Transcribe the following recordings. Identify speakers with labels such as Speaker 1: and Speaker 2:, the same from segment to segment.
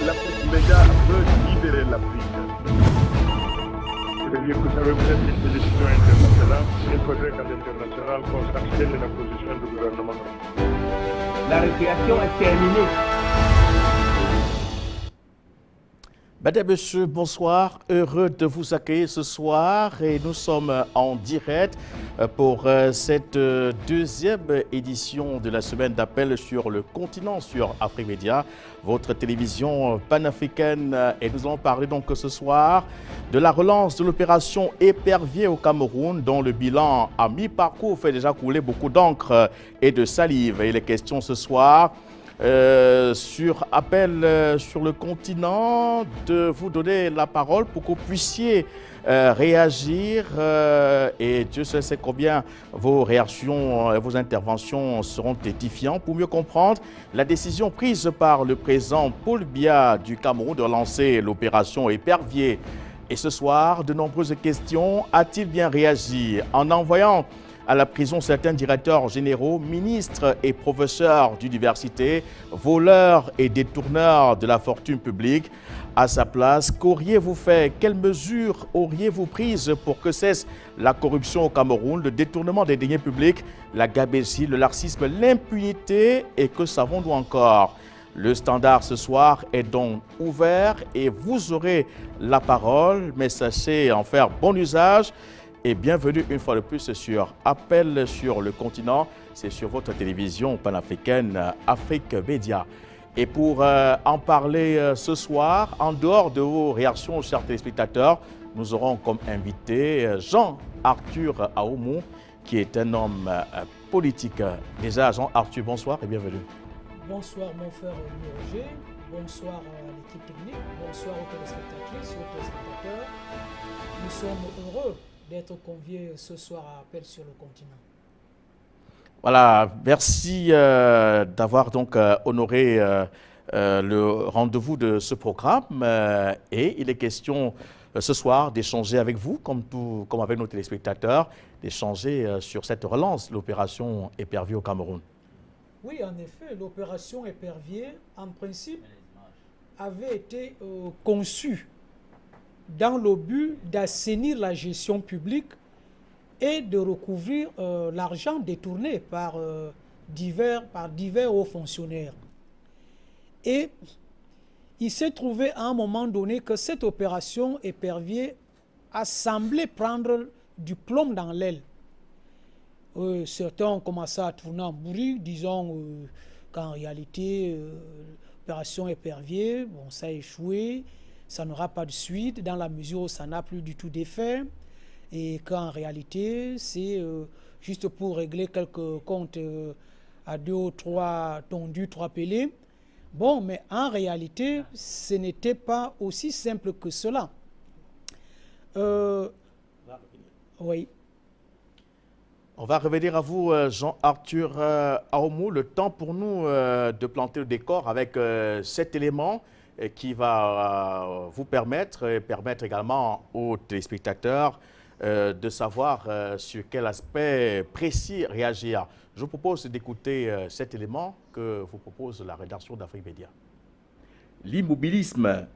Speaker 1: l'Afrique Média veut libérer l'Afrique. C'est-à-dire que ça représente une décision internationale. Il faudrait qu'à l'international constate quelle est la position du gouvernement.
Speaker 2: La récréation est terminée.
Speaker 3: Mesdames et messieurs, bonsoir. Heureux de vous accueillir ce soir et nous sommes en direct pour cette deuxième édition de la semaine d'appel sur le continent sur Afrique Média, votre télévision panafricaine. Et nous allons parler donc ce soir de la relance de l'opération Épervier au Cameroun, dont le bilan à mi-parcours fait déjà couler beaucoup d'encre et de salive. Et il est question ce soir sur appel sur le continent de vous donner la parole pour que vous puissiez réagir et Dieu sait combien vos réactions et vos interventions seront édifiantes pour mieux comprendre la décision prise par le président Paul Biya du Cameroun de lancer l'opération Épervier. Et ce soir, de nombreuses questions. A-t-il bien réagi en envoyant à la prison certains directeurs généraux, ministres et professeurs d'université, voleurs et détourneurs de la fortune publique? À sa place, qu'auriez-vous fait? Quelles mesures auriez-vous prises pour que cesse la corruption au Cameroun, le détournement des deniers publics, la gabegie, le laxisme, l'impunité? Et que savons-nous encore? Le standard ce soir est donc ouvert et vous aurez la parole, mais sachez en faire bon usage. Et bienvenue une fois de plus sur Appel sur le continent. C'est sur votre télévision panafricaine Afrique Média. Et pour en parler ce soir, en dehors de vos réactions, chers téléspectateurs, nous aurons comme invité Jean-Arthur Ahomou, qui est un homme politique. Déjà, Jean-Arthur, bonsoir et bienvenue.
Speaker 4: Bonsoir mon frère Roger, bonsoir à l'équipe technique, bonsoir aux téléspectatrices et aux téléspectateurs. Nous sommes heureux d'être conviés ce soir à Appel sur le continent.
Speaker 3: Voilà, merci d'avoir donc honoré le rendez-vous de ce programme et il est question ce soir d'échanger avec vous, comme avec nos téléspectateurs, d'échanger sur cette relance, l'opération Épervier au Cameroun.
Speaker 4: Oui, en effet, l'opération Épervier, en principe, avait été conçue dans le but d'assainir la gestion publique et de recouvrir l'argent détourné par divers hauts fonctionnaires. Et il s'est trouvé à un moment donné que cette opération Épervier a semblé prendre du plomb dans l'aile. Certains ont commencé à tourner en bourrique, disant qu'en réalité, l'opération Épervier, bon, ça a échoué. Ça n'aura pas de suite dans la mesure où ça n'a plus du tout d'effet et qu'en réalité, c'est juste pour régler quelques comptes à 2 ou 3 tondus, 3 pelés. Bon, mais en réalité, ce n'était pas aussi simple que cela. Oui.
Speaker 3: On va revenir à vous, Jean-Arthur Ahomou. Le temps pour nous de planter le décor avec cet élément qui va vous permettre et permettre également aux téléspectateurs de savoir sur quel aspect précis réagir. Je vous propose d'écouter cet élément que vous propose la rédaction d'Afrique Média. L'immobilisme,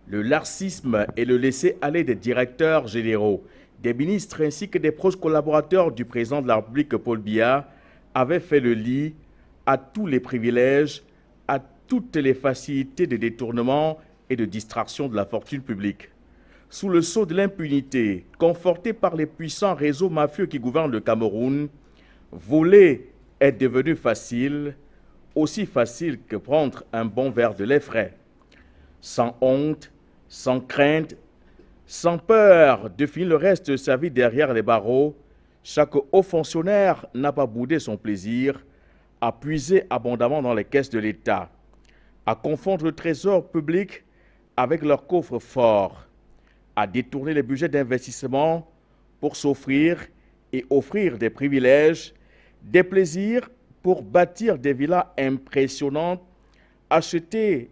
Speaker 3: le laxisme et le laisser-aller des directeurs généraux, des ministres ainsi que des proches collaborateurs du président de la République Paul Biya avaient fait le lit à tous les privilèges, à toutes les facilités de détournement et de distraction de la fortune publique. Sous le sceau de l'impunité, conforté par les puissants réseaux mafieux qui gouvernent le Cameroun, voler est devenu facile, aussi facile que prendre un bon verre de lait frais. Sans honte, sans crainte, sans peur de finir le reste de sa vie derrière les barreaux, chaque haut fonctionnaire n'a pas boudé son plaisir à puiser abondamment dans les caisses de l'État, à confondre le trésor public avec leur coffre fort, à détourner les budgets d'investissement pour s'offrir et offrir des privilèges, des plaisirs pour bâtir des villas impressionnantes, acheter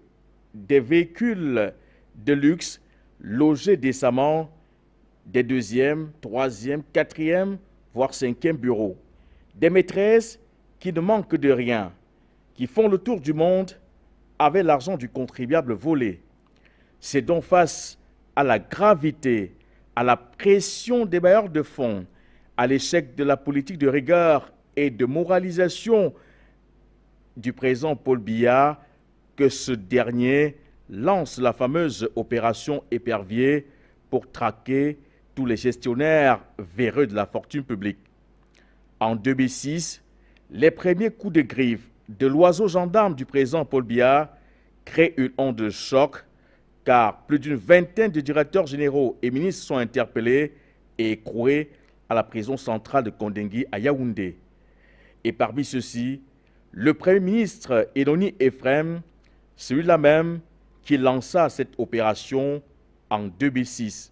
Speaker 3: des véhicules de luxe, loger décemment des 2e, 3e, 4e, voire 5e bureaux. Des maîtresses qui ne manquent de rien, qui font le tour du monde avec l'argent du contribuable volé, C'est donc face à la gravité, à la pression des bailleurs de fonds, à l'échec de la politique de rigueur et de moralisation du président Paul Biya que ce dernier lance la fameuse opération Épervier pour traquer tous les gestionnaires véreux de la fortune publique. En 2006, les premiers coups de griffe de l'oiseau gendarme du président Paul Biya créent une onde de choc car plus d'une vingtaine de directeurs généraux et ministres sont interpellés et écroués à la prison centrale de Kondengui à Yaoundé. Et parmi ceux-ci, le Premier ministre Edoni Ephraim, celui-là même qui lança cette opération en 2006.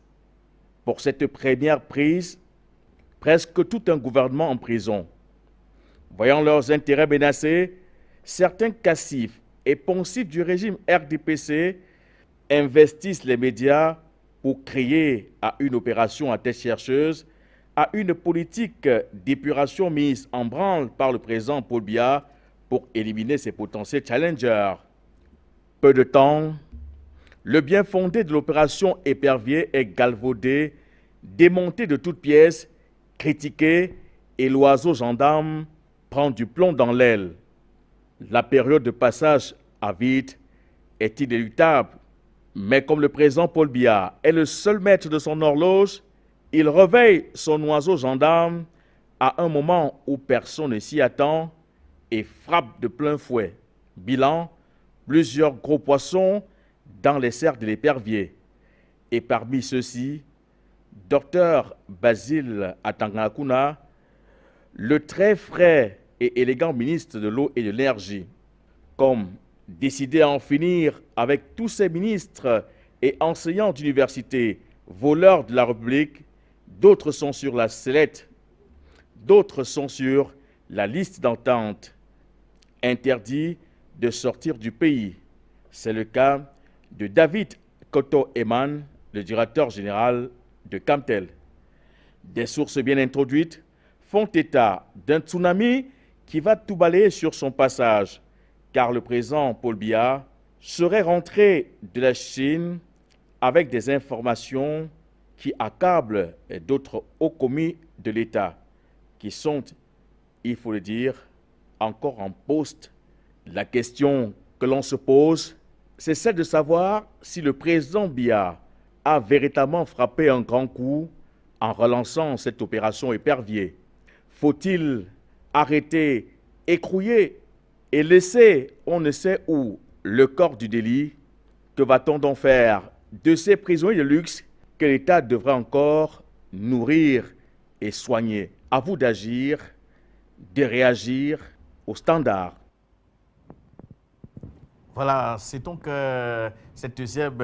Speaker 3: Pour cette première prise, presque tout un gouvernement en prison. Voyant leurs intérêts menacés, certains cassifs et poncifs du régime RDPC investissent les médias pour crier à une opération à tête chercheuse, à une politique d'épuration mise en branle par le président Paul Biya pour éliminer ses potentiels challengers. Peu de temps, le bien fondé de l'opération Épervier est galvaudé, démonté de toutes pièces, critiqué et l'oiseau gendarme prend du plomb dans l'aile. La période de passage à vide est inéluctable, mais comme le président Paul Biya est le seul maître de son horloge, il réveille son oiseau gendarme à un moment où personne ne s'y attend et frappe de plein fouet. Bilan, plusieurs gros poissons dans les serres de l'Épervier. Et parmi ceux-ci, Dr Basile Atangakuna, le très frais et élégant ministre de l'eau et de l'énergie. Comme décidé à en finir avec tous ces ministres et enseignants d'université, voleurs de la République, d'autres sont sur la sellette, d'autres sont sur la liste d'entente, interdit de sortir du pays. C'est le cas de David Koto-Eman, le directeur général de Camtel. Des sources bien introduites font état d'un tsunami qui va tout balayer sur son passage, car le président Paul Biya serait rentré de la Chine avec des informations qui accablent d'autres hauts commis de l'État, qui sont, il faut le dire, encore en poste. La question que l'on se pose, c'est celle de savoir si le président Biya a véritablement frappé un grand coup en relançant cette opération Épervier. Faut-il arrêter, écrouiller et laisser on ne sait où le corps du délit? Que va-t-on donc faire de ces prisonniers de luxe que l'État devrait encore nourrir et soigner? À vous d'agir, de réagir aux standards. Voilà, c'est donc cette deuxième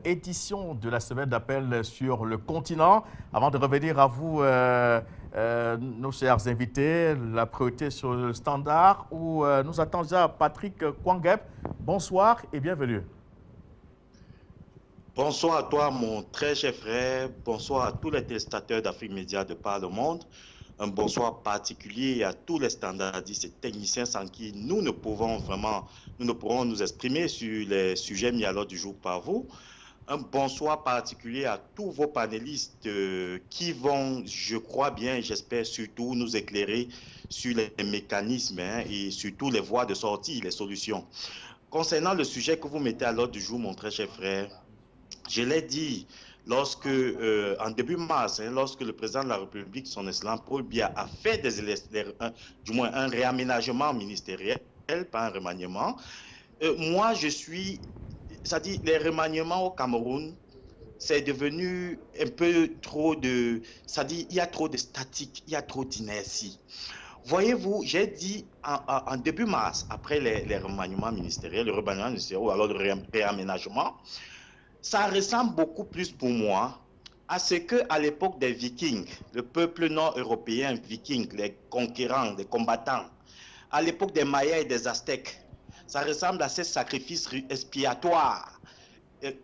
Speaker 3: édition de la semaine d'appel sur le continent. Avant de revenir à vous, nos chers invités, la priorité sur le standard où nous attend déjà Patrick Kwangep. Bonsoir et bienvenue.
Speaker 5: Bonsoir à toi, mon très cher frère. Bonsoir à tous les téléspectateurs d'Afrique Média de par le monde. Un bonsoir particulier à tous les standardistes et techniciens sans qui nous ne pourrons nous exprimer sur les sujets mis à l'ordre du jour par vous. Un bonsoir particulier à tous vos panélistes qui vont, je crois bien, j'espère surtout, nous éclairer sur les mécanismes et surtout les voies de sortie, les solutions. Concernant le sujet que vous mettez à l'ordre du jour, mon très cher frère, je l'ai dit lorsque, en début mars, lorsque le président de la République, son Excellence Paul Biya, a fait du moins un réaménagement ministériel, pas un remaniement, moi je suis, c'est-à-dire les remaniements au Cameroun, c'est devenu un peu trop de, c'est-à-dire il y a trop de statique, il y a trop d'inertie. Voyez-vous, j'ai dit en début mars, après les remaniements ministériels, le remaniement ministériel ou alors le réaménagement, ça ressemble beaucoup plus pour moi à ce qu'à l'époque des Vikings, le peuple nord-européen viking, les conquérants, les combattants, à l'époque des Mayas et des Aztèques, ça ressemble à ces sacrifices expiatoires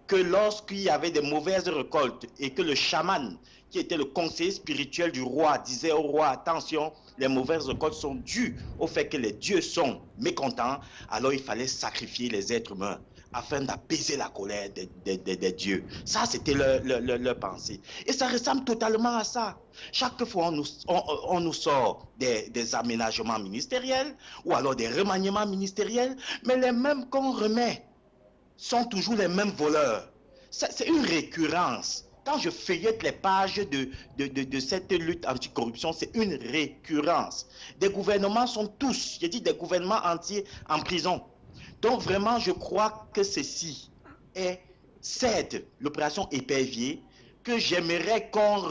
Speaker 5: que lorsqu'il y avait des mauvaises récoltes et que le chaman, qui était le conseiller spirituel du roi, disait au roi, attention, les mauvaises récoltes sont dues au fait que les dieux sont mécontents, alors il fallait sacrifier les êtres humains afin d'apaiser la colère des dieux. Ça, c'était leur pensée. Et ça ressemble totalement à ça. Chaque fois, on nous sort des aménagements ministériels ou alors des remaniements ministériels, mais les mêmes qu'on remet sont toujours les mêmes voleurs. C'est une récurrence. Quand je feuillette les pages de cette lutte anticorruption, c'est une récurrence. Des gouvernements sont tous, j'ai dit des gouvernements entiers en prison. Donc vraiment, je crois que ceci est, certes, l'opération épervier, que j'aimerais qu'on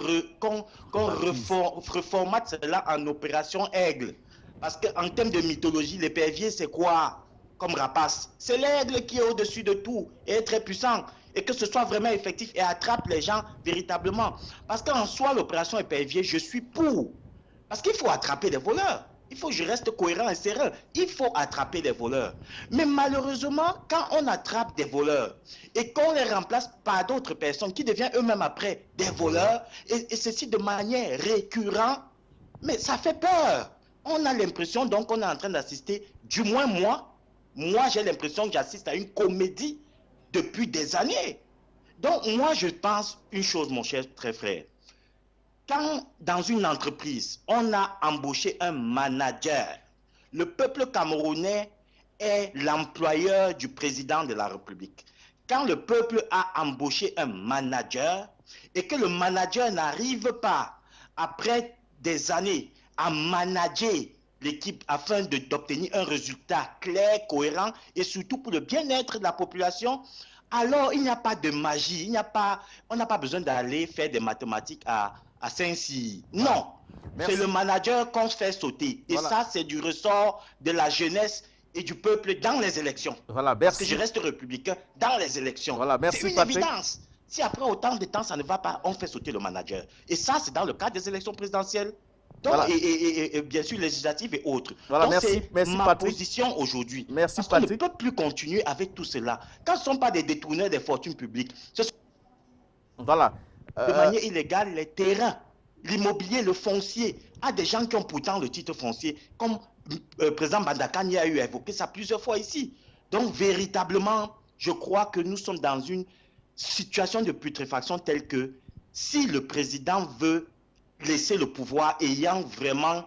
Speaker 5: reformate cela en opération aigle. Parce qu'en termes de mythologie, l'épervier, c'est quoi comme rapace? C'est l'aigle qui est au-dessus de tout et est très puissant. Et que ce soit vraiment effectif et attrape les gens véritablement. Parce qu'en soi, l'opération épervier, je suis pour. Parce qu'il faut attraper des voleurs. Il faut que je reste cohérent et serein. Il faut attraper des voleurs. Mais malheureusement, quand on attrape des voleurs et qu'on les remplace par d'autres personnes qui deviennent eux-mêmes après des voleurs, et ceci de manière récurrente, mais ça fait peur. On a l'impression donc qu'on est en train d'assister, du moins moi j'ai l'impression que j'assiste à une comédie depuis des années. Donc moi je pense une chose, mon cher très frère. Quand dans une entreprise, on a embauché un manager, le peuple camerounais est l'employeur du président de la République. Quand le peuple a embauché un manager et que le manager n'arrive pas, après des années, à manager l'équipe afin d'obtenir un résultat clair, cohérent et surtout pour le bien-être de la population, alors il n'y a pas de magie, on n'a pas besoin d'aller faire des mathématiques à Saint-Cyr. Non, c'est le manager qu'on fait sauter. Et ça, c'est du ressort de la jeunesse et du peuple dans les élections.
Speaker 3: Voilà,
Speaker 5: parce que je reste républicain dans les élections.
Speaker 3: Voilà, merci,
Speaker 5: c'est une
Speaker 3: Patrick.
Speaker 5: évidence. Si après autant de temps, ça ne va pas, on fait sauter le manager. Et ça, c'est dans le cadre des élections présidentielles. Donc,
Speaker 3: voilà.
Speaker 5: et bien sûr législatives et autres.
Speaker 3: Voilà,
Speaker 5: donc
Speaker 3: merci,
Speaker 5: ma
Speaker 3: Patrick.
Speaker 5: position aujourd'hui.
Speaker 3: Merci,
Speaker 5: parce
Speaker 3: Patrick.
Speaker 5: qu'on ne peut plus continuer avec tout cela. Quand ce ne sont pas des détourneurs des fortunes publiques, ce sont
Speaker 3: voilà.
Speaker 5: de manière illégale les terrains, l'immobilier, le foncier, à des gens qui ont pourtant le titre foncier, comme le président Bandakani a eu évoqué ça plusieurs fois ici. Donc véritablement, je crois que nous sommes dans une situation de putréfaction telle que si le président veut laisser le pouvoir ayant vraiment,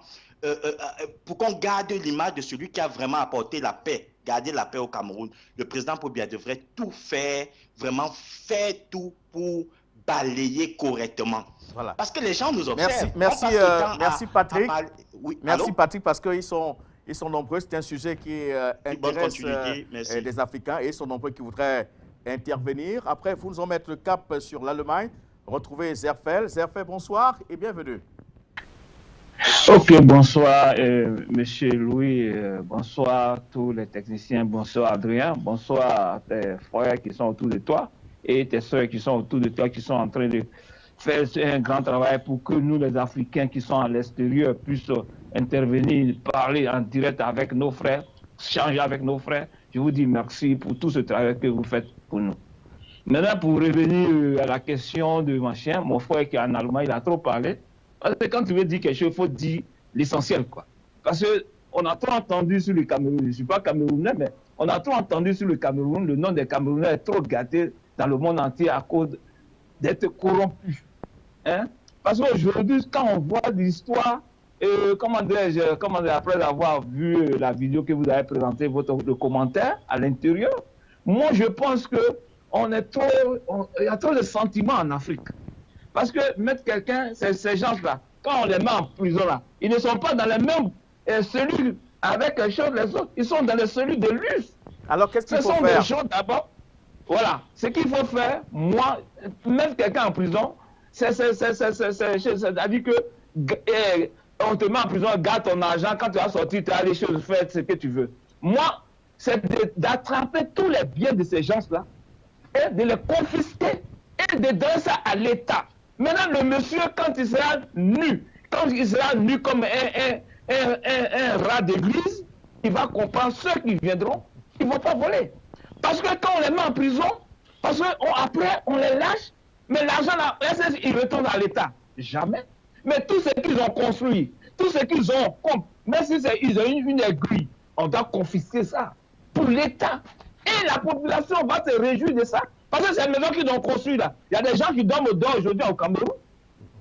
Speaker 5: pour qu'on garde l'image de celui qui a vraiment apporté la paix, garder la paix au Cameroun, le président Pobia devrait tout faire, vraiment faire tout pour balayer correctement.
Speaker 3: Voilà.
Speaker 5: Parce que les gens nous observent.
Speaker 3: Merci Patrick.
Speaker 5: Oui,
Speaker 3: merci Patrick parce qu'ils sont nombreux. C'est un sujet qui intéresse des Africains et ils sont nombreux qui voudraient intervenir. Après, vous nous en mettre le cap sur l'Allemagne. Retrouvez Zerfel. Zerfel, bonsoir et bienvenue.
Speaker 6: Ok, bonsoir Monsieur Louis, bonsoir tous les techniciens, bonsoir Adrien, bonsoir tes frères qui sont autour de toi et tes soeurs qui sont autour de toi, qui sont en train de faire un grand travail pour que nous les Africains qui sont à l'extérieur puissent intervenir, parler en direct avec nos frères, changer avec nos frères. Je vous dis merci pour tout ce travail que vous faites pour nous. Maintenant, pour revenir à la question de mon chien, mon frère qui est en Allemagne, il a trop parlé. Parce que quand tu veux dire quelque chose, il faut dire l'essentiel, quoi. Parce qu'on a trop entendu sur le Cameroun, je ne suis pas camerounais, mais on a trop entendu sur le Cameroun, le nom des Camerounais est trop gâté dans le monde entier à cause d'être corrompus. Hein? Parce qu'aujourd'hui, quand on voit l'histoire, comment dirais-je, après avoir vu la vidéo que vous avez présentée, le commentaire à l'intérieur, moi je pense que il y a trop de sentiments en Afrique. Parce que mettre quelqu'un, ces gens-là, quand on les met en prison là, ils ne sont pas dans les mêmes cellules avec les choses les autres, ils sont dans les cellules de luxe.
Speaker 3: Alors qu'est-ce qu'il faut faire?
Speaker 6: Ce sont des choses d'abord. Voilà, ce qu'il faut faire, moi, mettre quelqu'un en prison, c'est-à-dire que on te met en prison, garde ton argent, quand tu vas sortir, tu as les choses, fais ce que tu veux. Moi, c'est d'attraper tous les biens de ces gens-là et de les confisquer et de donner ça à l'État. Maintenant, le monsieur, quand il sera nu comme un rat d'église, il va comprendre ceux qui viendront, ils ne vont pas voler. Parce que quand on les met en prison, Parce qu'après, on les lâche, mais l'argent, là, il retourne à l'État. Jamais. Mais tout ce qu'ils ont construit, tout ce qu'ils ont, même si ils ont une aiguille, on doit confisquer ça pour l'État. Et la population va se réjouir de ça. Parce que c'est une maison qu'ils ont construite là. Il y a des gens qui dorment au dehors aujourd'hui au Cameroun.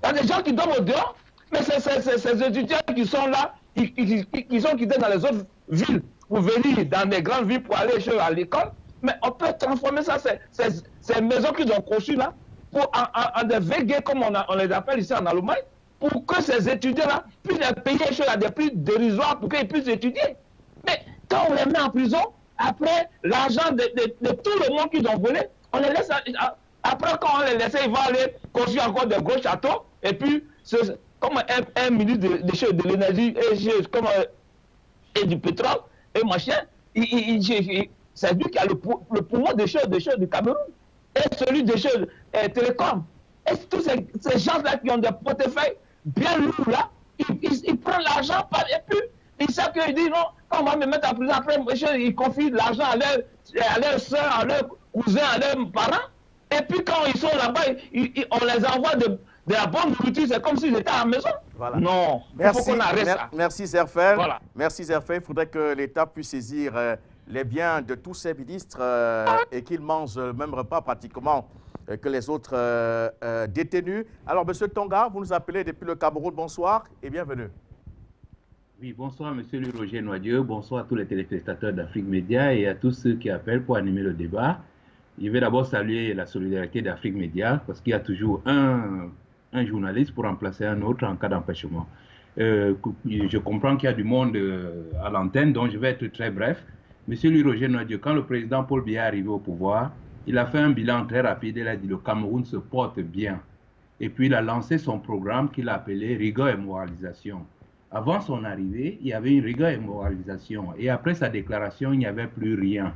Speaker 6: Il y a des gens qui dorment au dehors. Mais ces étudiants qui sont là, qui sont quittés dans les autres villes pour venir dans des grandes villes pour aller à l'école. Mais on peut transformer ça, ces maisons qu'ils ont construites là, en des végués, comme on les appelle ici en Allemagne, pour que ces étudiants-là puissent payer à des prix dérisoires pour qu'ils puissent étudier. Mais quand on les met en prison, après l'argent de tout le monde qu'ils ont volé, on les laisse. Après, quand on les laisse, ils vont aller construire encore des gros châteaux. Et puis, comme un ministre de l'énergie et du pétrole et machin, c'est lui qui a le pouvoir des choses du Cameroun et celui des choses télécom. Et tous ces gens-là qui ont des portefeuilles bien lourds là, ils prennent l'argent et puis ils savent qu'ils disent non, quand on va me mettre en prison, après ils confient l'argent à leurs soeurs, à leurs cousins, à leurs parents. Et puis quand ils sont là-bas, on les envoie de la bonne nourriture, c'est comme s'ils étaient à la maison.
Speaker 3: Voilà.
Speaker 6: Non,
Speaker 3: merci,
Speaker 6: il faut qu'on arrête ça.
Speaker 3: Merci Zerfel.
Speaker 6: Voilà.
Speaker 3: Merci Zerfel. Il faudrait que l'État puisse saisir les biens de tous ces ministres et qu'ils mangent le même repas pratiquement que les autres détenus. Alors, M. Tonga, vous nous appelez depuis le Cameroun. Bonsoir et bienvenue.
Speaker 7: Oui, bonsoir M. Roger Noadieu, bonsoir à tous les téléspectateurs d'Afrique Média et à tous ceux qui appellent pour animer le débat. Je vais d'abord saluer la solidarité d'Afrique Média parce qu'il y a toujours un journaliste pour remplacer un autre en cas d'empêchement. Je comprends qu'il y a du monde à l'antenne, donc je vais être très bref. Monsieur Roger Noadieu, quand le président Paul Biya est arrivé au pouvoir, il a fait un bilan très rapide. Il a dit le Cameroun se porte bien. Et puis il a lancé son programme qu'il a appelé rigueur et moralisation. Avant son arrivée, il y avait une rigueur et moralisation. Et après sa déclaration, il n'y avait plus rien.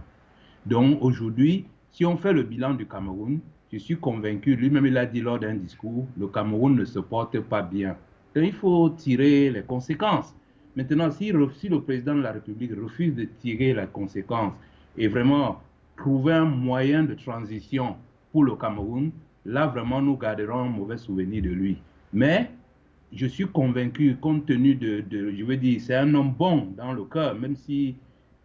Speaker 7: Donc aujourd'hui, si on fait le bilan du Cameroun, je suis convaincu, lui-même il a dit lors d'un discours, le Cameroun ne se porte pas bien. Donc il faut tirer les conséquences. Maintenant, si le président de la République refuse de tirer les conséquences et vraiment trouver un moyen de transition pour le Cameroun, là vraiment nous garderons un mauvais souvenir de lui. Mais je suis convaincu, compte tenu je veux dire, c'est un homme bon dans le cœur, même si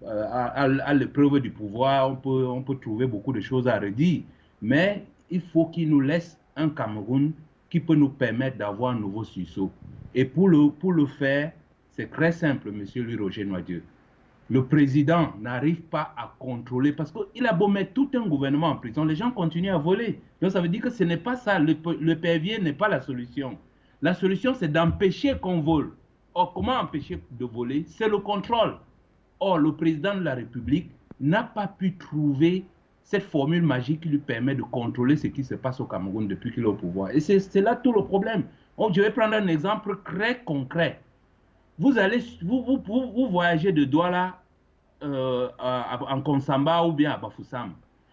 Speaker 7: à l'épreuve du pouvoir, on peut trouver beaucoup de choses à redire. Mais il faut qu'il nous laisse un Cameroun qui peut nous permettre d'avoir un nouveau sursaut. Et pour le faire, c'est très simple, monsieur Roger Noadieu. Le président n'arrive pas à contrôler, parce qu'il a beau mettre tout un gouvernement en prison, les gens continuent à voler. Donc ça veut dire que ce n'est pas ça, le pervier n'est pas la solution. La solution, c'est d'empêcher qu'on vole. Or, comment empêcher de voler? C'est le contrôle. Or, le président de la République n'a pas pu trouver cette formule magique qui lui permet de contrôler ce qui se passe au Cameroun depuis qu'il est au pouvoir. Et c'est là tout le problème. Je vais prendre un exemple très concret. Vous voyagez de Douala en Konsamba ou bien à Bafoussam.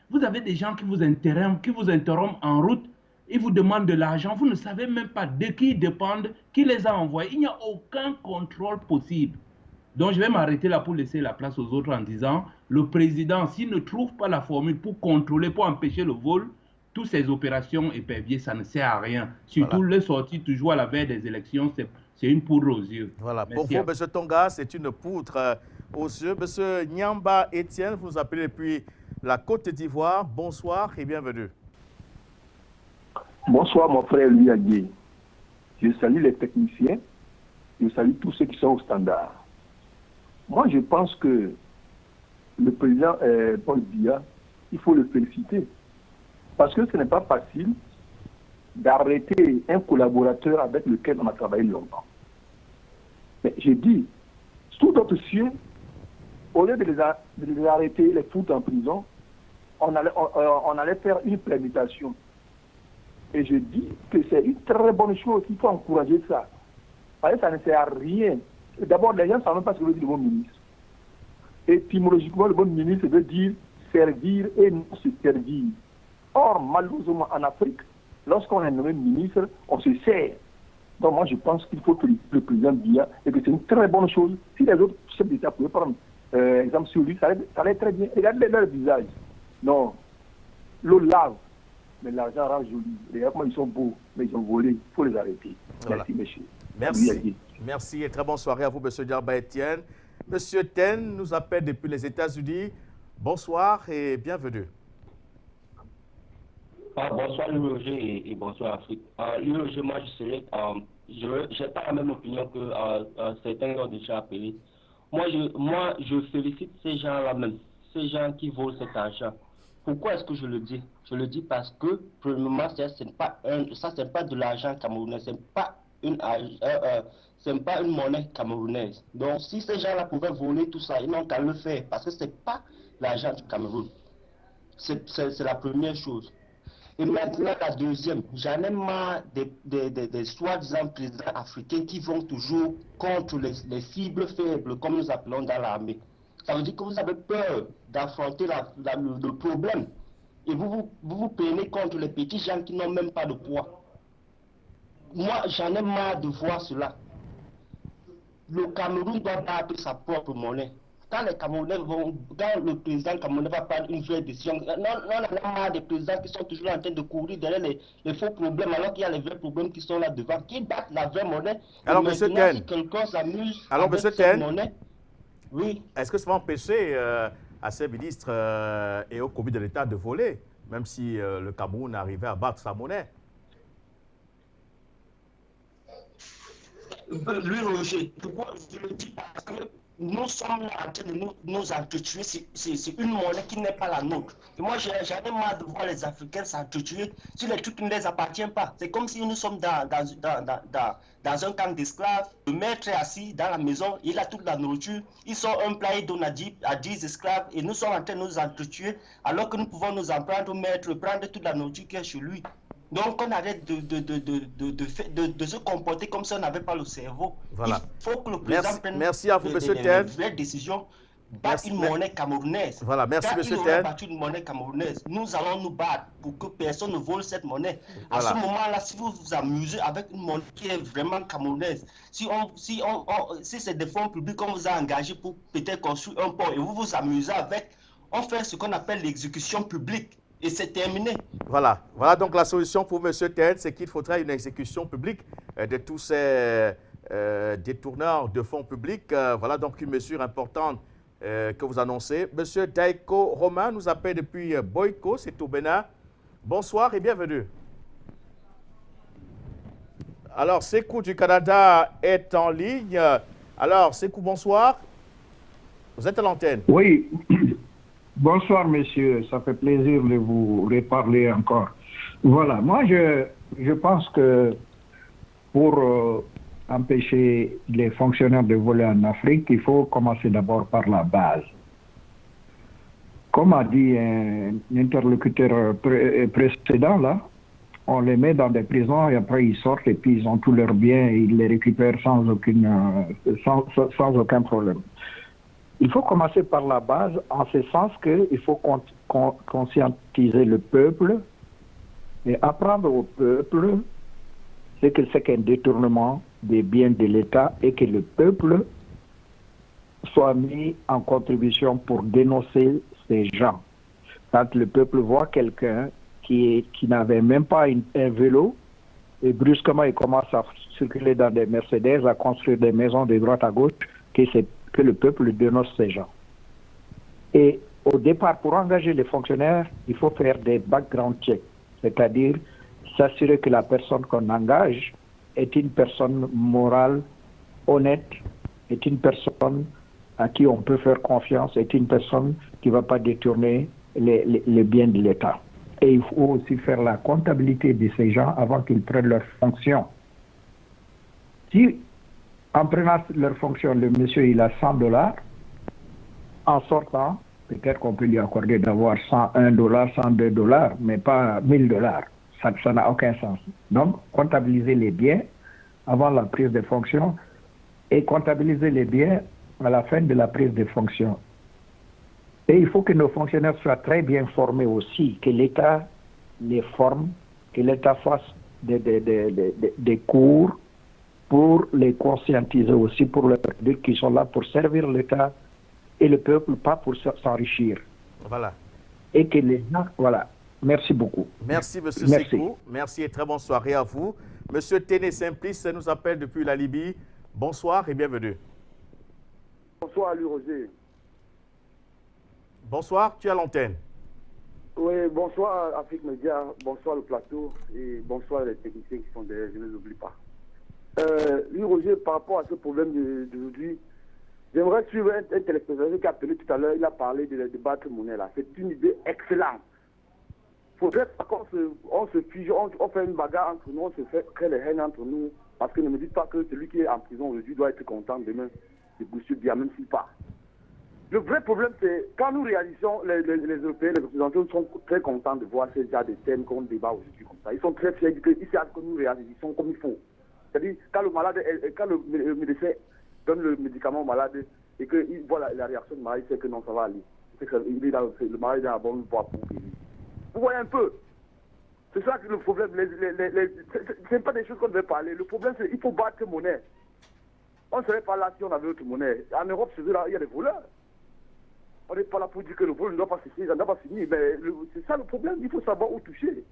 Speaker 7: Vous avez des gens qui vous interrompent en route. Ils vous demandent de l'argent. Vous ne savez même pas de qui ils dépendent, qui les a envoyés. Il n'y a aucun contrôle possible. Donc, je vais m'arrêter là pour laisser la place aux autres en disant, le président, s'il ne trouve pas la formule pour contrôler, pour empêcher le vol, toutes ces opérations éperviers, ça ne sert à rien. Surtout voilà. Les sorties toujours à la veille des élections, c'est une poudre aux yeux. Voilà.
Speaker 3: Merci. Pour vous, M. Tonga, c'est une poudre aux yeux. M. Nyamba Etienne, vous nous appelez depuis la Côte d'Ivoire. Bonsoir et bienvenue.
Speaker 8: Bonsoir, mon frère Louis Aguier. Je salue les techniciens. Je salue tous ceux qui sont au standard. Moi, je pense que le président Paul Biya, il faut le féliciter. Parce que ce n'est pas facile d'arrêter un collaborateur avec lequel on a travaillé longtemps. Mais j'ai dit, sous d'autres cieux, au lieu de les arrêter, les foutre en prison, on allait faire une préméditation. Et je dis que c'est une très bonne chose, il faut encourager ça. Parce que ça ne sert à rien. D'abord, les gens ne savent même pas ce que veut dire le mot ministre. Étymologiquement, le mot ministre veut dire servir et non se servir. Or, malheureusement, en Afrique, lorsqu'on est nommé ministre, on se sert. Donc moi, je pense qu'il faut que le président Biya, et que c'est une très bonne chose. Si les autres chefs d'État pouvaient prendre exemple sur lui, ça allait très bien. Regardez leur visage. Non. l'eau lave, mais l'argent rend joli. Regarde comment ils sont beaux, mais ils ont volé. Il faut les arrêter.
Speaker 3: Voilà.
Speaker 8: Merci, monsieur.
Speaker 3: Merci. Merci et très bonne soirée à vous, monsieur Diarba Etienne. Monsieur Ten nous appelle depuis les États-Unis. Bonsoir et bienvenue.
Speaker 9: Bonsoir Roger et bonsoir Afrique. Roger, moi je n'ai pas la même opinion que certains ont déjà appelé. Moi je félicite ces gens-là même, ces gens qui volent cet argent. Pourquoi est-ce que je le dis? Je le dis parce que, premièrement, ça c'est pas de l'argent camerounais, c'est pas une monnaie camerounaise. Donc si ces gens-là pouvaient voler tout ça, ils n'ont qu'à le faire parce que c'est pas l'argent du Cameroun. C'est la première chose. Et maintenant, la deuxième, j'en ai marre des soi-disant présidents africains qui vont toujours contre les cibles faibles, comme nous appelons dans l'armée. Ça veut dire que vous avez peur d'affronter le problème. Et vous prenez contre les petits gens qui n'ont même pas de poids. Moi, j'en ai marre de voir cela. Le Cameroun doit battre sa propre monnaie. Quand le président camerounais va prendre une vraie décision, on a marre des présidents qui sont toujours en train de courir derrière les faux problèmes, alors qu'il y a les vrais problèmes qui sont là devant, qui battent la vraie monnaie.
Speaker 3: Alors, M. Ten,
Speaker 9: si quelqu'un s'amuse
Speaker 3: avec
Speaker 9: cette monnaie, oui.
Speaker 3: Est-ce que ça va empêcher à ces ministres et au comité de l'État de voler, même si le Cameroun arrivait à battre sa monnaie?
Speaker 9: Lui, Roger, pourquoi je le dis? Parce que nous sommes en train de nous entretuer. C'est une monnaie qui n'est pas la nôtre. Et moi, j'en ai marre de voir les Africains s'entretuer sur les trucs qui ne les appartiennent pas. C'est comme si nous sommes dans un camp d'esclaves. Le maître est assis dans la maison, il a toute la nourriture. Il sort un plat et donne à 10 esclaves. Et nous sommes en train de nous entretuer alors que nous pouvons nous en prendre au maître, prendre toute la nourriture qui est chez lui. Donc, on arrête de se comporter comme si on n'avait pas le cerveau.
Speaker 3: Voilà.
Speaker 9: Il faut que le président prenne
Speaker 3: des
Speaker 9: vraies décisions, battre une monnaie camerounaise.
Speaker 3: Voilà, merci
Speaker 9: Quand
Speaker 3: M.
Speaker 9: il
Speaker 3: Ten.
Speaker 9: battu une monnaie camerounaise, nous allons nous battre pour que personne ne vole cette monnaie.
Speaker 3: Voilà.
Speaker 9: À ce moment-là, si vous vous amusez avec une monnaie qui est vraiment camerounaise, si c'est des fonds publics qu'on vous a engagés pour peut-être construire un port et vous vous amusez avec, on fait ce qu'on appelle l'exécution publique. Et c'est terminé. Voilà.
Speaker 3: Voilà donc la solution pour M. Ten, c'est qu'il faudra une exécution publique de tous ces détourneurs de fonds publics. Voilà donc une mesure importante que vous annoncez. M. Daiko Romain nous appelle depuis Boyko, c'est au Bénin. Bonsoir et bienvenue. Alors, Sekou du Canada est en ligne. Alors, Sekou, bonsoir. Vous êtes à l'antenne.
Speaker 10: Oui. Bonsoir, messieurs. Ça fait plaisir de vous reparler encore. Voilà. Moi, je pense que pour empêcher les fonctionnaires de voler en Afrique, il faut commencer d'abord par la base. Comme a dit un interlocuteur précédent, là, on les met dans des prisons et après ils sortent et puis ils ont tous leurs biens et ils les récupèrent sans aucun problème. Il faut commencer par la base, en ce sens qu'il faut conscientiser le peuple et apprendre au peuple ce que c'est qu'un détournement des biens de l'État et que le peuple soit mis en contribution pour dénoncer ces gens. Quand le peuple voit quelqu'un qui n'avait même pas un vélo et brusquement il commence à circuler dans des Mercedes, à construire des maisons de droite à gauche, que le peuple dénonce ces gens. Et au départ, pour engager les fonctionnaires, il faut faire des background checks, c'est-à-dire s'assurer que la personne qu'on engage est une personne morale, honnête, est une personne à qui on peut faire confiance, est une personne qui ne va pas détourner les biens de l'État. Et il faut aussi faire la comptabilité de ces gens avant qu'ils prennent leurs fonctions. Si en prenant leur fonction, le monsieur, il a $100. En sortant, peut-être qu'on peut lui accorder d'avoir $101, $102, mais pas $1000. Ça n'a aucun sens. Donc, comptabiliser les biens avant la prise de fonction et comptabiliser les biens à la fin de la prise de fonction. Et il faut que nos fonctionnaires soient très bien formés aussi, que l'État les forme, que l'État fasse des cours pour les conscientiser aussi, pour leur dire qu'ils sont là pour servir l'État et le peuple, pas pour s'enrichir.
Speaker 3: Voilà.
Speaker 10: Et que les gens, voilà. Merci beaucoup.
Speaker 3: Merci, Monsieur
Speaker 10: Merci.
Speaker 3: Sekou. Merci et très bonne soirée à vous. Monsieur Téné Simplice nous appelle depuis la Libye. Bonsoir et bienvenue.
Speaker 11: Bonsoir, lui, Roger.
Speaker 3: Bonsoir, tu as l'antenne.
Speaker 11: Oui, bonsoir, Afrique Média. Bonsoir, le plateau. Et bonsoir, les techniciens qui sont derrière. Je ne les oublie pas. Lui, Roger, par rapport à ce problème d'aujourd'hui, j'aimerais suivre un téléspectateur qui a appelé tout à l'heure. Il a parlé de battre monnaie là. C'est une idée excellente. Il faudrait pas qu'on se fige, on fait une bagarre entre nous, on se fait créer les haines entre nous. Parce que ne me dites pas que celui qui est en prison aujourd'hui doit être content demain de Boucher bien, même s'il part. Le vrai problème, c'est quand nous réalisons, les Européens, les Occidentaux sont très contents de voir ces genre de thèmes qu'on débat aujourd'hui comme ça. Ils sont très fiers qu'ils savent que nous réalisons comme il faut. C'est-à-dire, quand le médecin donne le médicament au malade et qu'il voit la réaction du malade, il sait que non, ça va aller. Le malade est dans la bonne voie pour guérir. Vous voyez un peu. C'est ça que le problème. Ce n'est pas des choses qu'on devait parler. Le problème, c'est qu'il faut battre monnaie. On ne serait pas là si on avait autre monnaie. En Europe, il y a des voleurs. On n'est pas là pour dire que le vol ne doit pas cesser, ça ne doit pas finir. Mais c'est ça le problème. Il faut savoir où toucher.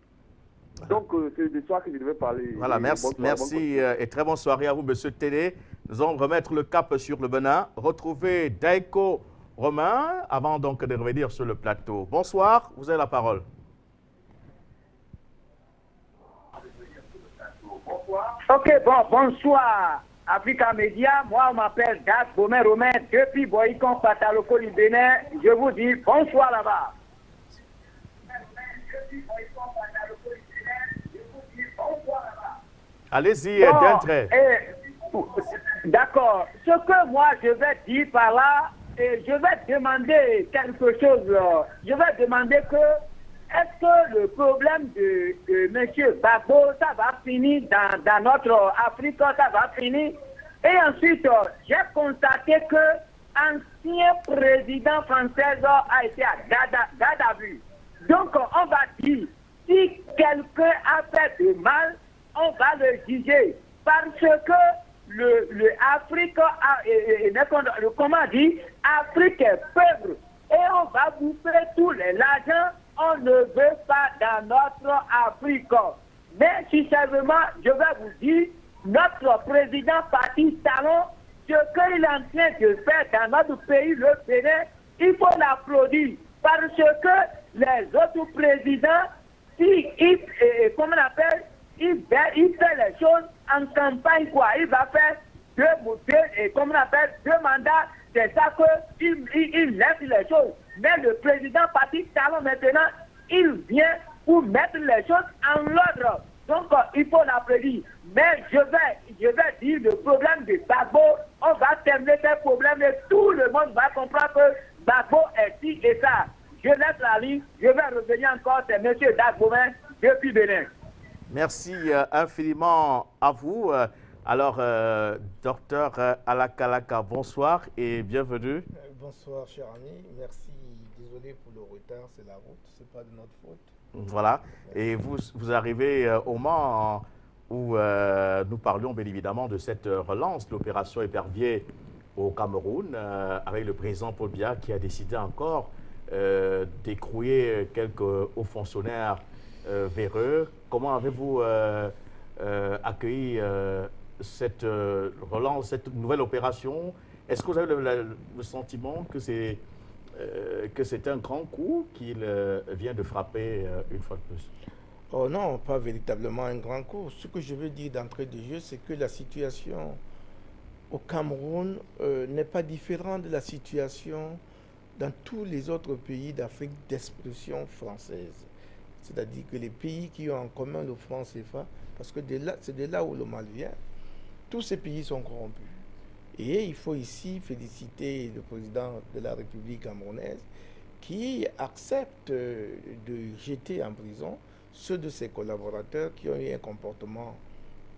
Speaker 11: Donc, c'est de ça que je devais parler.
Speaker 3: Voilà, merci et très bonne soirée à vous, Monsieur Téné. Nous allons remettre le cap sur le Bénin. Retrouver Daiko Romain avant donc de revenir sur le plateau. Bonsoir, vous avez la parole.
Speaker 12: Ok, bonsoir Africa Média. Moi, on m'appelle Dak Bomen Romain depuis Boycon, Pataloko du Bénin. Je vous dis bonsoir là-bas.
Speaker 3: Allez-y, d'un trait.
Speaker 12: D'accord. Ce que moi, je vais dire par là, je vais demander quelque chose. Je vais demander que est-ce que le problème de M. Gbagbo, ça va finir dans notre Afrique, ça va finir? Et ensuite, j'ai constaté que l'ancien président français a été à garde à vue. Donc, on va dire, si quelqu'un a fait de mal, on va le juger. Parce que l'Afrique, comment dire, Afrique est pauvre. Et on va bouffer tout l'argent. On ne veut pas dans notre Afrique. Mais sincèrement, je vais vous dire, notre président Patrice Talon, ce qu'il est en train de faire dans notre pays, le Bénin, il faut l'applaudir. Parce que les autres présidents, comment on appelle, il fait les choses en campagne, quoi. Il va faire deux mandats. C'est ça qu'il laisse les choses. Mais le président Patrice Talon, maintenant, il vient pour mettre les choses en ordre. Donc, il faut l'applaudir. Mais je vais dire le problème de Gbagbo, on va terminer ce problème et tout le monde va comprendre que Gbagbo est ci et ça. Je laisse la ligne, je vais revenir encore, c'est M. Dagbomen depuis Bénin.
Speaker 3: Merci infiniment à vous. Alors, docteur Alakalaka, bonsoir et bienvenue.
Speaker 13: Bonsoir, cher ami. Merci. Désolé pour le retard, c'est la route, ce n'est pas de notre faute.
Speaker 3: Voilà. Et vous arrivez au moment où nous parlions bien évidemment de cette relance de l'opération Épervier au Cameroun, avec le président Paul Biya qui a décidé encore d'écrouer quelques hauts fonctionnaires véreux. Comment avez-vous accueilli cette relance, cette nouvelle opération? Est-ce que vous avez le sentiment que c'est un grand coup qu'il vient de frapper une fois de plus?
Speaker 13: Oh non, pas véritablement un grand coup. Ce que je veux dire d'entrée de jeu, c'est que la situation au Cameroun n'est pas différente de la situation dans tous les autres pays d'Afrique d'expression française. C'est-à-dire que les pays qui ont en commun le franc CFA, parce que c'est de là où le mal vient, tous ces pays sont corrompus. Et il faut ici féliciter le président de la République camerounaise qui accepte de jeter en prison ceux de ses collaborateurs qui ont eu un comportement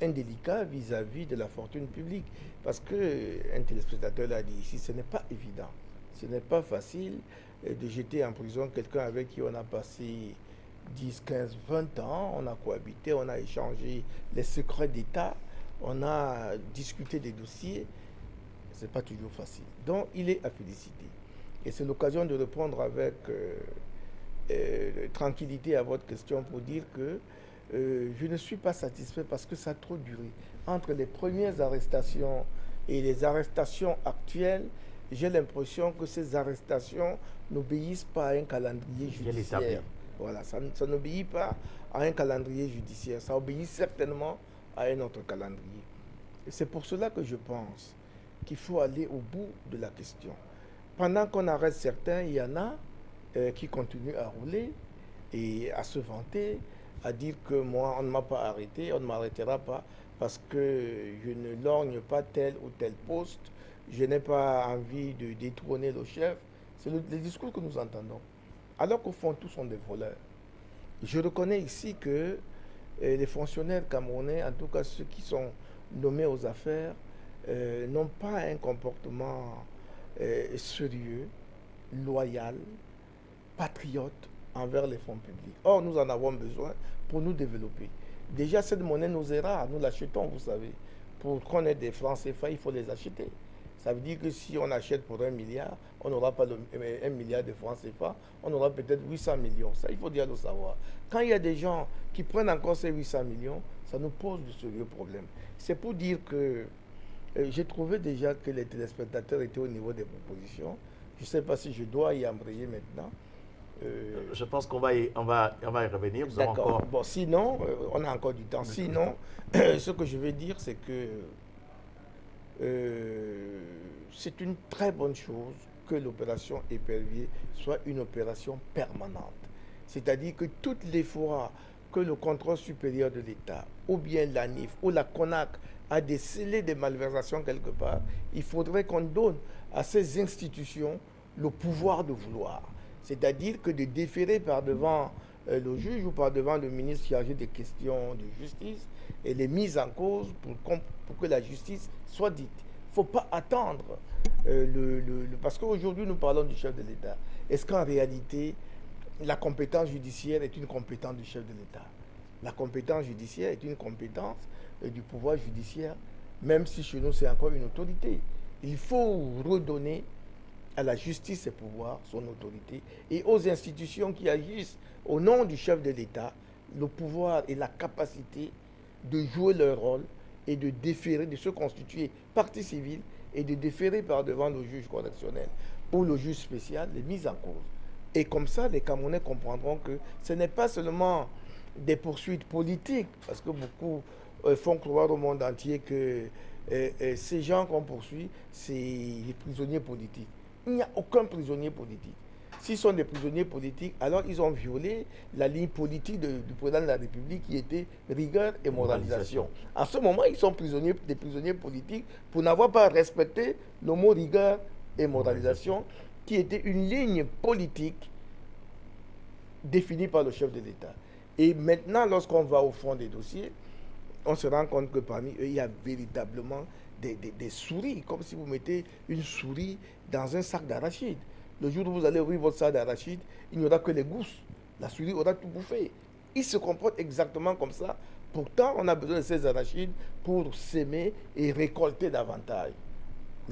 Speaker 13: indélicat vis-à-vis de la fortune publique. Parce qu'un téléspectateur l'a dit ici, ce n'est pas évident. Ce n'est pas facile de jeter en prison quelqu'un avec qui on a passé 10, 15, 20 ans, on a cohabité, on a échangé les secrets d'État, on a discuté des dossiers. Ce n'est pas toujours facile. Donc, il est à féliciter. Et c'est l'occasion de répondre avec tranquillité à votre question pour dire que je ne suis pas satisfait parce que ça a trop duré. Entre les premières arrestations et les arrestations actuelles, j'ai l'impression que ces arrestations n'obéissent pas à un calendrier judiciaire. Voilà, ça n'obéit pas à un calendrier judiciaire, ça obéit certainement à un autre calendrier. Et c'est pour cela que je pense qu'il faut aller au bout de la question. Pendant qu'on arrête certains, il y en a qui continuent à rouler et à se vanter, à dire que moi, on ne m'a pas arrêté, on ne m'arrêtera pas parce que je ne lorgne pas tel ou tel poste, je n'ai pas envie de détrôner le chef. C'est le discours que nous entendons. Alors qu'au fond, tous sont des voleurs. Je reconnais ici que les fonctionnaires camerounais, en tout cas ceux qui sont nommés aux affaires, n'ont pas un comportement sérieux, loyal, patriote envers les fonds publics. Or, nous en avons besoin pour nous développer. Déjà, cette monnaie nous est rare, nous l'achetons, vous savez. Pour qu'on ait des francs CFA, il faut les acheter. Ça veut dire que si on achète pour 1 milliard, on n'aura pas 1 milliard de francs CFA, on aura peut-être 800 millions. Ça, il faut bien le savoir. Quand il y a des gens qui prennent encore ces 800 millions, ça nous pose de sérieux problèmes. C'est pour dire que j'ai trouvé déjà que les téléspectateurs étaient au niveau des propositions. Je ne sais pas si je dois y embrayer maintenant.
Speaker 3: Je pense qu'on va y revenir.
Speaker 13: D'accord.
Speaker 3: Encore...
Speaker 13: Bon, sinon, on a encore du temps. Sinon, ce que je veux dire, c'est que c'est une très bonne chose que l'opération Épervier soit une opération permanente. C'est-à-dire que toutes les fois que le contrôle supérieur de l'État, ou bien l'ANIF, ou la CONAC a décelé des malversations quelque part, il faudrait qu'on donne à ces institutions le pouvoir de vouloir. C'est-à-dire que de déférer par devant le juge ou par devant le ministre chargé des questions de justice et les mises en cause pour que la justice soit dite. Il ne faut pas attendre parce qu'aujourd'hui nous parlons du chef de l'État. Est-ce qu'en réalité la compétence judiciaire est une compétence du chef de l'État? La compétence judiciaire est une compétence du pouvoir judiciaire, même si chez nous c'est encore une autorité. Il faut redonner à la justice ses pouvoirs, son autorité, et aux institutions qui agissent au nom du chef de l'État, le pouvoir et la capacité de jouer leur rôle et de déférer, de se constituer partie civile et de déférer par devant le juge correctionnel ou le juge spécial les mises en cause. Et comme ça, les Camerounais comprendront que ce n'est pas seulement des poursuites politiques, parce que beaucoup font croire au monde entier que ces gens qu'on poursuit, c'est des prisonniers politiques. Il n'y a aucun prisonnier politique. S'ils sont des prisonniers politiques, alors ils ont violé la ligne politique du président de la République qui était rigueur et moralisation. En ce moment, ils sont des prisonniers politiques pour n'avoir pas respecté le mot rigueur et moralisation qui était une ligne politique définie par le chef de l'État. Et maintenant, lorsqu'on va au fond des dossiers, on se rend compte que parmi eux, il y a véritablement des souris, comme si vous mettez une souris dans un sac d'arachide. Le jour où vous allez ouvrir votre sac d'arachide, il n'y aura que les gousses. La souris aura tout bouffé. Ils se comportent exactement comme ça. Pourtant, on a besoin de ces arachides pour s'aimer et récolter davantage.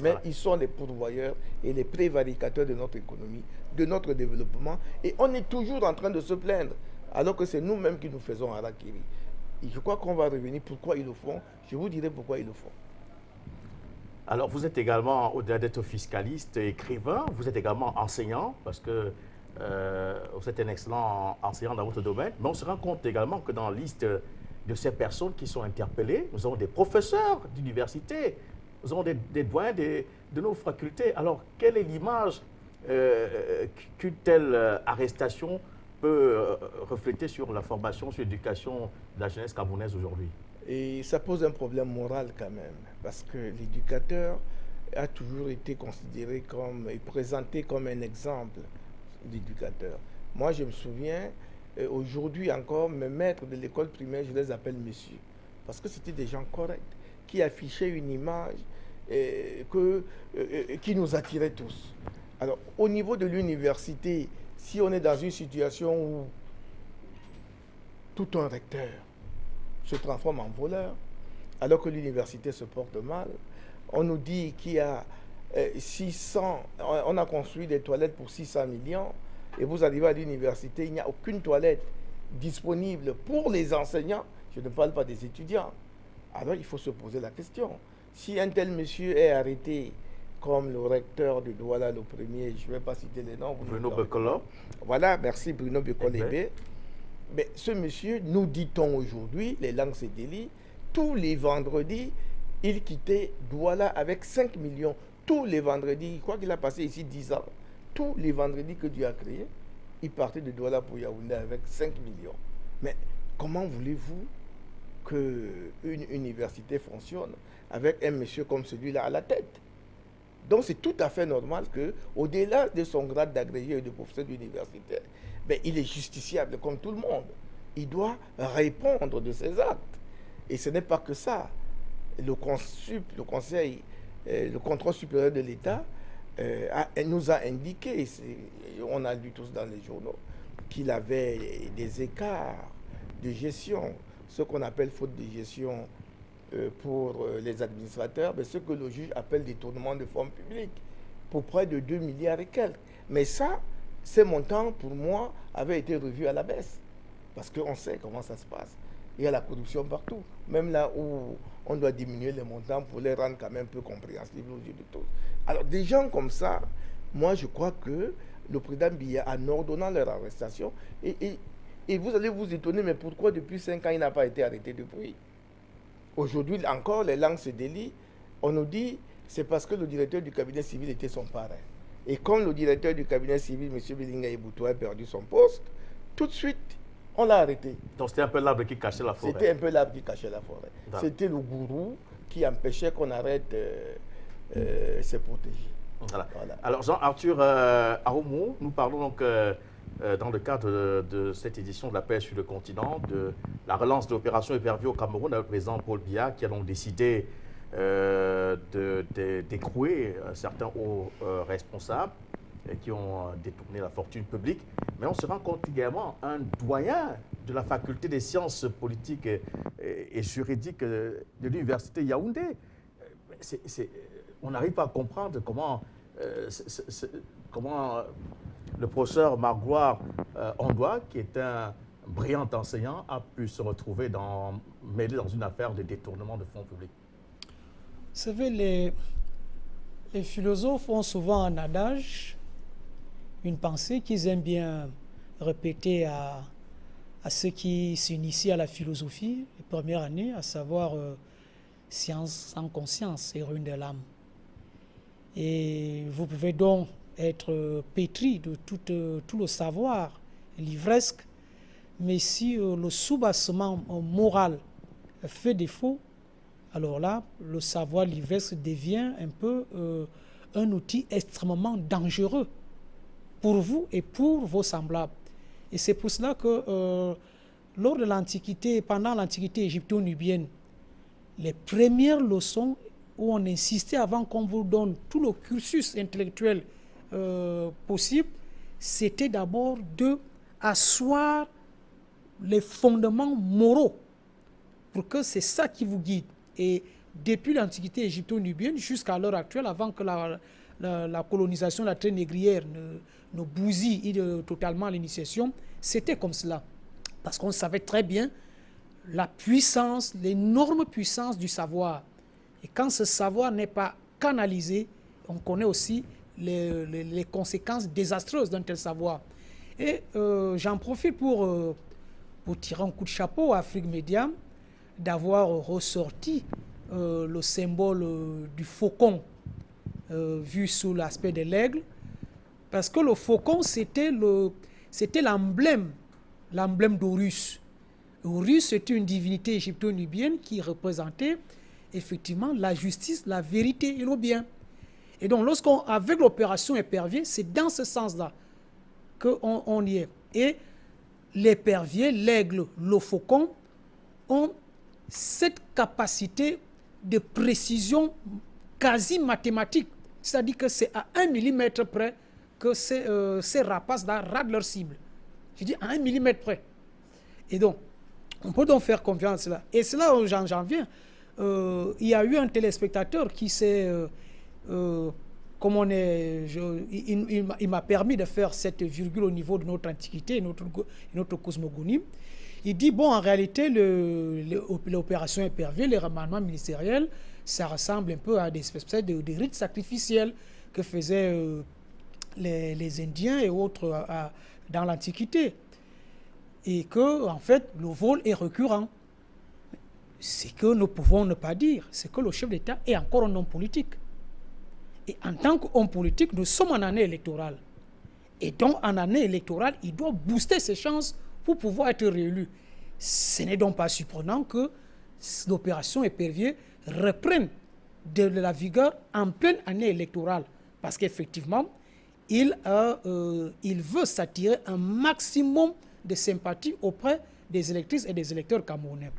Speaker 13: Mais ils sont les pourvoyeurs et les prévaricateurs de notre économie, de notre développement. Et on est toujours en train de se plaindre, alors que c'est nous-mêmes qui nous faisons harakiri. Et je crois qu'on va revenir pourquoi ils le font. Je vous dirai pourquoi ils le font.
Speaker 3: Alors, vous êtes également, au-delà d'être fiscaliste, écrivain, vous êtes également enseignant, parce que vous êtes un excellent enseignant dans votre domaine. Mais on se rend compte également que dans la liste de ces personnes qui sont interpellées, nous avons des professeurs d'université, nous avons des doyens de nos facultés. Alors, quelle est l'image qu'une telle arrestation peut refléter sur la formation, sur l'éducation de la jeunesse camerounaise aujourd'hui?
Speaker 13: Et ça pose un problème moral quand même, parce que l'éducateur a toujours été considéré comme et présenté comme un exemple d'éducateur. Moi, je me souviens, aujourd'hui encore, mes maîtres de l'école primaire, je les appelle messieurs, parce que c'était des gens corrects, qui affichaient une image qui nous attirait tous. Alors, au niveau de l'université, si on est dans une situation où tout un recteur se transforme en voleur, alors que l'université se porte mal, on nous dit qu'il y a 600, on a construit des toilettes pour 600 millions, et vous arrivez à l'université, il n'y a aucune toilette disponible pour les enseignants, je ne parle pas des étudiants. Alors il faut se poser la question. Si un tel monsieur est arrêté, comme le recteur de Douala, le premier, je ne vais pas citer les noms.
Speaker 3: Bruno Bekolo.
Speaker 13: Voilà, merci Bruno Bekolebe. Mais ce monsieur, nous dit-on aujourd'hui, les langues se délient, tous les vendredis, il quittait Douala avec 5 millions. Tous les vendredis, je crois qu'il a passé ici 10 ans. Tous les vendredis que Dieu a créés, il partait de Douala pour Yaoundé avec 5 millions. Mais comment voulez-vous qu'une université fonctionne avec un monsieur comme celui-là à la tête? Donc c'est tout à fait normal qu'au-delà de son grade d'agrégé et de professeur d'université, ben, il est justiciable comme tout le monde. Il doit répondre de ses actes. Et ce n'est pas que ça. Le contrôle supérieur de l'État nous a indiqué, on a lu tous dans les journaux, qu'il avait des écarts de gestion, ce qu'on appelle faute de gestion pour les administrateurs, mais ce que le juge appelle détournement de fonds publics, pour près de 2 milliards et quelques. Mais ça, ces montants, pour moi, avaient été revus à la baisse, parce qu'on sait comment ça se passe. Il y a la corruption partout, même là où on doit diminuer les montants pour les rendre quand même peu compréhensibles aux yeux de tous. Alors, des gens comme ça, moi, je crois que le président Biya, en ordonnant leur arrestation, et vous allez vous étonner, mais pourquoi depuis 5 ans, il n'a pas été arrêté depuis? Aujourd'hui, encore, les langues se délient. On nous dit, c'est parce que le directeur du cabinet civil était son parrain. Et quand le directeur du cabinet civil, M. Bilinga Eboutou, a perdu son poste, tout de suite, on l'a arrêté.
Speaker 3: Donc c'était un peu l'arbre qui cachait la forêt.
Speaker 13: C'était un peu l'arbre qui cachait la forêt. C'était le gourou qui empêchait qu'on arrête se protéger.
Speaker 3: Voilà. Alors Jean-Arthur Aroumou, nous parlons donc dans le cadre de cette édition de la paix sur le continent, de la relance de l'opération Épervier au Cameroun, avec le président Paul Biya qui a donc décidé d'écrouer certains hauts responsables qui ont détourné la fortune publique. Mais on se rend compte également un doyen de la faculté des sciences politiques et juridiques de l'université Yaoundé. On n'arrive pas à comprendre comment le professeur Magloire Ondoa, qui est un brillant enseignant, a pu se retrouver mêlé dans une affaire de détournement de fonds publics.
Speaker 4: Vous savez, les philosophes ont souvent un adage, une pensée qu'ils aiment bien répéter à ceux qui s'initient à la philosophie, les premières années, à savoir science sans conscience et ruine de l'âme. Et vous pouvez donc être pétri de tout le savoir, livresque, mais si le soubassement moral fait défaut, alors là, le savoir livresque devient un peu un outil extrêmement dangereux pour vous et pour vos semblables. Et c'est pour cela que lors de l'Antiquité, pendant l'Antiquité égypto-nubienne, les premières leçons où on insistait avant qu'on vous donne tout le cursus intellectuel possible, c'était d'abord d'asseoir les fondements moraux pour que c'est ça qui vous guide. Et depuis l'Antiquité égypto-nubienne jusqu'à l'heure actuelle, avant que la colonisation, la traite négrière ne bousille totalement l'initiation, c'était comme cela. Parce qu'on savait très bien la puissance, l'énorme puissance du savoir. Et quand ce savoir n'est pas canalisé, on connaît aussi les conséquences désastreuses d'un tel savoir. Et j'en profite pour tirer un coup de chapeau à Afrique Média d'avoir ressorti le symbole du faucon vu sous l'aspect de l'aigle, parce que le faucon, c'était l'emblème d'Horus. Horus était une divinité égypto-nubienne qui représentait effectivement la justice, la vérité et le bien. Et donc, avec l'opération Épervier, c'est dans ce sens-là qu'on y est. Et l'épervier, l'aigle, le faucon ont cette capacité de précision quasi mathématique. C'est-à-dire que c'est à 1 mm près que ces rapaces-là ratent leur cible. Je dis à 1 mm près. Et donc, on peut donc faire confiance à cela. Et c'est là où j'en viens. Il y a eu un téléspectateur qui s'est comme il m'a permis de faire cette virgule au niveau de notre antiquité et notre cosmogonie. Il dit, bon, en réalité, l'opération Épervier, les remaniements ministériels, ça ressemble un peu à des espèces de rites sacrificiels que faisaient les Indiens et autres dans l'Antiquité. Et que, en fait, le vol est récurrent. Ce que nous pouvons ne pas dire, c'est que le chef d'État est encore un homme politique. Et en tant qu'homme politique, nous sommes en année électorale. Et donc, en année électorale, il doit booster ses chances pour pouvoir être réélu. Ce n'est donc pas surprenant que l'opération Épervier reprenne de la vigueur en pleine année électorale. Parce qu'effectivement, il veut s'attirer un maximum de sympathie auprès des électrices et des électeurs camerounais.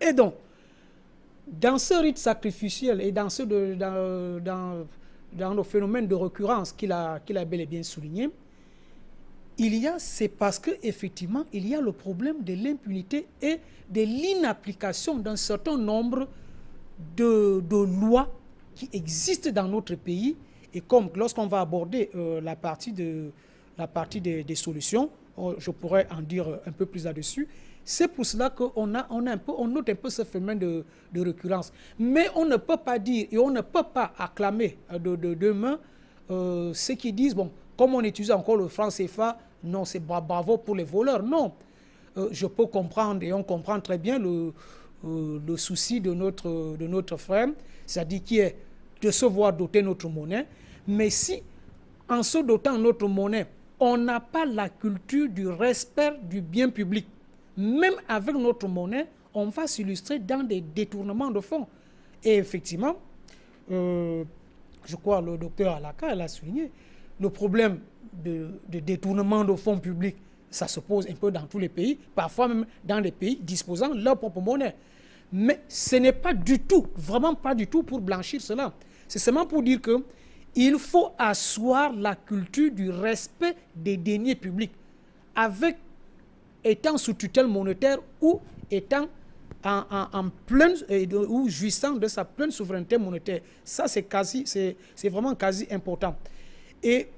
Speaker 4: Et donc, dans ce rite sacrificiel et dans le phénomène de récurrence qu'il a bel et bien souligné, c'est parce qu'effectivement, il y a le problème de l'impunité et de l'inapplication d'un certain nombre de lois qui existent dans notre pays. Et comme lorsqu'on va aborder la partie des solutions, je pourrais en dire un peu plus là-dessus. C'est pour cela qu'on note un peu ce phénomène de récurrence. Mais on ne peut pas dire et on ne peut pas acclamer de deux mains ceux qui disent, bon, comme on utilise encore le franc CFA, non, c'est bravo pour les voleurs. Non, je peux comprendre et on comprend très bien le souci de notre frère, c'est-à-dire qui est de se voir doter notre monnaie. Mais si, en se dotant notre monnaie, on n'a pas la culture du respect du bien public, même avec notre monnaie, on va s'illustrer dans des détournements de fonds. Et effectivement, je crois le docteur Alaka l'a souligné, le problème de détournement de fonds publics, ça se pose un peu dans tous les pays, parfois même dans les pays disposant de leur propre monnaie. Mais ce n'est pas du tout, vraiment pas du tout pour blanchir cela. C'est seulement pour dire qu'il faut asseoir la culture du respect des deniers publics, étant sous tutelle monétaire ou étant ou jouissant de sa pleine souveraineté monétaire. Ça, c'est vraiment quasi important. Et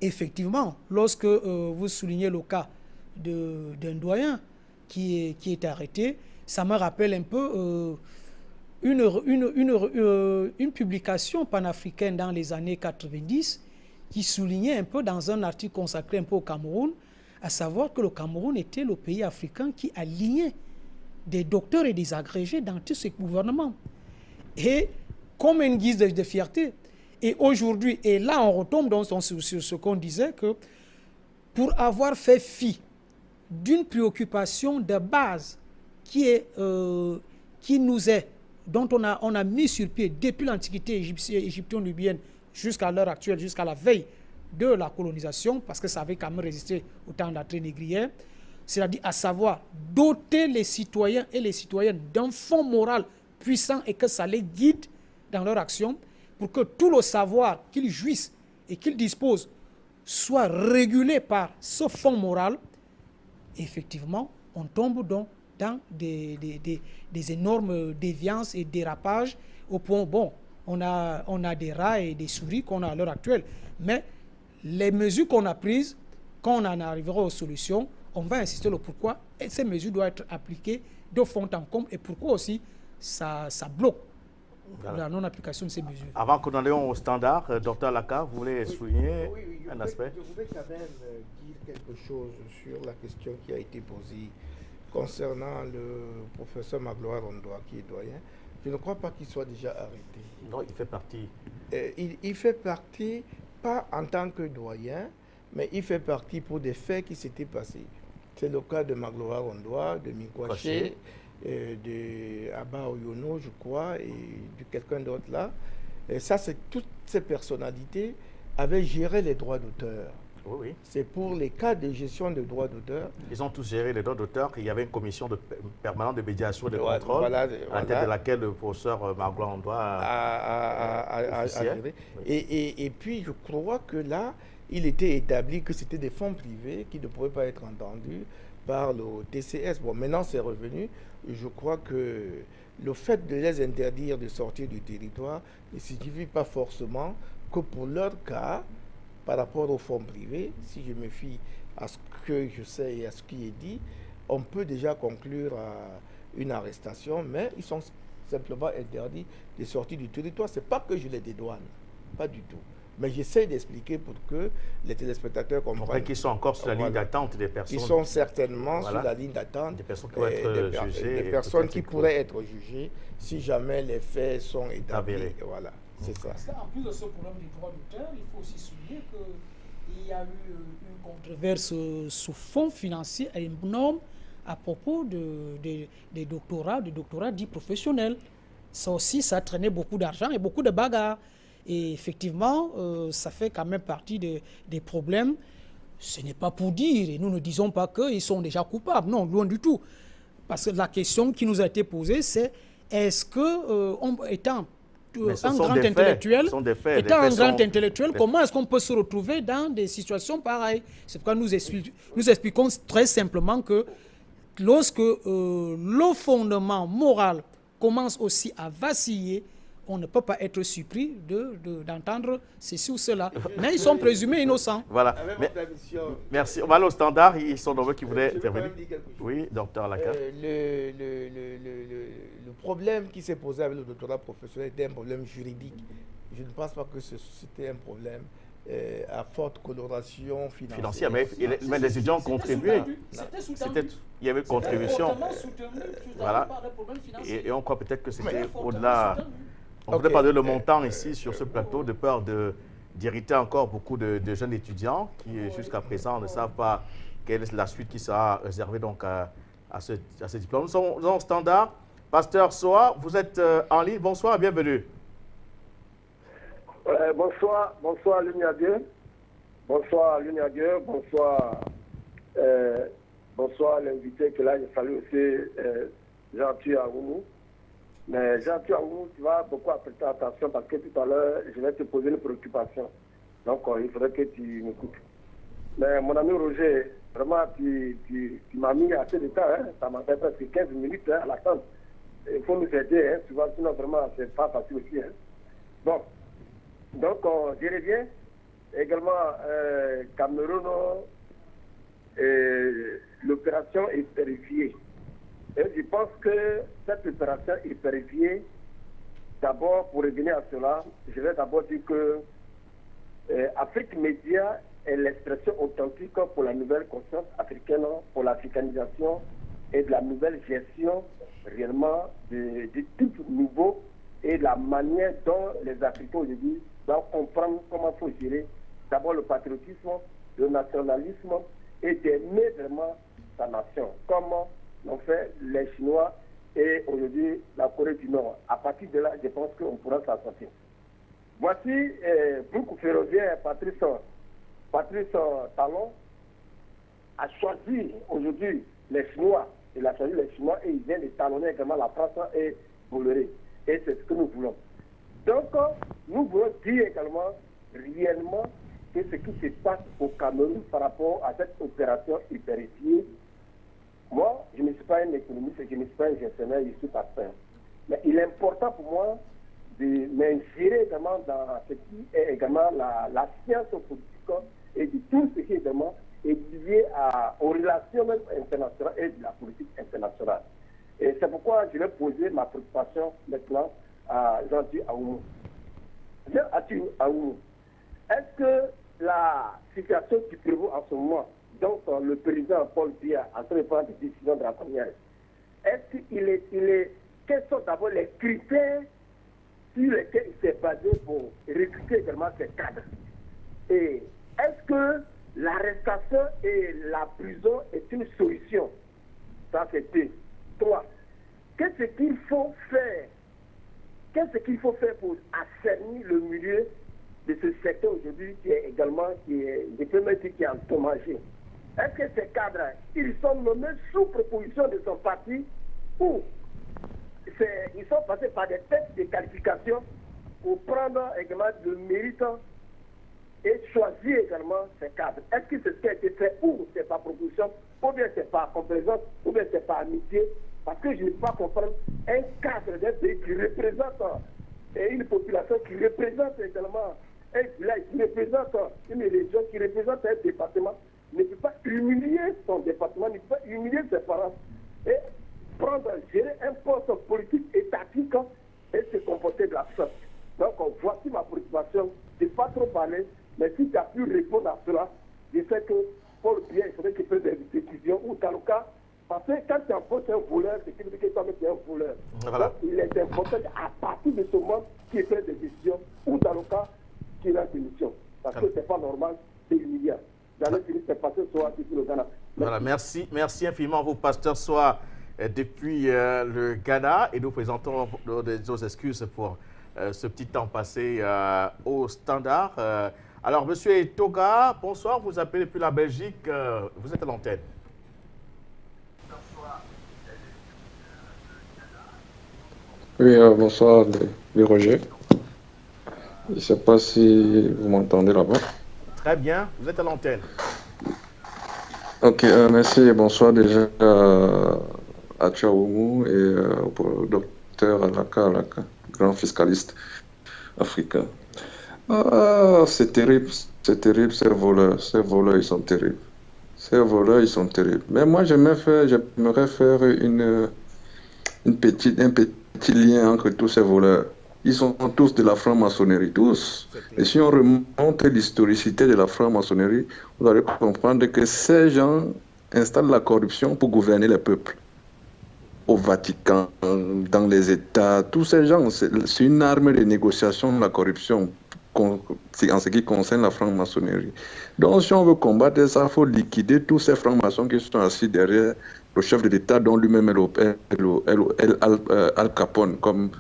Speaker 4: effectivement, lorsque vous soulignez le cas d'un doyen qui est arrêté, ça me rappelle un peu une publication panafricaine dans les années 90 qui soulignait un peu dans un article consacré un peu au Cameroun, à savoir que le Cameroun était le pays africain qui alignait des docteurs et des agrégés dans tous ses gouvernements. Et comme une guise de fierté. Et aujourd'hui, et là on retombe sur ce qu'on disait, que pour avoir fait fi d'une préoccupation de base dont on a mis sur pied depuis l'Antiquité égyptienne jusqu'à l'heure actuelle, jusqu'à la veille de la colonisation, parce que ça avait quand même résisté au temps de la traite négrière, c'est-à-dire à savoir doter les citoyens et les citoyennes d'un fonds moral puissant et que ça les guide dans leur action, pour que tout le savoir qu'ils jouissent et qu'ils disposent soit régulé par ce fonds moral. Effectivement, on tombe donc dans des énormes déviances et dérapages au point, bon, on a des rats et des souris qu'on a à l'heure actuelle, mais les mesures qu'on a prises, quand on en arrivera aux solutions, on va insister le pourquoi, et ces mesures doivent être appliquées de fond en comble, et pourquoi aussi ça bloque la non-application de ces mesures.
Speaker 3: Avant que nous allions au standard, Dr Laka, vous voulez souligner un aspect?
Speaker 13: Je voulais quand même dire quelque chose sur la question qui a été posée concernant le professeur Magloire Ondoa, qui est doyen. Je ne crois pas qu'il soit déjà arrêté.
Speaker 3: Non, il fait partie.
Speaker 13: Il fait partie, pas en tant que doyen, mais il fait partie pour des faits qui s'étaient passés. C'est le cas de Magloire Ondoa, de Minkwaché, de Abba Oyono, je crois, et de quelqu'un d'autre là. Et ça, c'est toutes ces personnalités avaient géré les droits d'auteur.
Speaker 3: Oui.
Speaker 13: C'est pour les cas de gestion de droits d'auteur.
Speaker 3: Ils ont tous géré les droits d'auteur. Il y avait une commission permanente de médiation et de contrôle, à la tête de laquelle le professeur Magloire Ondoa a
Speaker 13: géré. Et puis, je crois que là, il était établi que c'était des fonds privés qui ne pourraient pas être entendus par le TCS. Bon, maintenant, c'est revenu. Je crois que le fait de les interdire de sortir du territoire ne signifie pas forcément que pour leur cas, par rapport aux fonds privés, si je me fie à ce que je sais et à ce qui est dit, on peut déjà conclure une arrestation, mais ils sont simplement interdits de sortir du territoire. Ce n'est pas que je les dédouane, pas du tout. Mais j'essaie d'expliquer pour que les téléspectateurs comprennent
Speaker 3: qu'ils sont encore sur la ligne d'attente des personnes.
Speaker 13: Ils sont certainement sur la ligne d'attente
Speaker 3: des personnes qui vont être jugées.
Speaker 13: Des personnes qui pourraient être jugées si jamais les faits sont établis. Voilà, c'est ça.
Speaker 4: En plus de ce problème du droit d'auteur, il faut aussi souligner qu'il y a eu une controverse sous fonds financiers énorme à propos des doctorats dits professionnels. Ça aussi, ça a traîné beaucoup d'argent et beaucoup de bagarres. Et effectivement, ça fait quand même partie des problèmes. Ce n'est pas pour dire, et nous ne disons pas qu'ils sont déjà coupables, non, loin du tout. Parce que la question qui nous a été posée, c'est est-ce que, étant un grand intellectuel, comment est-ce qu'on peut se retrouver dans des situations pareilles? C'est pourquoi nous expliquons très simplement que lorsque le fondement moral commence aussi à vaciller, on ne peut pas être surpris d'entendre ceci ou cela. Mais ils sont présumés innocents.
Speaker 3: Voilà. Merci. On va aller au standard. Ils sont nombreux qui voulaient intervenir. Oui, docteur Laka.
Speaker 13: Le problème qui s'est posé avec le doctorat professionnel était un problème juridique. Je ne pense pas que c'était un problème à forte coloration financière.
Speaker 3: Mais les étudiants ont contribué. Il y avait une contribution. Voilà. Et on croit peut-être que c'était au-delà. On voulait parler le montant ici sur ce plateau de peur d'irriter encore beaucoup de jeunes étudiants qui jusqu'à présent ne savent pas quelle est la suite qui sera réservée donc à ce diplôme. Nous sommes au standard. Pasteur Soa, vous êtes en ligne. Bonsoir et bienvenue.
Speaker 11: Bonsoir Luniadieu. Bonsoir Luniadieu. Bonsoir l'invité que là je salue aussi Jean-Pierre Aoumou. Mais Jean-Pierre Aoumou, tu vas beaucoup prêter attention parce que tout à l'heure, je vais te poser une préoccupation. Donc, il faudrait que tu m'écoutes. Mais mon ami Roger, vraiment, tu m'as mis assez de temps. Hein? Ça m'a fait presque 15 minutes à l'attente. Il faut nous aider, hein? Tu vois, sinon vraiment, c'est pas facile aussi. Hein? Bon, donc, je reviens. Également, Cameroun, l'opération est vérifiée. Et je pense que cette opération est vérifiée. D'abord, pour revenir à cela, je vais d'abord dire que Afrique Média est l'expression authentique pour la nouvelle conscience africaine, pour l'africanisation et de la nouvelle gestion réellement de type nouveau et de la manière dont les Africains aujourd'hui doivent comprendre comment il faut gérer d'abord le patriotisme, le nationalisme et d'aimer vraiment sa nation. Comment l'ont fait les Chinois et aujourd'hui la Corée du Nord. À partir de là, je pense qu'on pourra s'en sortir. Voici groupe ferroviaire Patrice Talon a choisi aujourd'hui les Chinois. Il a choisi les Chinois et il vient de talonner également la France et Bolloré. Et c'est ce que nous voulons. Donc, nous voulons dire également réellement que ce qui se passe au Cameroun par rapport à cette opération est vérifiée. Moi, je ne suis pas un économiste, je ne suis pas un gestionnaire, je suis pasteur. Mais il est important pour moi de m'insérer également dans ce qui est également la science politique et de tout ce qui également est lié aux relations même internationales et de la politique internationale. Et c'est pourquoi je vais poser ma préoccupation maintenant à Jean-Pierre Aoumou. Jean-Pierre Aoumou, est-ce que la situation qui prévaut en ce moment, donc le président Paul Biya en train de prendre des décisions de la première, est-ce qu'il est, quels sont d'abord les critères sur lesquels il s'est basé pour recruter également ces cadres? Et est-ce que l'arrestation et la prison est une solution? Ça c'est deux. Trois, qu'est-ce qu'il faut faire? Qu'est-ce qu'il faut faire pour assainir le milieu de ce secteur aujourd'hui qui est également, qui est endommagé? Est-ce que ces cadres, ils sont nommés sous proposition de son parti ou ils sont passés par des tests de qualification pour prendre également le mérite et choisir également ces cadres? Est-ce que c'est ce qui a été fait ou c'est par proposition, ou bien c'est par complaisance, ou bien c'est par amitié? Parce que je ne peux pas comprendre un cadre d'un pays qui représente une population qui représente également un village qui représente une région, qui représente un département, ne peut pas humilier son département, ne peut pas humilier ses parents et gérer un poste politique étatique et se comporter de la sorte. Donc voici ma préoccupation. Je ne vais pas trop parler, mais si tu as pu répondre à cela, je sais que Paul Biya, il faudrait qu'il prenne des décisions, ou dans le cas, parce que quand tu es un voleur, c'est qu'il veut dire que toi-même tu es un voleur.
Speaker 3: Voilà.
Speaker 11: Donc il est important à partir de ce moment qu'il prenne des décisions, ou dans le cas, qu'il a une démission. Parce que ce n'est pas normal, c'est humiliant. J'allais finir ce passé ce soir depuis le Ghana.
Speaker 3: Voilà, merci infiniment, vous, Pasteur Soir, depuis le Ghana, et nous présentons nos excuses pour ce petit temps passé au standard. Alors, Monsieur Toga, bonsoir, vous appelez depuis la Belgique, vous êtes à l'antenne.
Speaker 14: Oui, bonsoir, Roger. Je ne sais pas si vous m'entendez là-bas.
Speaker 3: Très bien, vous êtes à l'antenne.
Speaker 14: Ok, merci et bonsoir déjà à Tchaoumou et au docteur Alaka, grand fiscaliste africain. C'est terrible, ces voleurs, ils sont terribles. Ces voleurs, ils sont terribles. Mais moi, j'aimerais faire un petit lien entre tous ces voleurs. Ils sont tous de la franc-maçonnerie, tous. Et si on remonte l'historicité de la franc-maçonnerie, vous allez comprendre que ces gens installent la corruption pour gouverner les peuples. Au Vatican, dans les États, tous ces gens, c'est une arme de négociation, la corruption, en ce qui concerne la franc-maçonnerie. Donc si on veut combattre ça, il faut liquider tous ces francs-maçons qui sont assis derrière le chef de l'État, dont lui-même est Al Capone, comme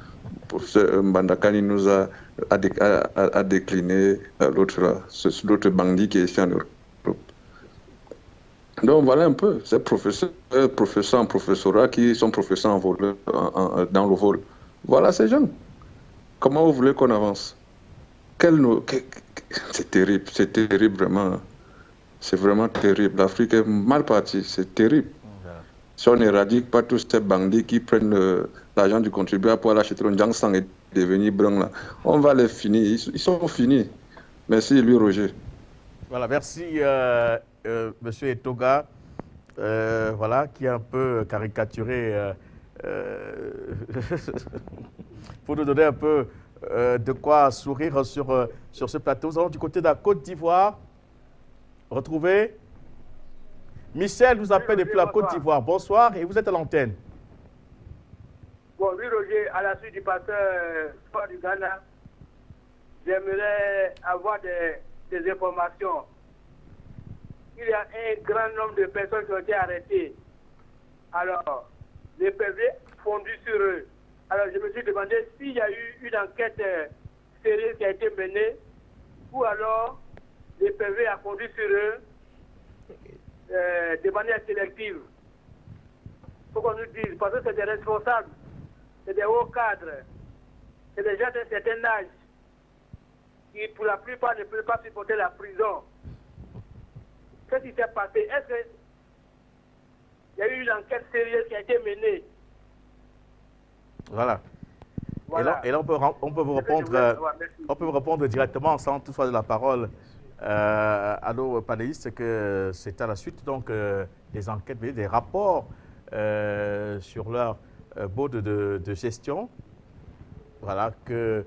Speaker 14: professeur Mbandakani nous a décliné l'autre bandit qui est ici en Europe. Donc voilà un peu, ces professeurs en professorat qui sont professeurs dans le vol. Voilà ces gens. Comment vous voulez qu'on avance? C'est terrible vraiment. C'est vraiment terrible. L'Afrique est mal partie, c'est terrible. Si on n'éradique pas tous ces bandits qui prennent l'argent du contribuable pour aller acheter un Jiangsang et devenir brun là, on va les finir. Ils sont finis. Merci, lui, Roger.
Speaker 3: Voilà, merci, Monsieur Etoga, voilà, qui a un peu caricaturé pour nous donner un peu de quoi sourire sur ce plateau. Nous allons du côté de la Côte d'Ivoire retrouver Michel, nous appelle depuis la Côte d'Ivoire. Bonsoir et vous êtes à l'antenne.
Speaker 12: Bon, oui, Roger, à la suite du pasteur Sport du Ghana, j'aimerais avoir des informations. Il y a un grand nombre de personnes qui ont été arrêtées. Alors, les PV fondus sur eux. Alors, je me suis demandé s'il y a eu une enquête sérieuse qui a été menée, ou alors les PV a fondu sur eux de manière sélective. Il faut qu'on nous dise, parce que c'est des responsables, c'est des hauts cadres, c'est des gens d'un certain âge qui, pour la plupart, ne peuvent pas supporter la prison. Qu'est-ce qui s'est passé? Est-ce qu'il y a eu une enquête sérieuse qui a été menée?
Speaker 3: Voilà. Et là, on peut vous répondre directement sans toutefois de la parole à nos panélistes que c'est à la suite donc des enquêtes, des rapports sur leur mode de gestion. Voilà que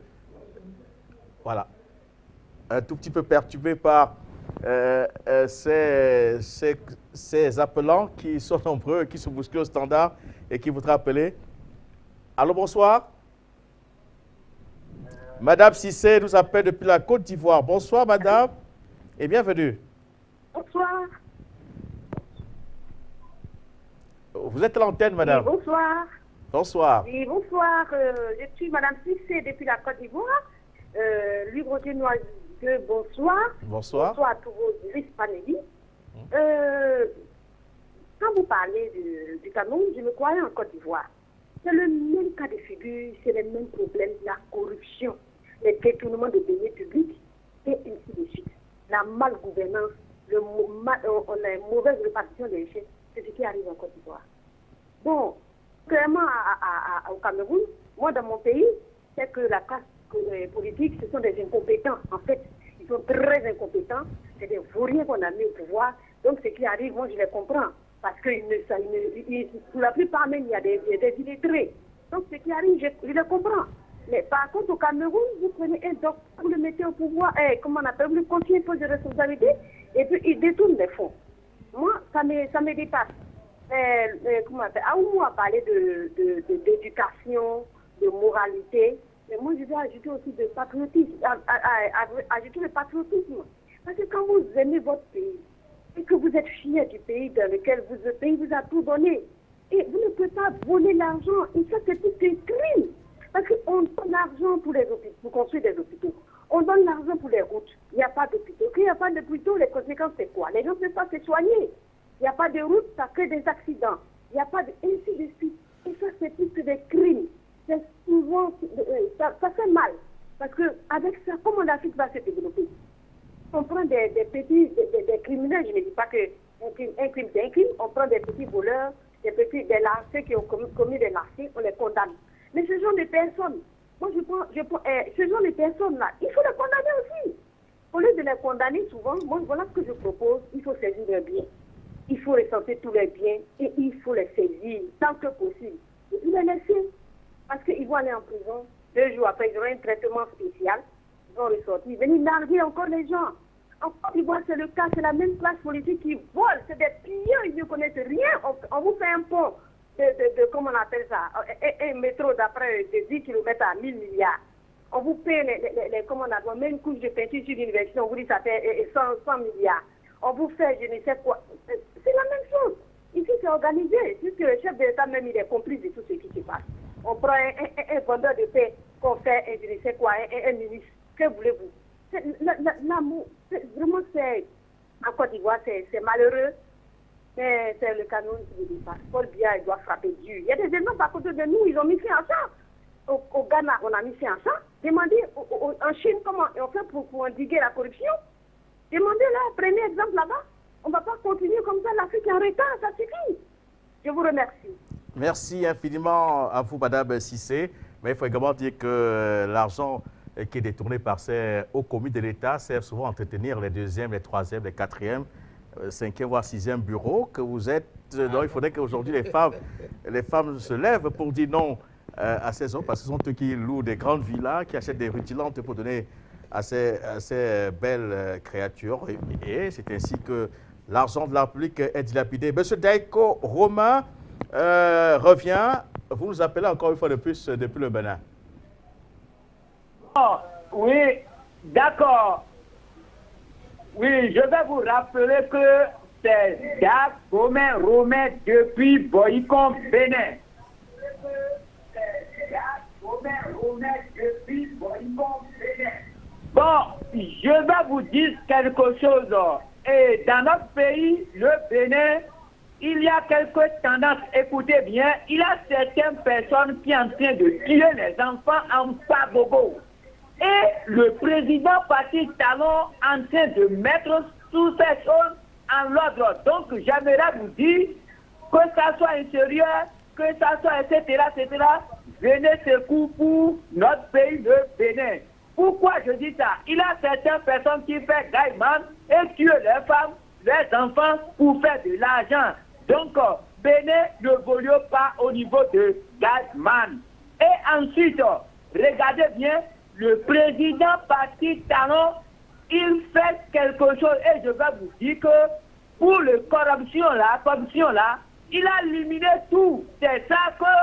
Speaker 3: un tout petit peu perturbé par ces appelants qui sont nombreux, qui se bousculent au standard et qui voudraient appeler. Allô, bonsoir. Madame Cissé nous appelle depuis la Côte d'Ivoire. Bonsoir, madame, et bienvenue.
Speaker 15: Bonsoir.
Speaker 3: Vous êtes à l'antenne, madame.
Speaker 15: Oui, bonsoir.
Speaker 3: Bonsoir.
Speaker 15: Oui, bonsoir. Je suis madame Cissé depuis la Côte d'Ivoire. Louis Roger Noisieux, bonsoir.
Speaker 3: Bonsoir.
Speaker 15: Bonsoir à tous vos panélistes. Quand vous parlez du Cameroun, je me croyais en Côte d'Ivoire. C'est le même cas de figure, c'est les mêmes problèmes, la corruption, les détournements de deniers publics et ainsi de suite. La malgouvernance, on a une mauvaise répartition des richesses, c'est ce qui arrive en Côte d'Ivoire. Bon, clairement au Cameroun, moi dans mon pays, c'est que la classe politiques, ce sont des incompétents. En fait, ils sont très incompétents. C'est des vauriens qu'on a mis au pouvoir. Donc, ce qui arrive, moi, je les comprends. Parce que pour la plupart, même, il y a des illettrés. Donc, ce qui arrive, je les comprends. Mais par contre, au Cameroun, vous prenez un docteur, vous le mettez au pouvoir, comment on appelle, vous le confiez un poste de responsabilité, et puis il détourne les fonds. Moi, ça me dépasse. Comment on appelle, Aoumou a parlé d'éducation, de moralité, mais moi, je vais ajouter aussi de patriotisme, ajouter le patriotisme. Parce que quand vous aimez votre pays, et que vous êtes fier du pays dans lequel le pays vous a tout donné, et vous ne pouvez pas voler l'argent, et ça, c'est tout un crime. Parce qu'on donne l'argent pour les hôpitaux, pour construire des hôpitaux. On donne l'argent pour les routes. Il n'y a pas d'hôpitaux. Quand il n'y a pas d'hôpitaux, les conséquences, c'est quoi? Les gens ne peuvent pas se soigner. Il n'y a pas de route, ça crée des accidents. Il n'y a pas de... ainsi de suite. Et ça, c'est plus que des crimes. C'est souvent... ça fait mal. Parce qu'avec ça, comment l'Afrique va se développer? On prend des petits... des criminels, je ne dis pas qu'un crime, c'est un crime. On prend des petits voleurs, des lâchers qui ont commis des lâchetés, on les condamne. Mais ce genre de personnes, moi ce genre de personnes-là, il faut les condamner aussi. Au lieu de les condamner souvent, moi voilà ce que je propose, il faut saisir leurs biens. Il faut recenser tous les biens et il faut les saisir tant que possible. Et puis les laisser. Parce qu'ils vont aller en prison, 2 jours après, ils auront un traitement spécial, ils vont ressortir, venir narguer encore les gens. En Côte d'Ivoire, c'est le cas, c'est la même classe politique qui vole, c'est des pilleurs, ils ne connaissent rien. On vous fait un pont. Comment on appelle ça, un métro d'après de 10 km à 1000 milliards. On vous paie comment on appelle, même une couche de peinture sur l'université, on vous dit ça fait 100 milliards. On vous fait je ne sais quoi. C'est la même chose. Ici, c'est organisé. Puisque le chef de l'État même, il est complice de tout ce qui se passe. On prend un vendeur de paix qu'on fait je ne sais quoi, un ministre. Que voulez-vous? L'amour, vraiment, en Côte d'Ivoire, c'est malheureux. Mais c'est le Cameroun qui le dépasse. Paul Biya, il doit frapper dur. Il y a des exemples à côté de nous, ils ont mis fin à ça. Au Ghana, on a mis fin à ça. Demandez en Chine comment on fait pour endiguer la corruption. Demandez-leur, prenez exemple là-bas. On ne va pas continuer comme ça, l'Afrique est en retard, ça suffit. Je vous remercie.
Speaker 3: Merci infiniment à vous, Madame Cissé. Mais il faut également dire que l'argent qui est détourné par ces hauts commis de l'État sert souvent à entretenir les 2e, les 3e, les 4e. 5e voire 6e bureau que vous êtes. Donc il faudrait qu'aujourd'hui les femmes se lèvent pour dire non à ces hommes, parce que ce sont eux qui louent des grandes villas, qui achètent des rutilantes pour donner à ces belles créatures. Et c'est ainsi que l'argent de la République est dilapidé. Monsieur Daiko Romain revient. Vous nous appelez encore une fois de plus depuis le Bénin.
Speaker 12: Oh, oui, d'accord. Oui, je vais vous rappeler que c'est Jacques Romain depuis Boycon, Bénin. Bon, je vais vous dire quelque chose. Et dans notre pays, le Bénin, il y a quelques tendances. Écoutez bien, il y a certaines personnes qui sont en train de tuer les enfants en pagogo. Et le président Patrice Talon en train de mettre toutes ces choses en ordre. Donc, j'aimerais vous dire que ça soit intérieur, que ça soit, etc., venez secours pour notre pays, le Bénin. Pourquoi je dis ça? Il y a certaines personnes qui font gaïman et tuent les femmes, les enfants pour faire de l'argent. Donc, Bénin ne vole pas au niveau de gaïman. Et ensuite, regardez bien, le président Patrice Talon, il fait quelque chose et je vais vous dire que pour la corruption là, il a éliminé tout. C'est ça que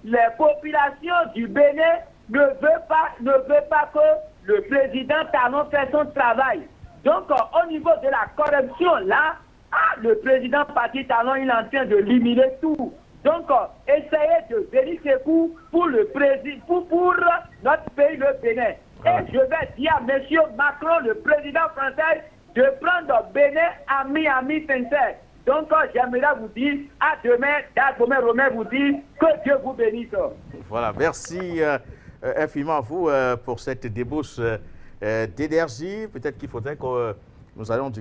Speaker 12: les populations du Bénin ne veulent pas que le président Talon fasse son travail. Donc au niveau de la corruption là, le président Patrice Talon il est en train de éliminer tout. Donc, essayez de venir secours pour pour notre pays, le Bénin. Et je vais dire à M. Macron, le président français, de prendre Bénin ami sincère. Donc, j'aimerais vous dire à demain, Dagomé Romain vous dit que Dieu vous bénisse.
Speaker 3: Voilà, merci infiniment à vous pour cette débauche d'énergie. Peut-être qu'il faudrait que nous allons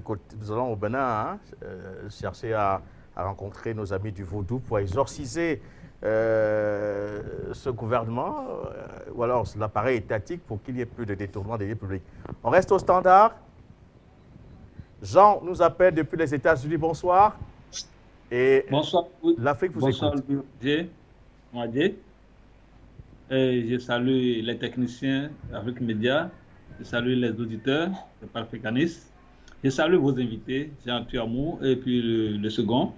Speaker 3: au Bénin chercher à a rencontré nos amis du Vaudou pour exorciser ce gouvernement ou alors l'appareil étatique pour qu'il y ait plus de détournement des lieux publics. On reste au standard. Jean nous appelle depuis les États-Unis. Bonsoir. Et
Speaker 16: bonsoir.
Speaker 3: L'Afrique vous écoute.
Speaker 16: Bonsoir, je salue les techniciens d'Afrique Média. Je salue les auditeurs, les panafricanistes. Je salue vos invités, Jean Tuamou et puis le second.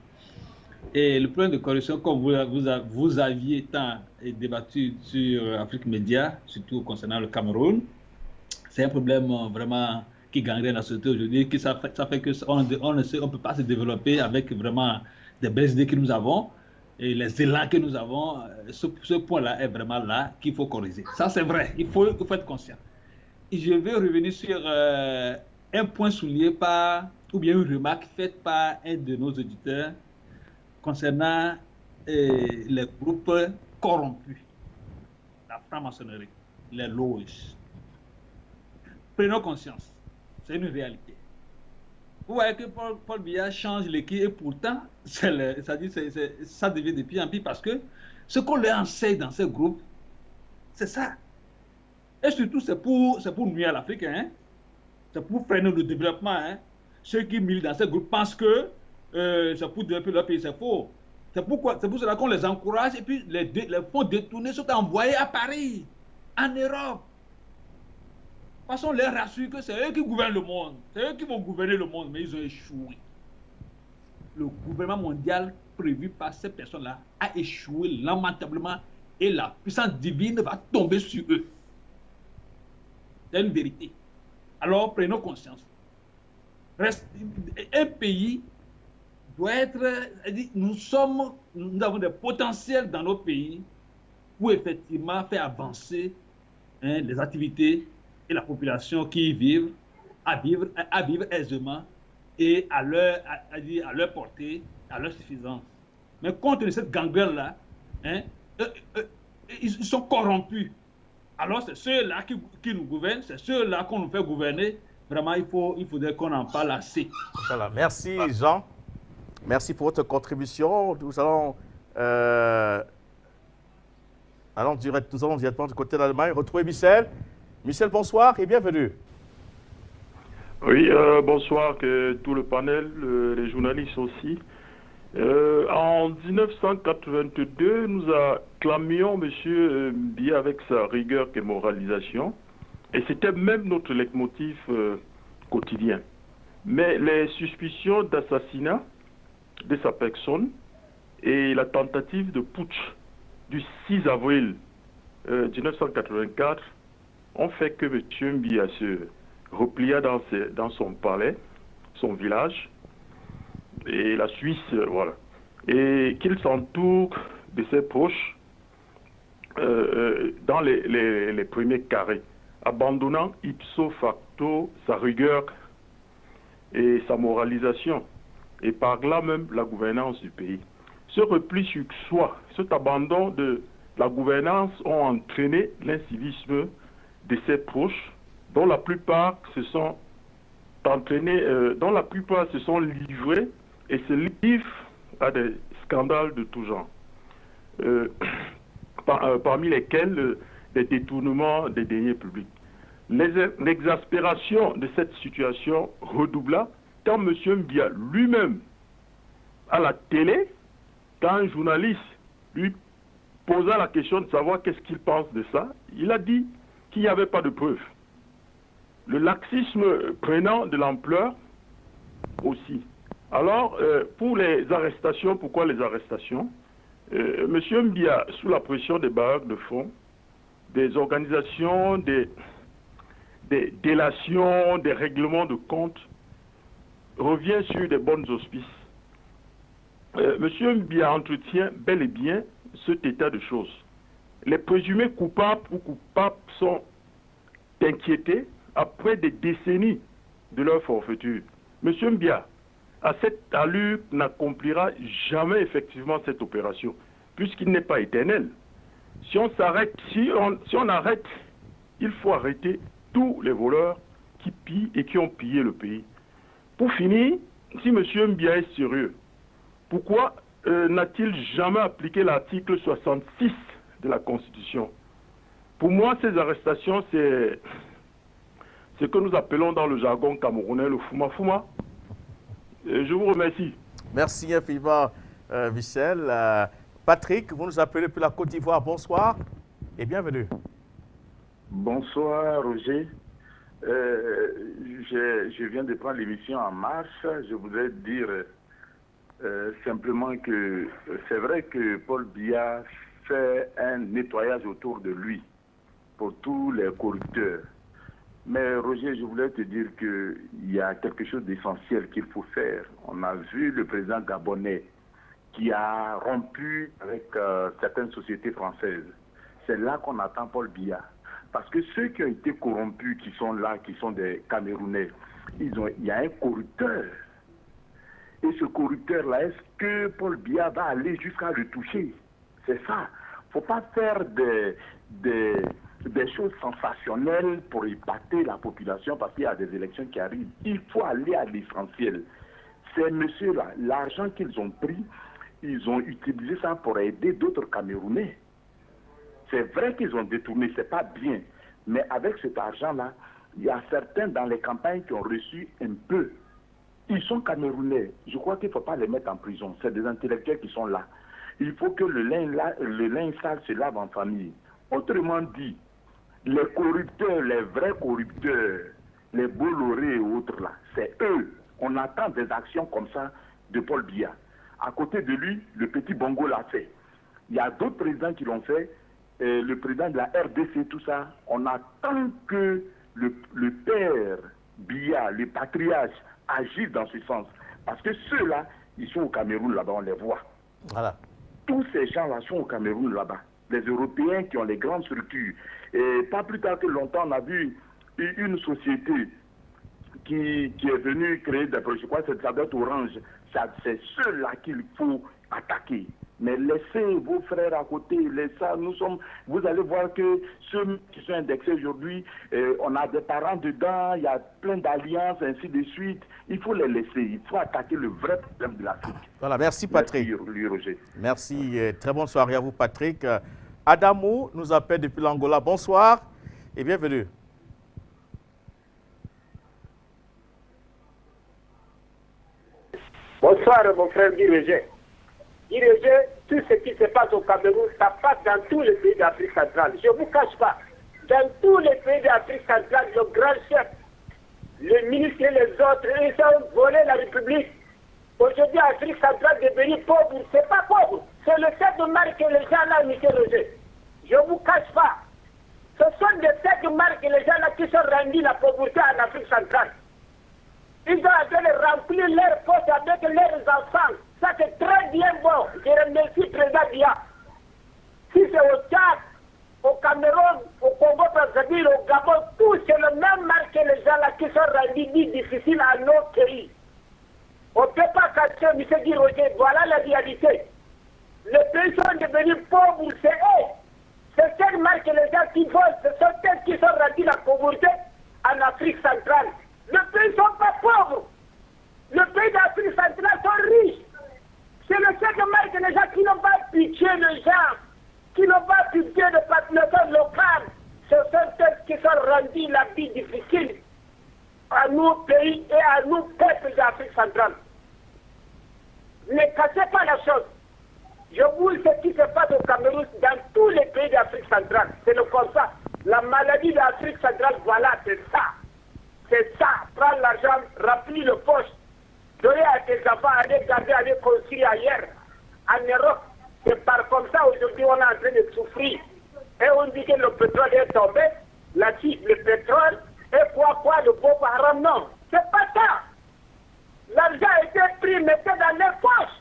Speaker 16: Et le problème de corruption, comme vous aviez tant débattu sur Afrique Média, surtout concernant le Cameroun, c'est un problème vraiment qui gangrène la société aujourd'hui, que ça fait qu'on ne peut pas se développer avec vraiment des belles idées que nous avons et les élans que nous avons. Ce point-là est vraiment là qu'il faut corriger. Ça, c'est vrai, il faut être conscient. Et je vais revenir sur un point souligné ou bien une remarque faite par un de nos auditeurs concernant les groupes corrompus, la franc-maçonnerie, les loges. Prenons conscience, c'est une réalité. Vous voyez que Paul Biya change l'équipe et pourtant, ça devient de pire en pire parce que ce qu'on leur enseigne dans ces groupes, c'est ça. Et surtout, c'est pour nuire à l'Afrique, hein? C'est pour freiner le développement. Hein? Ceux qui militent dans ces groupes pensent que c'est pour développer leur pays, c'est faux. C'est pour cela qu'on les encourage et puis les fonds détournés sont envoyés à Paris, en Europe. De toute façon, on les rassure que c'est eux qui gouvernent le monde. C'est eux qui vont gouverner le monde, mais ils ont échoué. Le gouvernement mondial prévu par ces personnes-là a échoué lamentablement et la puissance divine va tomber sur eux. C'est une vérité. Alors, prenons conscience. Un pays doit être... Nous avons des potentiels dans nos pays pour effectivement faire avancer les activités et la population qui y vivent, à vivre aisément et à leur portée, à leur suffisance. Mais contre cette gangrène-là, ils sont corrompus. Alors c'est ceux-là qui nous gouvernent, c'est ceux-là qu'on nous fait gouverner. Vraiment, il faudrait qu'on en parle assez.
Speaker 3: Voilà. Merci Jean. Merci pour votre contribution. Nous allons directement du côté de l'Allemagne retrouver Michel. Michel, bonsoir et bienvenue.
Speaker 1: Oui, bonsoir que tout le panel, les journalistes aussi. En 1982, nous acclamions M. Biya avec sa rigueur et moralisation, et c'était même notre leitmotiv quotidien. Mais les suspicions d'assassinat de sa personne et la tentative de putsch du 6 avril 1984 ont fait que M. Biya se replia dans son palais, son village, et la Suisse, voilà. Et qu'il s'entoure de ses proches dans les premiers carrés, abandonnant ipso facto sa rigueur et sa moralisation, et par là même la gouvernance du pays. Ce repli sur soi, cet abandon de la gouvernance ont entraîné l'incivisme de ses proches, dont la plupart se sont livrés et se livrent à des scandales de tout genre, parmi lesquels des détournements des deniers publics. L'exaspération de cette situation redoubla quand M. Biya lui-même, à la télé, quand un journaliste lui posa la question de savoir qu'est-ce qu'il pense de ça, il a dit qu'il n'y avait pas de preuves. Le laxisme prenant de l'ampleur aussi. Alors, pour les arrestations, pourquoi les arrestations? M. Biya, sous la pression des bailleurs de fonds, des organisations, des délations, des règlements de comptes, revient sur des bonnes auspices. M. Biya entretient bel et bien cet état de choses. Les présumés coupables ou coupables sont inquiétés après des décennies de leur forfaiture. M. Biya, à cette allure, n'accomplira jamais effectivement cette opération, puisqu'il n'est pas éternel. Si on s'arrête, si on arrête, il faut arrêter tous les voleurs qui pillent et qui ont pillé le pays. Pour finir, si M. Biya est sérieux, pourquoi n'a-t-il jamais appliqué l'article 66 de la Constitution? Pour moi, ces arrestations, c'est ce que nous appelons dans le jargon camerounais le fouma-fouma. Je vous remercie.
Speaker 3: Merci infiniment, Michel. Patrick, vous nous appelez depuis la Côte d'Ivoire. Bonsoir et bienvenue.
Speaker 17: Bonsoir, Roger. Je viens de prendre l'émission en marche. Je voudrais dire simplement que c'est vrai que Paul Biya fait un nettoyage autour de lui pour tous les corrupteurs. Mais Roger, je voulais te dire qu'il y a quelque chose d'essentiel qu'il faut faire. On a vu le président gabonais qui a rompu avec certaines sociétés françaises. C'est là qu'on attend Paul Biya. Parce que ceux qui ont été corrompus, qui sont là, qui sont des Camerounais, il y a un corrupteur. Et ce corrupteur-là, est-ce que Paul Biya va aller jusqu'à le toucher? C'est ça. Il ne faut pas faire des choses sensationnelles pour épater la population parce qu'il y a des élections qui arrivent. Il faut aller à l'essentiel. Ces messieurs-là, l'argent qu'ils ont pris, ils ont utilisé ça pour aider d'autres Camerounais. C'est vrai qu'ils ont détourné, c'est pas bien. Mais avec cet argent-là, il y a certains dans les campagnes qui ont reçu un peu. Ils sont Camerounais. Je crois qu'il ne faut pas les mettre en prison. C'est des intellectuels qui sont là. Il faut que le linge sale se lave en famille. Autrement dit, les corrupteurs, les vrais corrupteurs, les Bolloré et autres là, c'est eux. On attend des actions comme ça de Paul Biya. À côté de lui, le petit Bongo l'a fait. Il y a d'autres présidents qui l'ont fait. Le président de la RDC, tout ça. On attend que le père Biya, le patriarche, agisse dans ce sens. Parce que ceux-là, ils sont au Cameroun là-bas, on les voit.
Speaker 3: Voilà.
Speaker 17: Tous ces gens-là sont au Cameroun là-bas. Les Européens qui ont les grandes structures. Et pas plus tard que longtemps, on a vu une société qui est venue créer des projets. Je crois que ça doit être Orange. C'est ceux-là qu'il faut attaquer. Mais laissez vos frères à côté. Vous allez voir que ceux qui sont indexés aujourd'hui, on a des parents dedans, il y a plein d'alliances, ainsi de suite. Il faut les laisser. Il faut attaquer le vrai problème de l'Afrique.
Speaker 3: Voilà, merci Patrick.
Speaker 17: Merci, Roger.
Speaker 3: Merci. Très bonne soirée à vous, Patrick. Adamo nous appelle depuis l'Angola. Bonsoir et bienvenue.
Speaker 12: Bonsoir, mon frère Guy Roger. Guy Roger, tout ce qui se passe au Cameroun, ça passe dans tous les pays d'Afrique centrale. Je ne vous cache pas, dans tous les pays d'Afrique centrale, le grand chef, le ministre et les autres, ils ont volé la République. Aujourd'hui, l'Afrique centrale est devenue pauvre. Ce n'est pas pauvre. C'est le fait de marquer les gens là, M. Roger. Je ne vous cache pas. Ce sont des faits de marquer les gens là qui sont rendus la pauvreté en Afrique centrale. Ils ont remplir leurs postes avec leurs enfants. Ça, c'est très bien bon. Je remercie le président Biya. Si c'est au Tchad, au Cameroun, au Congo-Brazzaville, au Gabon, tout c'est le même mal que les gens là qui sont rendus difficiles à nos pays. On ne peut pas cacher, M. Guy Roger, voilà la réalité. Les pays sont devenus pauvres, c'est eux. C'est tellement que les gens qui volent, ce sont eux qui sont rendus la pauvreté en Afrique centrale. Les pays ne sont pas pauvres. Les pays d'Afrique centrale sont riches. C'est le fait que les gens qui n'ont pas pitié des gens, qui n'ont pas pitié de partenaires locaux, ce sont eux qui sont rendus la vie difficile à nos pays et à nos peuples d'Afrique centrale. Ne cassez pas la chose. Je vous dis ce qui se passe au Cameroun dans tous les pays d'Afrique centrale. C'est le comme ça. La maladie d'Afrique centrale, voilà, c'est ça. C'est ça. Prendre l'argent, remplir le poche, donner à tes enfants, aller garder, aller construire ailleurs. En Europe, c'est par comme ça aujourd'hui on est en train de souffrir. Et on dit que le pétrole est tombé, la chiffre, le pétrole, et quoi, le Boko Haram, non. C'est pas ça. L'argent a été pris, mettez dans les poches.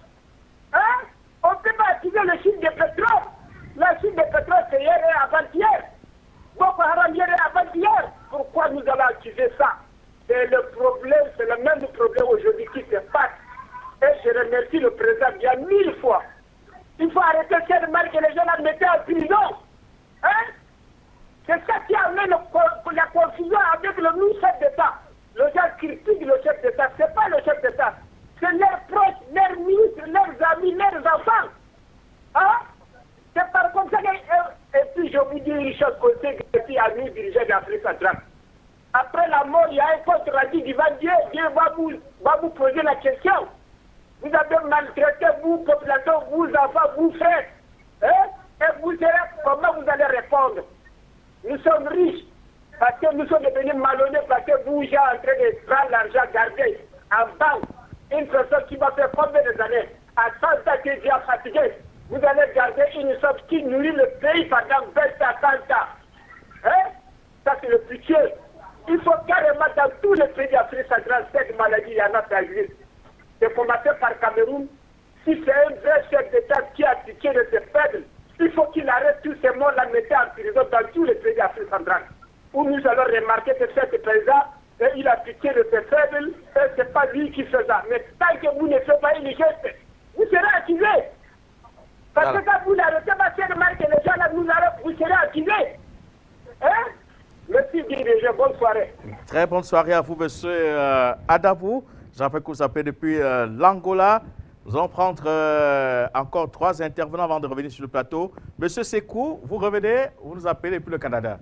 Speaker 12: Hein? On ne peut pas activer le chiffre de pétrole. Le chiffre de pétrole, c'est hier et avant-hier. Boko Haram, hier et avant-hier. Pourquoi nous allons activer ça? C'est le problème, c'est le même problème aujourd'hui qui se passe. Et je remercie le président bien 1000 fois. Il faut arrêter cette marque que les gens la mettaient en prison. Hein? C'est ça qui a amené la confusion avec le nouveau chef d'État. Le gens critiquent le chef d'État. Ce n'est pas le chef d'État. c'est leurs proches, leurs ministres, leurs amis, leurs enfants. Hein? C'est par contre ça que, et puis je vous dis une chose aussi, que à nous dirigeants d'Afrique centrale. Après la mort, il y a un compte rendu devant Dieu. Dieu va vous poser la question. Vous avez maltraité, vous, population, vous, enfants, vous, frères. Hein? Et vous serez, comment vous allez répondre? Nous sommes riches parce que nous sommes devenus malhonnêtes, parce que vous êtes en train de prendre l'argent gardé en banque. Une personne qui va faire combien d'années? À 100 ans qui est déjà fatigué, vous allez garder une somme qui nourrit le pays pendant 20 à 30 ans. Hein? Ça, c'est le pitié. Il faut carrément dans tous les pays d'Afrique centrale, cette maladie, il y en a perdu. C'est commencé par Cameroun. Si c'est un vrai chef d'État qui a piqué de ses faibles, il faut qu'il arrête tous ces mots-là, mettez en prison dans tous les pays d'Afrique centrale. Où nous allons remarquer que cet président, il a piqué de ses faibles, et ce n'est pas lui qui fait ça. Mais tant que vous ne faites pas une geste, vous serez accusé. Parce que quand vous l'arrêtez, c'est normal que les gens là, vous serez accusés. Hein? Merci DG, bonne soirée.
Speaker 3: Très bonne soirée à vous, monsieur Adabou. Je rappelle que vous appelez depuis l'Angola. Nous allons prendre encore 3 intervenants avant de revenir sur le plateau. Monsieur Sekou, vous revenez, vous nous appelez depuis le Canada.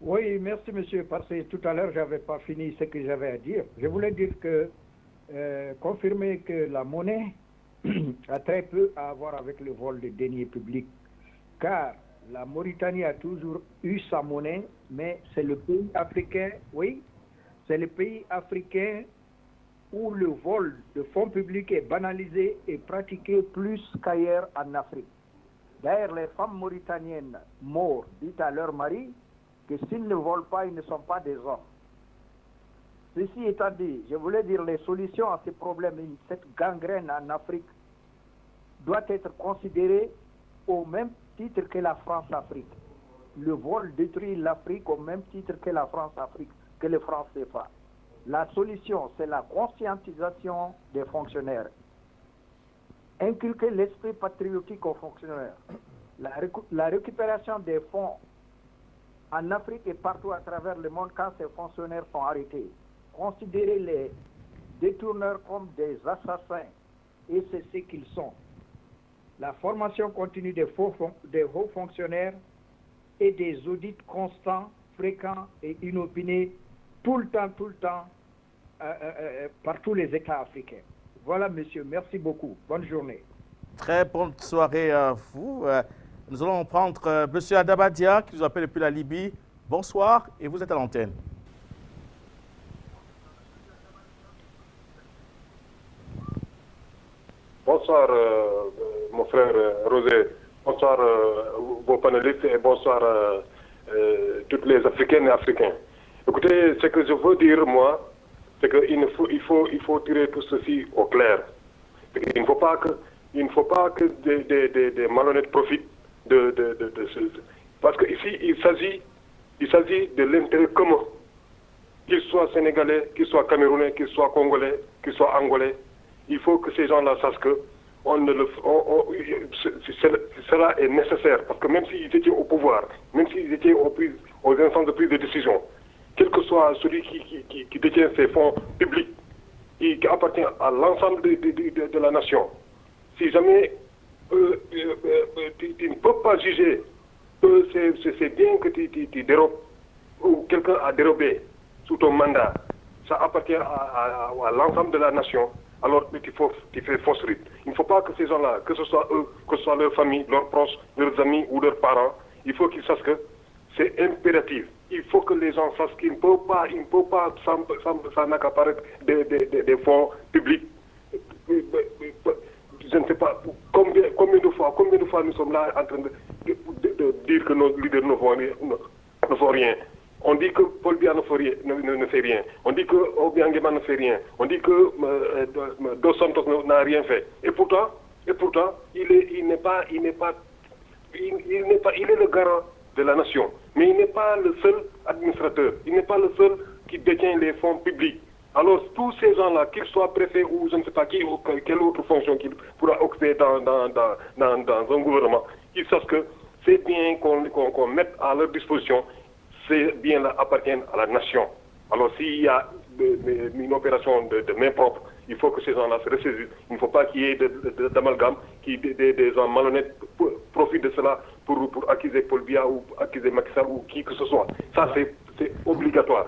Speaker 10: Oui, merci monsieur, parce que tout à l'heure, je n'avais pas fini ce que j'avais à dire. Je voulais dire que, confirmer que la monnaie a très peu à voir avec le vol des deniers publics, car la Mauritanie a toujours eu sa monnaie, mais c'est le pays africain, oui, c'est le pays africain où le vol de fonds publics est banalisé et pratiqué plus qu'ailleurs en Afrique. D'ailleurs, les femmes mauritaniennes mortes disent à leur mari que s'ils ne volent pas, ils ne sont pas des hommes. Ceci étant dit, je voulais dire les solutions à ces problèmes, cette gangrène en Afrique doit être considérée au même titre que la France-Afrique. Le vol détruit l'Afrique au même titre que la France-Afrique, que le franc CFA. La solution, c'est la conscientisation des fonctionnaires. Inculquer l'esprit patriotique aux fonctionnaires. La récupération des fonds en Afrique et partout à travers le monde quand ces fonctionnaires sont arrêtés. Considérer les détourneurs comme des assassins, et c'est ce qu'ils sont. La formation continue des hauts fonctionnaires et des audits constants, fréquents et inopinés tout le temps, par tous les États africains. Voilà, monsieur. Merci beaucoup. Bonne journée.
Speaker 3: Très bonne soirée à vous. Nous allons prendre monsieur Adabadia qui nous appelle depuis la Libye. Bonsoir et vous êtes à l'antenne.
Speaker 18: Bonsoir, mon frère Rosé. Bonsoir, vos panélistes et bonsoir toutes les Africaines et Africains. Écoutez, ce que je veux dire, moi, c'est qu'il faut tirer tout ceci au clair. Il ne faut pas que des malhonnêtes profitent de ce... Parce qu'ici, il s'agit de l'intérêt commun. Qu'ils soient sénégalais, qu'ils soient camerounais, qu'ils soient congolais, qu'ils soient angolais. Il faut que ces gens-là sachent que cela est nécessaire. Parce que même s'ils étaient au pouvoir, même s'ils étaient aux instances de prise de décision, quel que soit celui qui détient ces fonds publics, qui appartient à l'ensemble de la nation, si jamais tu ne peux pas juger que c'est bien que tu dérobes ou quelqu'un a dérobé sous ton mandat, ça appartient à l'ensemble de la nation, alors tu fais fausse route. Il ne faut pas que ces gens-là, que ce soit eux, que ce soit leur famille, leurs proches, leurs amis ou leurs parents, il faut qu'ils sachent que c'est impératif. Il faut que les gens sachent qu'ils ne peuvent pas s'en accaparer des fonds publics. Je ne sais pas combien de fois nous sommes là en train de dire que nos leaders ne font rien. On dit que Paul Biya ne fait rien. On dit que Obiang Nguema ne fait rien. On dit que Dos Santos n'a rien fait. Et pourtant, il est le garant de la nation. Mais il n'est pas le seul administrateur. Il n'est pas le seul qui détient les fonds publics. Alors, tous ces gens-là, qu'ils soient préfets ou je ne sais pas qui, ou quelle autre fonction qu'il pourra occuper dans un gouvernement, ils sachent que c'est bien qu'on mette à leur disposition, ces biens-là appartiennent à la nation. Alors, s'il y a une opération de main propre. Il faut que ces gens-là se ressaisissent. Il ne faut pas qu'il y ait d'amalgame, des gens malhonnêtes profitent de cela pour accuser Paul Biya ou accuser Macky Sall ou qui que ce soit. Ça, c'est obligatoire.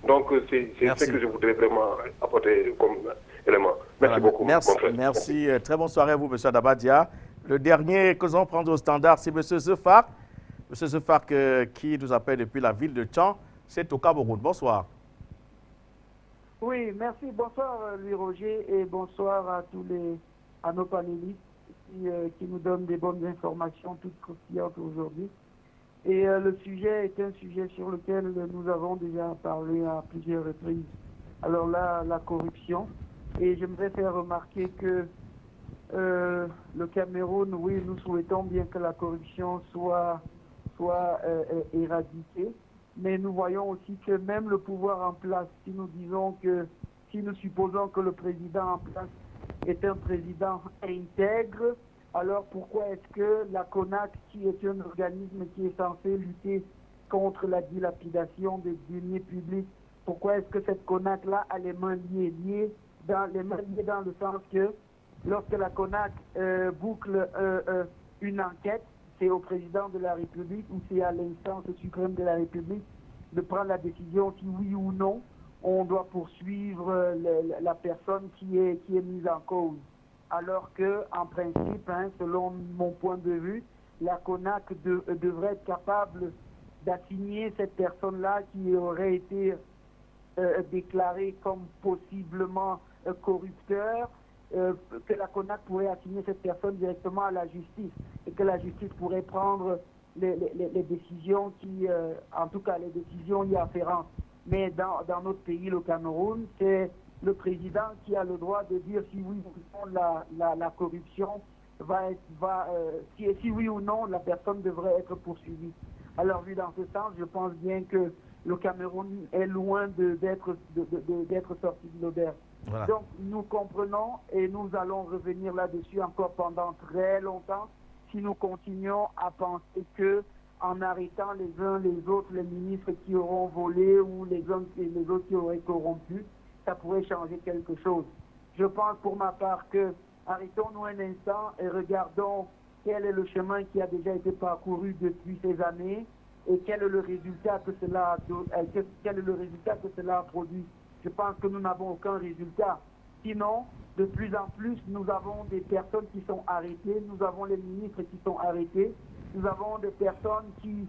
Speaker 18: Donc, c'est ce que je voudrais vraiment apporter comme élément. Merci beaucoup.
Speaker 3: Merci. Très bonne soirée à vous, M. Dabadia. Le dernier que nous allons prendre au standard, c'est M. Zefar. M. Zefar qui nous appelle depuis la ville de Tchang. C'est au Cameroun. Bonsoir.
Speaker 19: Oui, merci. Bonsoir, Louis Roger, et bonsoir à nos panélistes qui nous donnent des bonnes informations toutes croustillantes aujourd'hui. Et le sujet est un sujet sur lequel nous avons déjà parlé à plusieurs reprises. Alors là, la corruption. Et j'aimerais faire remarquer que le Cameroun, oui, nous souhaitons bien que la corruption soit éradiquée. Mais nous voyons aussi que même le pouvoir en place, si nous supposons que le président en place est un président intègre, alors pourquoi est-ce que la CONAC, qui est un organisme qui est censé lutter contre la dilapidation des deniers publics, pourquoi est-ce que cette CONAC-là a les mains liées dans le sens que lorsque la CONAC boucle une enquête, c'est au président de la République ou c'est à l'instance suprême de la République de prendre la décision si oui ou non on doit poursuivre la personne qui est mise en cause. Alors que, en principe, selon mon point de vue, la CONAC devrait être capable d'assigner cette personne-là qui aurait été déclarée comme possiblement corrupteur, que la CONAC pourrait assigner cette personne directement à la justice et que la justice pourrait prendre les décisions en tout cas les décisions y afférentes. Mais dans notre pays, le Cameroun, c'est le président qui a le droit de dire si oui ou non la corruption si oui ou non la personne devrait être poursuivie. Alors vu dans ce sens, je pense bien que le Cameroun est loin d'être sorti de l'auberge. Voilà. Donc nous comprenons et nous allons revenir là-dessus encore pendant très longtemps si nous continuons à penser que en arrêtant les uns les autres, les ministres qui auront volé ou les uns et les autres qui auraient corrompu, ça pourrait changer quelque chose. Je pense pour ma part que arrêtons-nous un instant et regardons quel est le chemin qui a déjà été parcouru depuis ces années et quel est le résultat que cela a produit. Je pense que nous n'avons aucun résultat. Sinon, de plus en plus, nous avons des personnes qui sont arrêtées, nous avons les ministres qui sont arrêtés, nous avons des personnes qui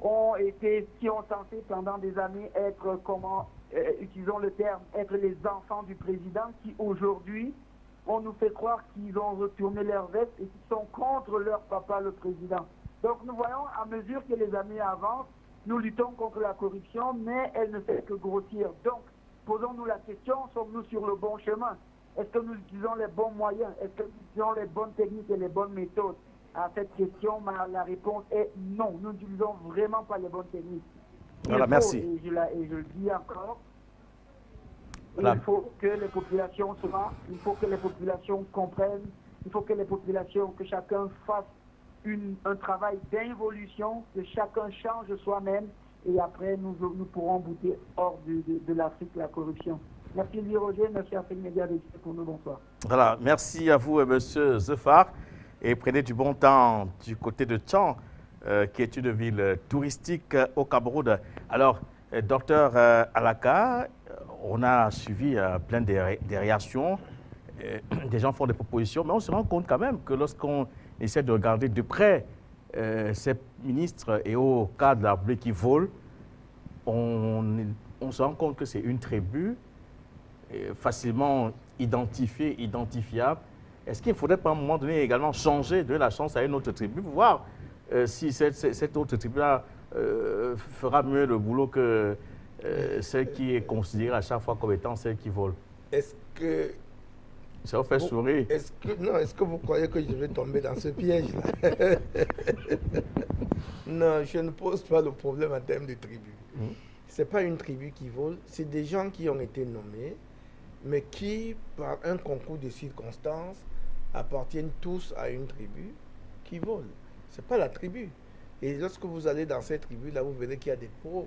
Speaker 19: ont censé pendant des années être, utilisons le terme, être les enfants du président, qui aujourd'hui, on nous fait croire qu'ils ont retourné leur veste et qu'ils sont contre leur papa, le président. Donc nous voyons, à mesure que les années avancent, nous luttons contre la corruption, mais elle ne fait que grossir. Donc, posons-nous la question, sommes-nous sur le bon chemin? Est-ce que nous utilisons les bons moyens? Est-ce que nous utilisons les bonnes techniques et les bonnes méthodes? À cette question, la réponse est non. Nous n'utilisons vraiment pas les bonnes techniques.
Speaker 3: Voilà, merci.
Speaker 19: Et je le dis encore, il faut que les populations il faut que les populations comprennent, il faut que les populations, que chacun fasse un travail d'involution, que chacun change soi-même, et après nous pourrons bouter hors de l'Afrique la corruption. Merci Louis Roger, merci Afrique Média pour nous, bonsoir.
Speaker 3: Voilà, merci à vous, M. Zefar, et prenez du bon temps du côté de Tchang, qui est une ville touristique au Cameroun. Alors, docteur Alaka, on a suivi plein de réactions, des gens font des propositions, mais on se rend compte quand même que lorsqu'on essaie de regarder de près ces ministres et hauts cadres de la République qui volent, on se rend compte que c'est une tribu facilement identifiable. Est-ce qu'il ne faudrait pas à un moment donné également changer, donner la chance à une autre tribu pour voir si cette autre tribu-là fera mieux le boulot que celle qui est considérée à chaque fois comme étant celle qui vole?
Speaker 13: Est-ce que...
Speaker 3: Ça vous fait sourire.
Speaker 13: Est-ce que vous croyez que je vais tomber dans ce piège-là? Non, je ne pose pas le problème en termes de tribu. Ce n'est pas une tribu qui vole, c'est des gens qui ont été nommés, mais qui, par un concours de circonstances, appartiennent tous à une tribu qui vole. Ce n'est pas la tribu. Et lorsque vous allez dans cette tribu-là, vous verrez qu'il y a des pauvres,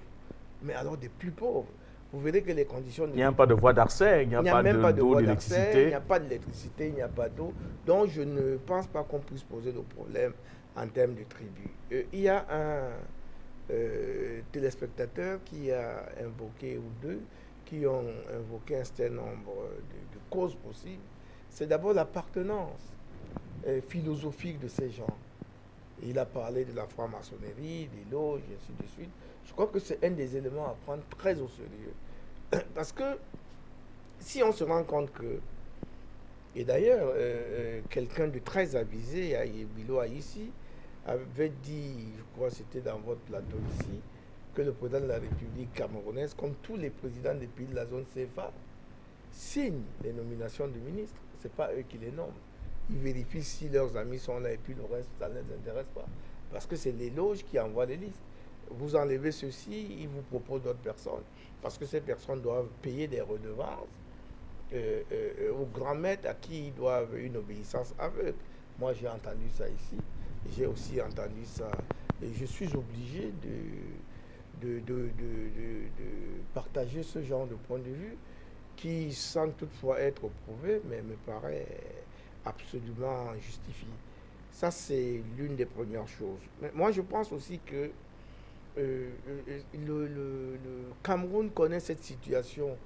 Speaker 13: mais alors des plus pauvres. vous verrez que les conditions...
Speaker 3: Il n'y a pas de voie d'accès, il n'y a
Speaker 13: même pas
Speaker 3: d'eau, d'électricité.
Speaker 13: Il n'y a pas d'électricité, il n'y a pas d'eau. Donc, je ne pense pas qu'on puisse poser le problème en termes de tribu. Il y a un téléspectateur qui a invoqué, ou deux, qui ont invoqué un certain nombre de causes possibles. C'est d'abord l'appartenance philosophique de ces gens. Il a parlé de la franc-maçonnerie, des loges, et ainsi de suite. Je crois que c'est un des éléments à prendre très au sérieux. Parce que si on se rend compte que, et d'ailleurs, quelqu'un de très avisé, Bilo ici, avait dit, je crois que c'était dans votre plateau ici, que le président de la République camerounaise, comme tous les présidents des pays de la zone CFA, signent les nominations de ministres. Ce n'est pas eux qui les nomment. Ils vérifient si leurs amis sont là et puis le reste, ça ne les intéresse pas. Parce que c'est les loges qui envoient les listes. Vous enlevez ceci, ils vous proposent d'autres personnes. Parce que ces personnes doivent payer des redevances aux grands maîtres à qui ils doivent une obéissance aveugle. Moi, j'ai entendu ça ici. J'ai aussi entendu ça. Et je suis obligé de partager ce genre de point de vue qui, sans toutefois être prouvé, mais me paraît absolument justifié. Ça, c'est l'une des premières choses. Mais moi, je pense aussi que le Cameroun connaît cette situation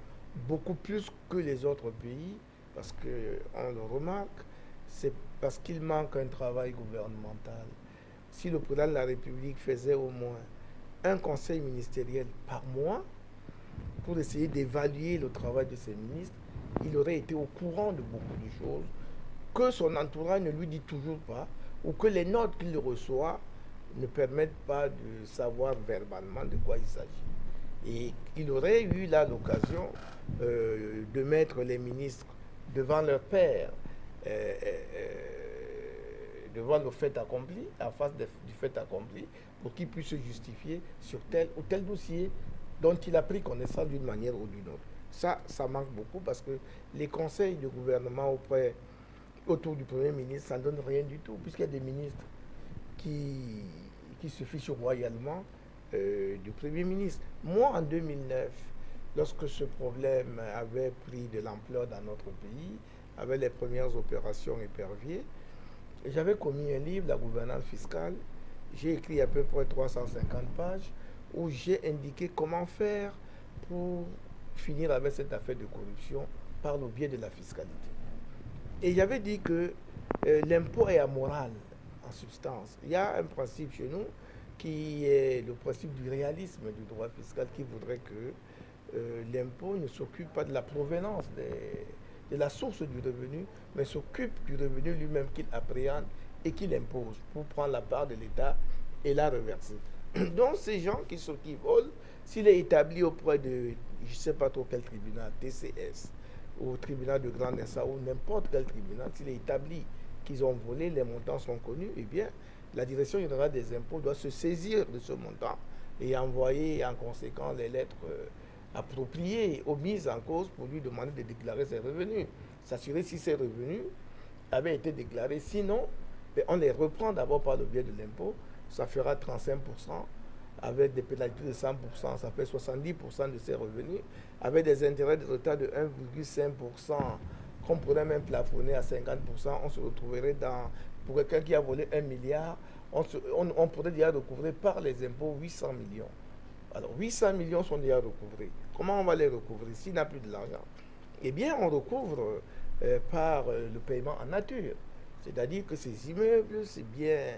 Speaker 13: beaucoup plus que les autres pays, parce qu'on le remarque, c'est parce qu'il manque un travail gouvernemental. Si le président de la République faisait au moins un conseil ministériel par mois pour essayer d'évaluer le travail de ses ministres, il aurait été au courant de beaucoup de choses que son entourage ne lui dit toujours pas, ou que les notes qu'il reçoit ne permettent pas de savoir verbalement de quoi il s'agit. Et il aurait eu là l'occasion de mettre les ministres devant leur père, devant le fait accompli, en face du fait accompli, pour qu'ils puissent se justifier sur tel ou tel dossier dont il a pris connaissance d'une manière ou d'une autre. Ça manque beaucoup parce que les conseils de gouvernement autour du Premier ministre, ça ne donne rien du tout, puisqu'il y a des ministres qui se fichent royalement du Premier ministre. Moi, en 2009, lorsque ce problème avait pris de l'ampleur dans notre pays, avec les premières opérations éperviers, j'avais commis un livre, La gouvernance fiscale. J'ai écrit à peu près 350 pages où j'ai indiqué comment faire pour finir avec cette affaire de corruption par le biais de la fiscalité. Et j'avais dit que l'impôt est amoral, en substance. Il y a un principe chez nous qui est le principe du réalisme du droit fiscal qui voudrait que l'impôt ne s'occupe pas de la provenance de la source du revenu, mais s'occupe du revenu lui-même qu'il appréhende et qu'il impose pour prendre la part de l'État et la reverser. Donc ces gens qui volent, s'il est établi auprès de, je ne sais pas trop quel tribunal, TCS, ou tribunal de grande instance, ou n'importe quel tribunal, s'il est établi qu'ils ont volé, les montants sont connus, eh bien, la direction générale des impôts doit se saisir de ce montant et envoyer en conséquence les lettres appropriées ou mises en cause pour lui demander de déclarer ses revenus. S'assurer si ses revenus avaient été déclarés. Sinon, on les reprend d'abord par le biais de l'impôt. Ça fera 35%. Avec des pénalités de 100%, ça fait 70% de ses revenus. Avec des intérêts de retard de 1,5%, qu'on pourrait même plafonner à 50%, on se retrouverait dans, pour quelqu'un qui a volé 1 milliard, on pourrait déjà recouvrer par les impôts 800 millions. Alors 800 millions sont déjà recouvrés. Comment on va les recouvrer s'il n'a plus de l'argent? Eh bien, on recouvre par le paiement en nature. C'est-à-dire que ces immeubles, ces biens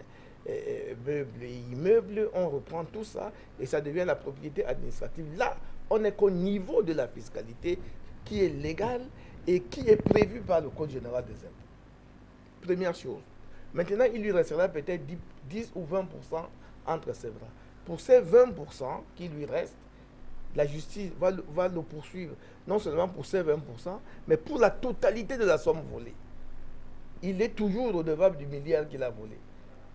Speaker 13: meubles et immeubles, on reprend tout ça et ça devient la propriété administrative. Là, on n'est qu'au niveau de la fiscalité qui est légale et qui est prévue par le Code général des impôts. Première chose. Maintenant, il lui restera peut-être 10 ou 20% entre ses bras. Pour ces 20% qui lui restent, la justice va le poursuivre, non seulement pour ces 20%, mais pour la totalité de la somme volée. Il est toujours redevable du milliard qu'il a volé.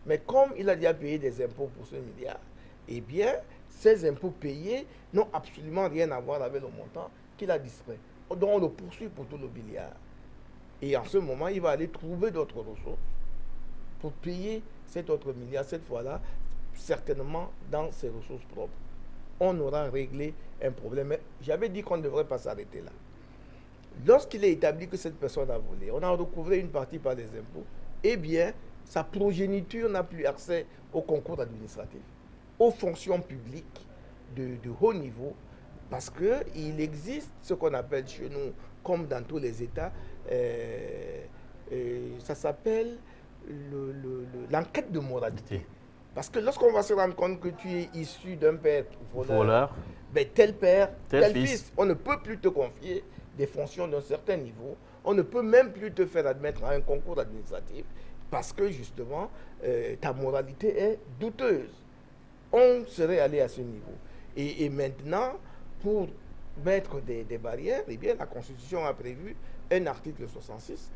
Speaker 13: Mais comme il a déjà payé des impôts pour ce milliard, eh bien, ces impôts payés n'ont absolument rien à voir avec le montant qu'il a distrait. Donc on le poursuit pour tout le milliard. Et en ce moment, il va aller trouver d'autres ressources pour payer cet autre milliard, cette fois-là, certainement dans ses ressources propres. on aura réglé un problème. Mais j'avais dit qu'on ne devrait pas s'arrêter là. Lorsqu'il est établi que cette personne a volé, on a recouvré une partie par les impôts, eh bien, sa progéniture n'a plus accès au concours administratif, aux fonctions publiques de haut niveau, parce qu'il existe ce qu'on appelle chez nous, comme dans tous les États, ça s'appelle l'enquête de moralité. Parce que lorsqu'on va se rendre compte que tu es issu d'un père voleur, ben tel père, tel fils, on ne peut plus te confier des fonctions d'un certain niveau, on ne peut même plus te faire admettre à un concours administratif parce que justement, ta moralité est douteuse. On serait allé à ce niveau. Et maintenant, pour mettre des barrières, eh bien, la Constitution a prévu un article 66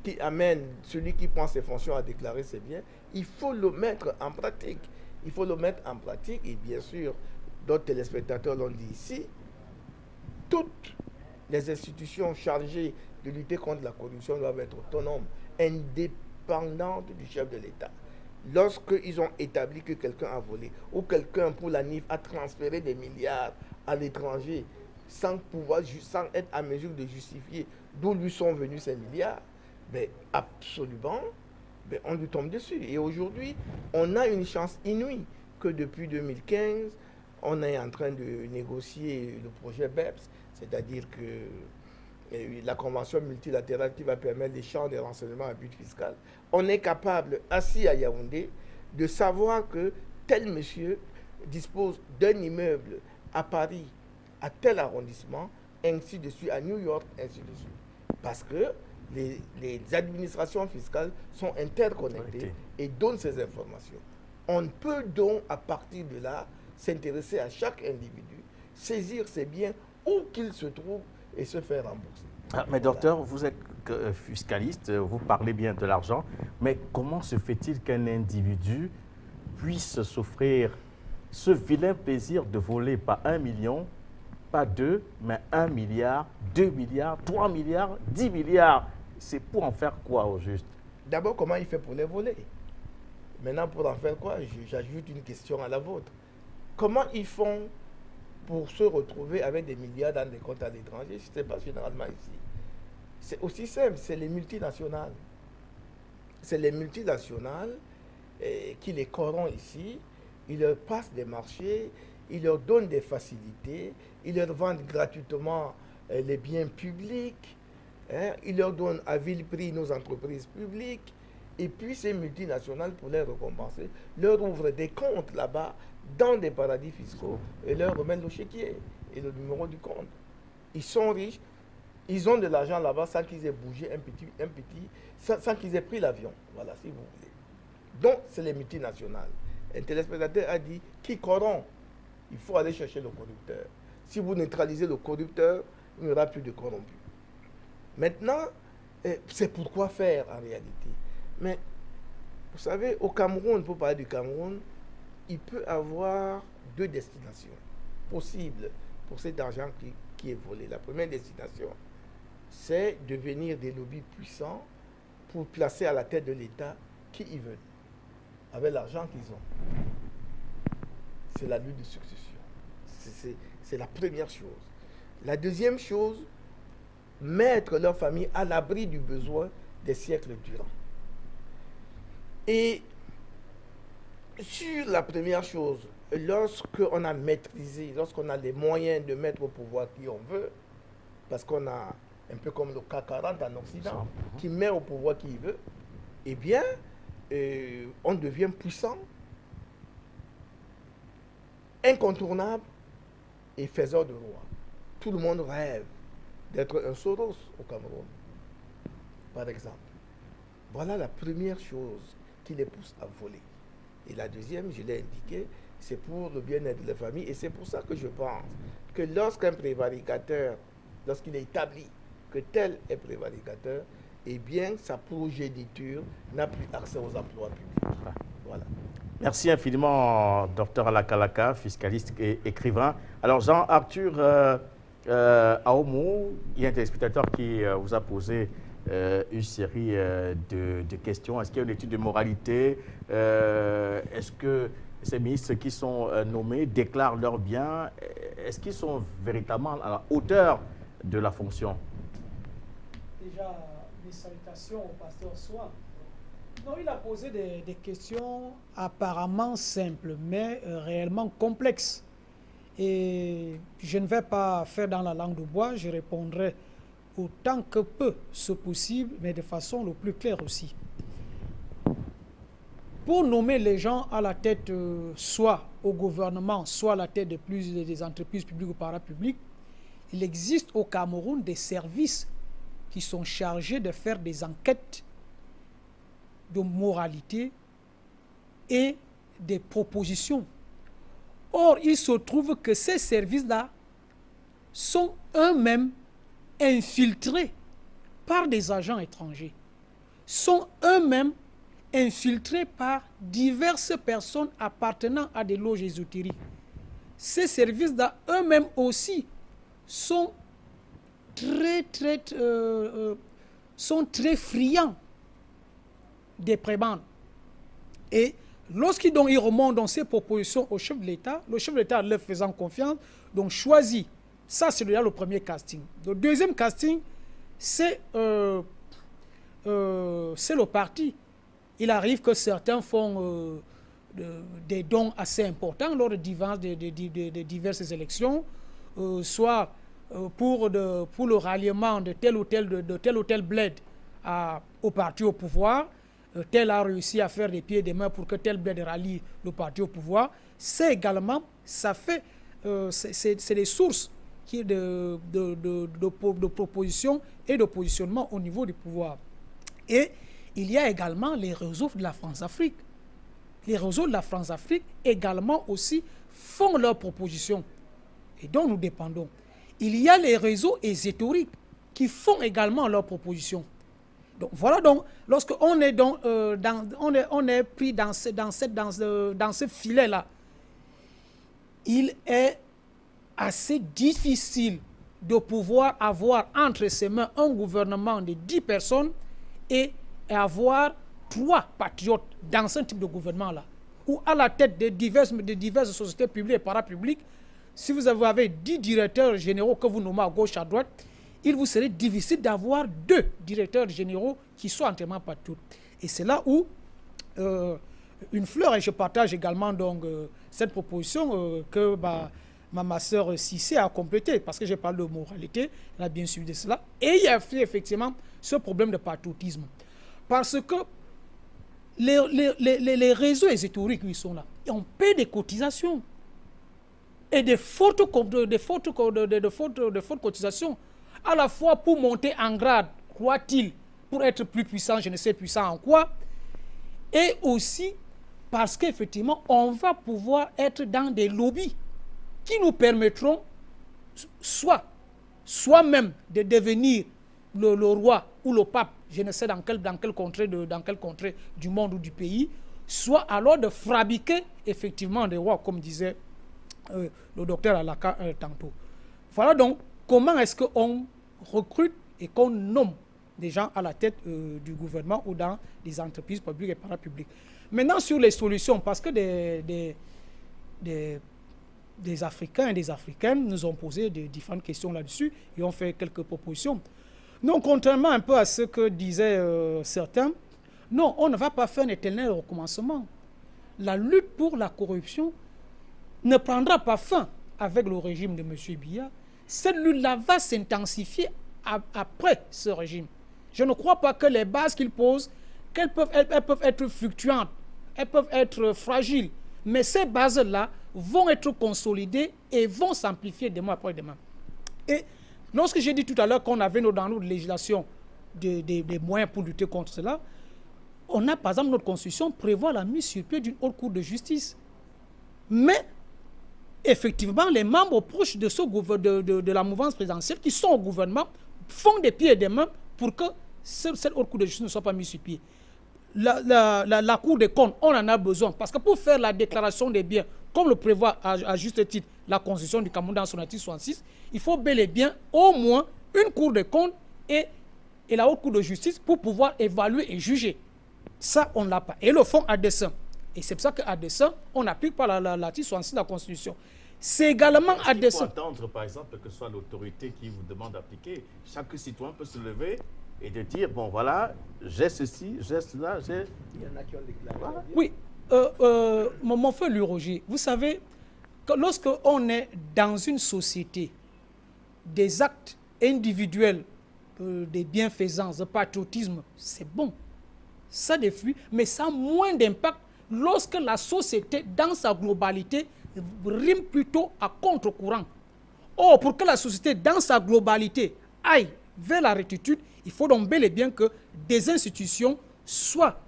Speaker 13: qui amène celui qui prend ses fonctions à déclarer ses biens. Il faut le mettre en pratique. Il faut le mettre en pratique et bien sûr, d'autres téléspectateurs l'ont dit ici, toutes les institutions chargées de lutter contre la corruption doivent être autonomes, indépendantes du chef de l'État. Lorsqu'ils ont établi que quelqu'un a volé ou quelqu'un pour la NIF a transféré des milliards à l'étranger sans être à mesure de justifier d'où lui sont venus ces milliards, ben absolument, ben on lui tombe dessus. Et aujourd'hui, on a une chance inouïe que depuis 2015, on est en train de négocier le projet BEPS, c'est-à-dire que la convention multilatérale qui va permettre l'échange des renseignements à but fiscal. On est capable, assis à Yaoundé, de savoir que tel monsieur dispose d'un immeuble à Paris, à tel arrondissement, ainsi de suite, à New York, ainsi de suite. Parce que les administrations fiscales sont interconnectées et donnent ces informations. On peut donc, à partir de là, s'intéresser à chaque individu, saisir ses biens où qu'il se trouve et se faire rembourser.
Speaker 3: Ah, mais docteur, vous êtes fiscaliste, vous parlez bien de l'argent, mais comment se fait-il qu'un individu puisse s'offrir ce vilain plaisir de voler pas 1 million, pas 2, mais 1 milliard, 2 milliards, 3 milliards, 10 milliards? C'est pour en faire quoi au juste?
Speaker 13: D'abord, comment il fait pour les voler? Maintenant, pour en faire quoi? J'ajoute une question à la vôtre. Comment ils font pour se retrouver avec des milliards dans des comptes à l'étranger? Ce n'est pas généralement ici. C'est aussi simple, c'est les multinationales. C'est les multinationales qui les corrompent ici. Ils leur passent des marchés, ils leur donnent des facilités, ils leur vendent gratuitement les biens publics, ils leur donnent à vil prix nos entreprises publiques. Et puis ces multinationales, pour les récompenser, leur ouvrent des comptes là-bas, dans des paradis fiscaux, et leur remettent le chéquier et le numéro du compte. Ils sont riches, ils ont de l'argent là-bas sans qu'ils aient bougé sans qu'ils aient pris l'avion. Voilà, si vous voulez. Donc, c'est les multinationales. Un téléspectateur a dit, qui corrompt? Il faut aller chercher le corrupteur. Si vous neutralisez le corrupteur, il n'y aura plus de corrompus. Maintenant, c'est pourquoi faire en réalité. Mais, vous savez, au Cameroun, pour parler du Cameroun, il peut avoir deux destinations possibles pour cet argent qui est volé. La première destination, c'est devenir des lobbies puissants pour placer à la tête de l'État qui ils veulent, avec l'argent qu'ils ont. C'est la lutte de succession. C'est la première chose. La deuxième chose, mettre leur famille à l'abri du besoin des siècles durant. Et sur la première chose, lorsqu'on a maîtrisé, lorsqu'on a les moyens de mettre au pouvoir qui on veut, parce qu'on a un peu comme le CAC 40 en Occident, qui met au pouvoir qui il veut, eh bien, on devient puissant, incontournable et faiseur de roi. Tout le monde rêve d'être un Soros au Cameroun, par exemple. Voilà la première chose qui les pousse à voler. Et la deuxième, je l'ai indiqué, c'est pour le bien-être de la famille. Et c'est pour ça que je pense que lorsqu'un prévaricateur, lorsqu'il est établi que tel est prévaricateur, eh bien, sa progéniture n'a plus accès aux emplois publics. Voilà.
Speaker 3: Merci infiniment, Dr Alakalaka, fiscaliste et écrivain. Alors, Jean-Arthur Aoumou, il y a un téléspectateur qui vous a posé une série de questions. Est-ce qu'il y a une étude de moralité? Est-ce que ces ministres qui sont nommés déclarent leurs biens. Est-ce qu'ils sont véritablement à la hauteur de la fonction?
Speaker 4: Déjà, mes salutations au pasteur Soa. Non, il a posé des questions apparemment simples, mais réellement complexes. Et je ne vais pas faire dans la langue de bois, je répondrai autant que peu ce possible, mais de façon le plus claire aussi. Pour nommer les gens à la tête, soit au gouvernement, soit à la tête des entreprises publiques ou parapubliques, il existe au Cameroun des services qui sont chargés de faire des enquêtes de moralité et des propositions. Or, il se trouve que ces services-là sont eux-mêmes infiltrés par des agents étrangers, sont eux-mêmes infiltrés par diverses personnes appartenant à des loges ésotériques. Ces services-là eux-mêmes aussi sont très friands des prébendes. Et lorsqu'ils remontent dans ces propositions au chef de l'État, le chef de l'État leur faisant confiance, donc choisit. Ça, c'est déjà le premier casting. Le deuxième casting, c'est le parti. Il arrive que certains font des dons assez importants lors de diverses élections, soit pour le ralliement de tel ou tel bled au parti au pouvoir. Tel a réussi à faire des pieds et des mains pour que tel bled rallie le parti au pouvoir. C'est également, c'est des sources de propositions et de positionnement au niveau du pouvoir. Et il y a également les réseaux de la France-Afrique. Les réseaux de la France-Afrique également aussi font leurs propositions et dont nous dépendons. Il y a les réseaux ésotériques qui font également leurs propositions. Donc voilà, donc lorsqu'on est, on est pris dans ce filet-là, il est assez difficile de pouvoir avoir entre ses mains un gouvernement de 10 personnes et avoir 3 patriotes dans ce type de gouvernement-là, ou à la tête de diverses sociétés publiques et parapubliques. Si vous avez 10 directeurs généraux que vous nommez à gauche, à droite, il vous serait difficile d'avoir 2 directeurs généraux qui soient entièrement patriotes. Et c'est là où une fleur, et je partage également donc, cette proposition que ma soeur Cissé a complétée, parce que j'ai parlé de moralité, elle a bien suivi de cela. Et il y a effectivement ce problème de patriotisme. Parce que les réseaux ésotériques, ils sont là. Et on paie des cotisations. Et de fortes cotisations, à la fois pour monter en grade, croit-il, pour être plus puissant, je ne sais puissant en quoi, et aussi parce qu'effectivement, on va pouvoir être dans des lobbies qui nous permettront soit-même de devenir le roi ou le pape, je ne sais dans quelle contrée du monde ou du pays, soit alors de fabriquer effectivement des rois, comme disait le docteur Alaka tantôt. Voilà donc comment est-ce qu'on recrute et qu'on nomme des gens à la tête du gouvernement ou dans des entreprises publiques et parapubliques. Maintenant sur les solutions, parce que des Africains et des Africaines nous ont posé différentes questions là-dessus et ont fait quelques propositions. Non, contrairement un peu à ce que disaient certains, non, on ne va pas faire un éternel recommencement. La lutte pour la corruption ne prendra pas fin avec le régime de M. Biya. Cette lutte-là va s'intensifier après ce régime. Je ne crois pas que les bases qu'il pose, elles peuvent être fluctuantes, elles peuvent être fragiles, mais ces bases-là vont être consolidées et vont s'amplifier demain après demain. Et lorsque j'ai dit tout à l'heure qu'on avait dans notre législation des moyens pour lutter contre cela, on a par exemple notre constitution prévoit la mise sur pied d'une haute cour de justice. Mais effectivement, les membres proches de la mouvance présidentielle qui sont au gouvernement font des pieds et des mains pour que cette haute cour de justice ne soit pas mise sur pied. La Cour des comptes, on en a besoin parce que pour faire la déclaration des biens, comme le prévoit à juste titre la Constitution du Cameroun dans son article 66, il faut bel et bien au moins une Cour des comptes et la haute cour de justice pour pouvoir évaluer et juger. Ça, on ne l'a pas. Et le font à dessein. Et c'est pour ça qu'à dessein, on n'applique pas l'article 66 de la Constitution. C'est également à dessein.
Speaker 3: Il faut attendre, par exemple, que ce soit l'autorité qui vous demande d'appliquer. Chaque citoyen peut se lever et de dire, bon, voilà, j'ai ceci, j'ai cela, j'ai...
Speaker 13: Il y en a qui ont déclaré.
Speaker 4: Voilà. Oui, mon frère Louis Roger, vous savez, lorsqu'on est dans une société, des actes individuels, des bienfaisances, de patriotisme, c'est bon. Ça déflue, mais ça a moins d'impact lorsque la société, dans sa globalité, rime plutôt à contre-courant. Or, pour que la société, dans sa globalité, aille vers la rectitude, il faut donc bel et bien que des institutions soient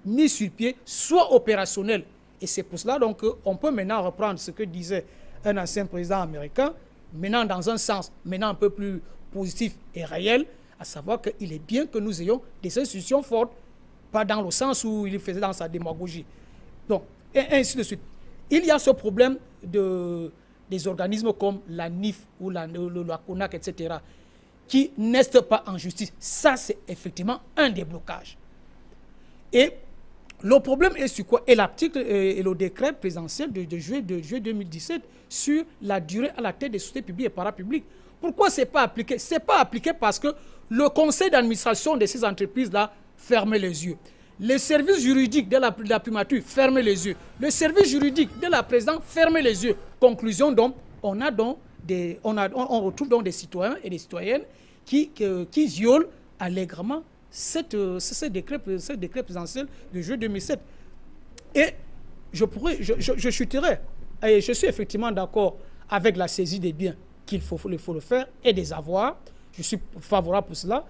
Speaker 4: mises sur pied, soient opérationnelles. Et c'est pour cela donc qu'on peut maintenant reprendre ce que disait un ancien président américain, maintenant dans un sens, maintenant un peu plus positif et réel, à savoir qu'il est bien que nous ayons des institutions fortes, pas dans le sens où il faisait dans sa démagogie. Donc, et ainsi de suite. Il y a ce problème des organismes comme la NIF ou la CONAC, etc., qui n'est pas en justice. Ça, c'est effectivement un des blocages. Et le problème est sur quoi? Et l'article et le décret présidentiel de juillet 2017 sur la durée à la tête des sociétés publiques et parapubliques. Pourquoi ce n'est pas appliqué? Ce n'est pas appliqué parce que le conseil d'administration de ces entreprises-là fermait les yeux. Les services juridiques de la primature fermaient les yeux. Le service juridique de la présidence fermait les yeux. Conclusion donc, on retrouve donc des citoyens et des citoyennes qui violent allègrement ce décret présidentiel de juillet 2007. Et je chuterai. Et je suis effectivement d'accord avec la saisie des biens qu'il faut le faire et des avoirs. Je suis favorable pour cela.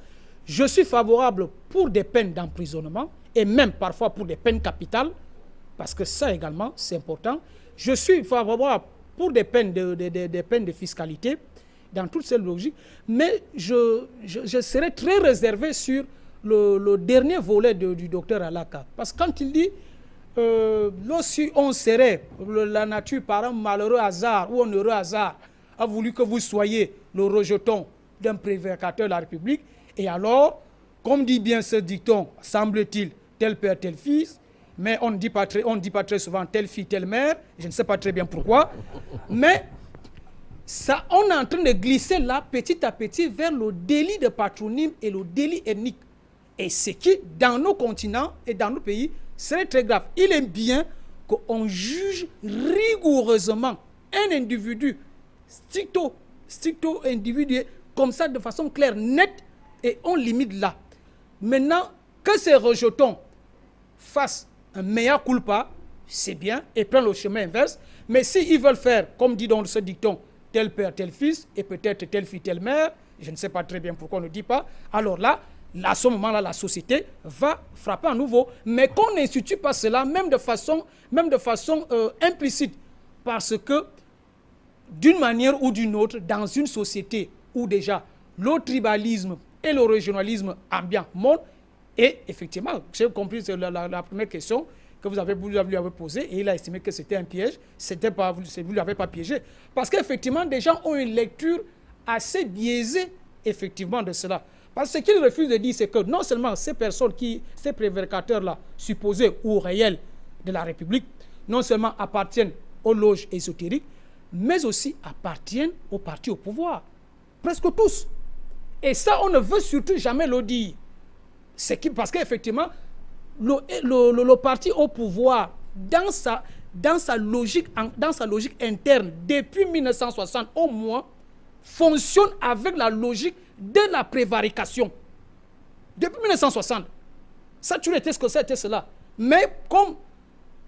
Speaker 4: Je suis favorable pour des peines d'emprisonnement et même parfois pour des peines capitales, parce que ça également, c'est important. Je suis favorable pour des peines de fiscalité, dans toute cette logique, mais je serai très réservé sur le dernier volet du docteur Alaka. Parce que quand il dit, lorsqu'on serait, la nature par un malheureux hasard ou un heureux hasard a voulu que vous soyez le rejeton d'un prévaricateur de la République, et alors, comme dit bien ce dicton, semble-t-il, tel père, tel fils, mais on ne dit pas très souvent telle fille, telle mère, je ne sais pas très bien pourquoi, mais ça, on est en train de glisser là, petit à petit, vers le délit de patronyme et le délit ethnique. Et ce qui, dans nos continents et dans nos pays, serait très grave. Il est bien qu'on juge rigoureusement un individu, stricto individué, comme ça, de façon claire, nette, et on limite là. Maintenant, que ces rejetons fassent un mea culpa, c'est bien, et prennent le chemin inverse. Mais s'ils veulent faire, comme dit dans ce dicton, tel père, tel fils, et peut-être telle fille, telle mère, je ne sais pas très bien pourquoi on ne dit pas, alors là, à ce moment-là, la société va frapper à nouveau. Mais qu'on n'institue pas cela, même de façon implicite, parce que, d'une manière ou d'une autre, dans une société où déjà le tribalisme et le régionalisme ambiant montent, et effectivement, j'ai compris la première question que vous lui avez posée, et il a estimé que c'était un piège. Vous ne l'avez pas piégé. Parce qu'effectivement, des gens ont une lecture assez biaisée, effectivement, de cela. Parce que ce qu'ils refusent de dire, c'est que non seulement ces personnes, ces prévaricateurs-là, supposés ou réels de la République, non seulement appartiennent aux loges ésotériques, mais aussi appartiennent aux partis au pouvoir. Presque tous. Et ça, on ne veut surtout jamais le dire. Parce qu'effectivement, le parti au pouvoir, dans sa logique interne, depuis 1960 au moins, fonctionne avec la logique de la prévarication. Depuis 1960. Ça, tu étais ce que c'était cela. Mais comme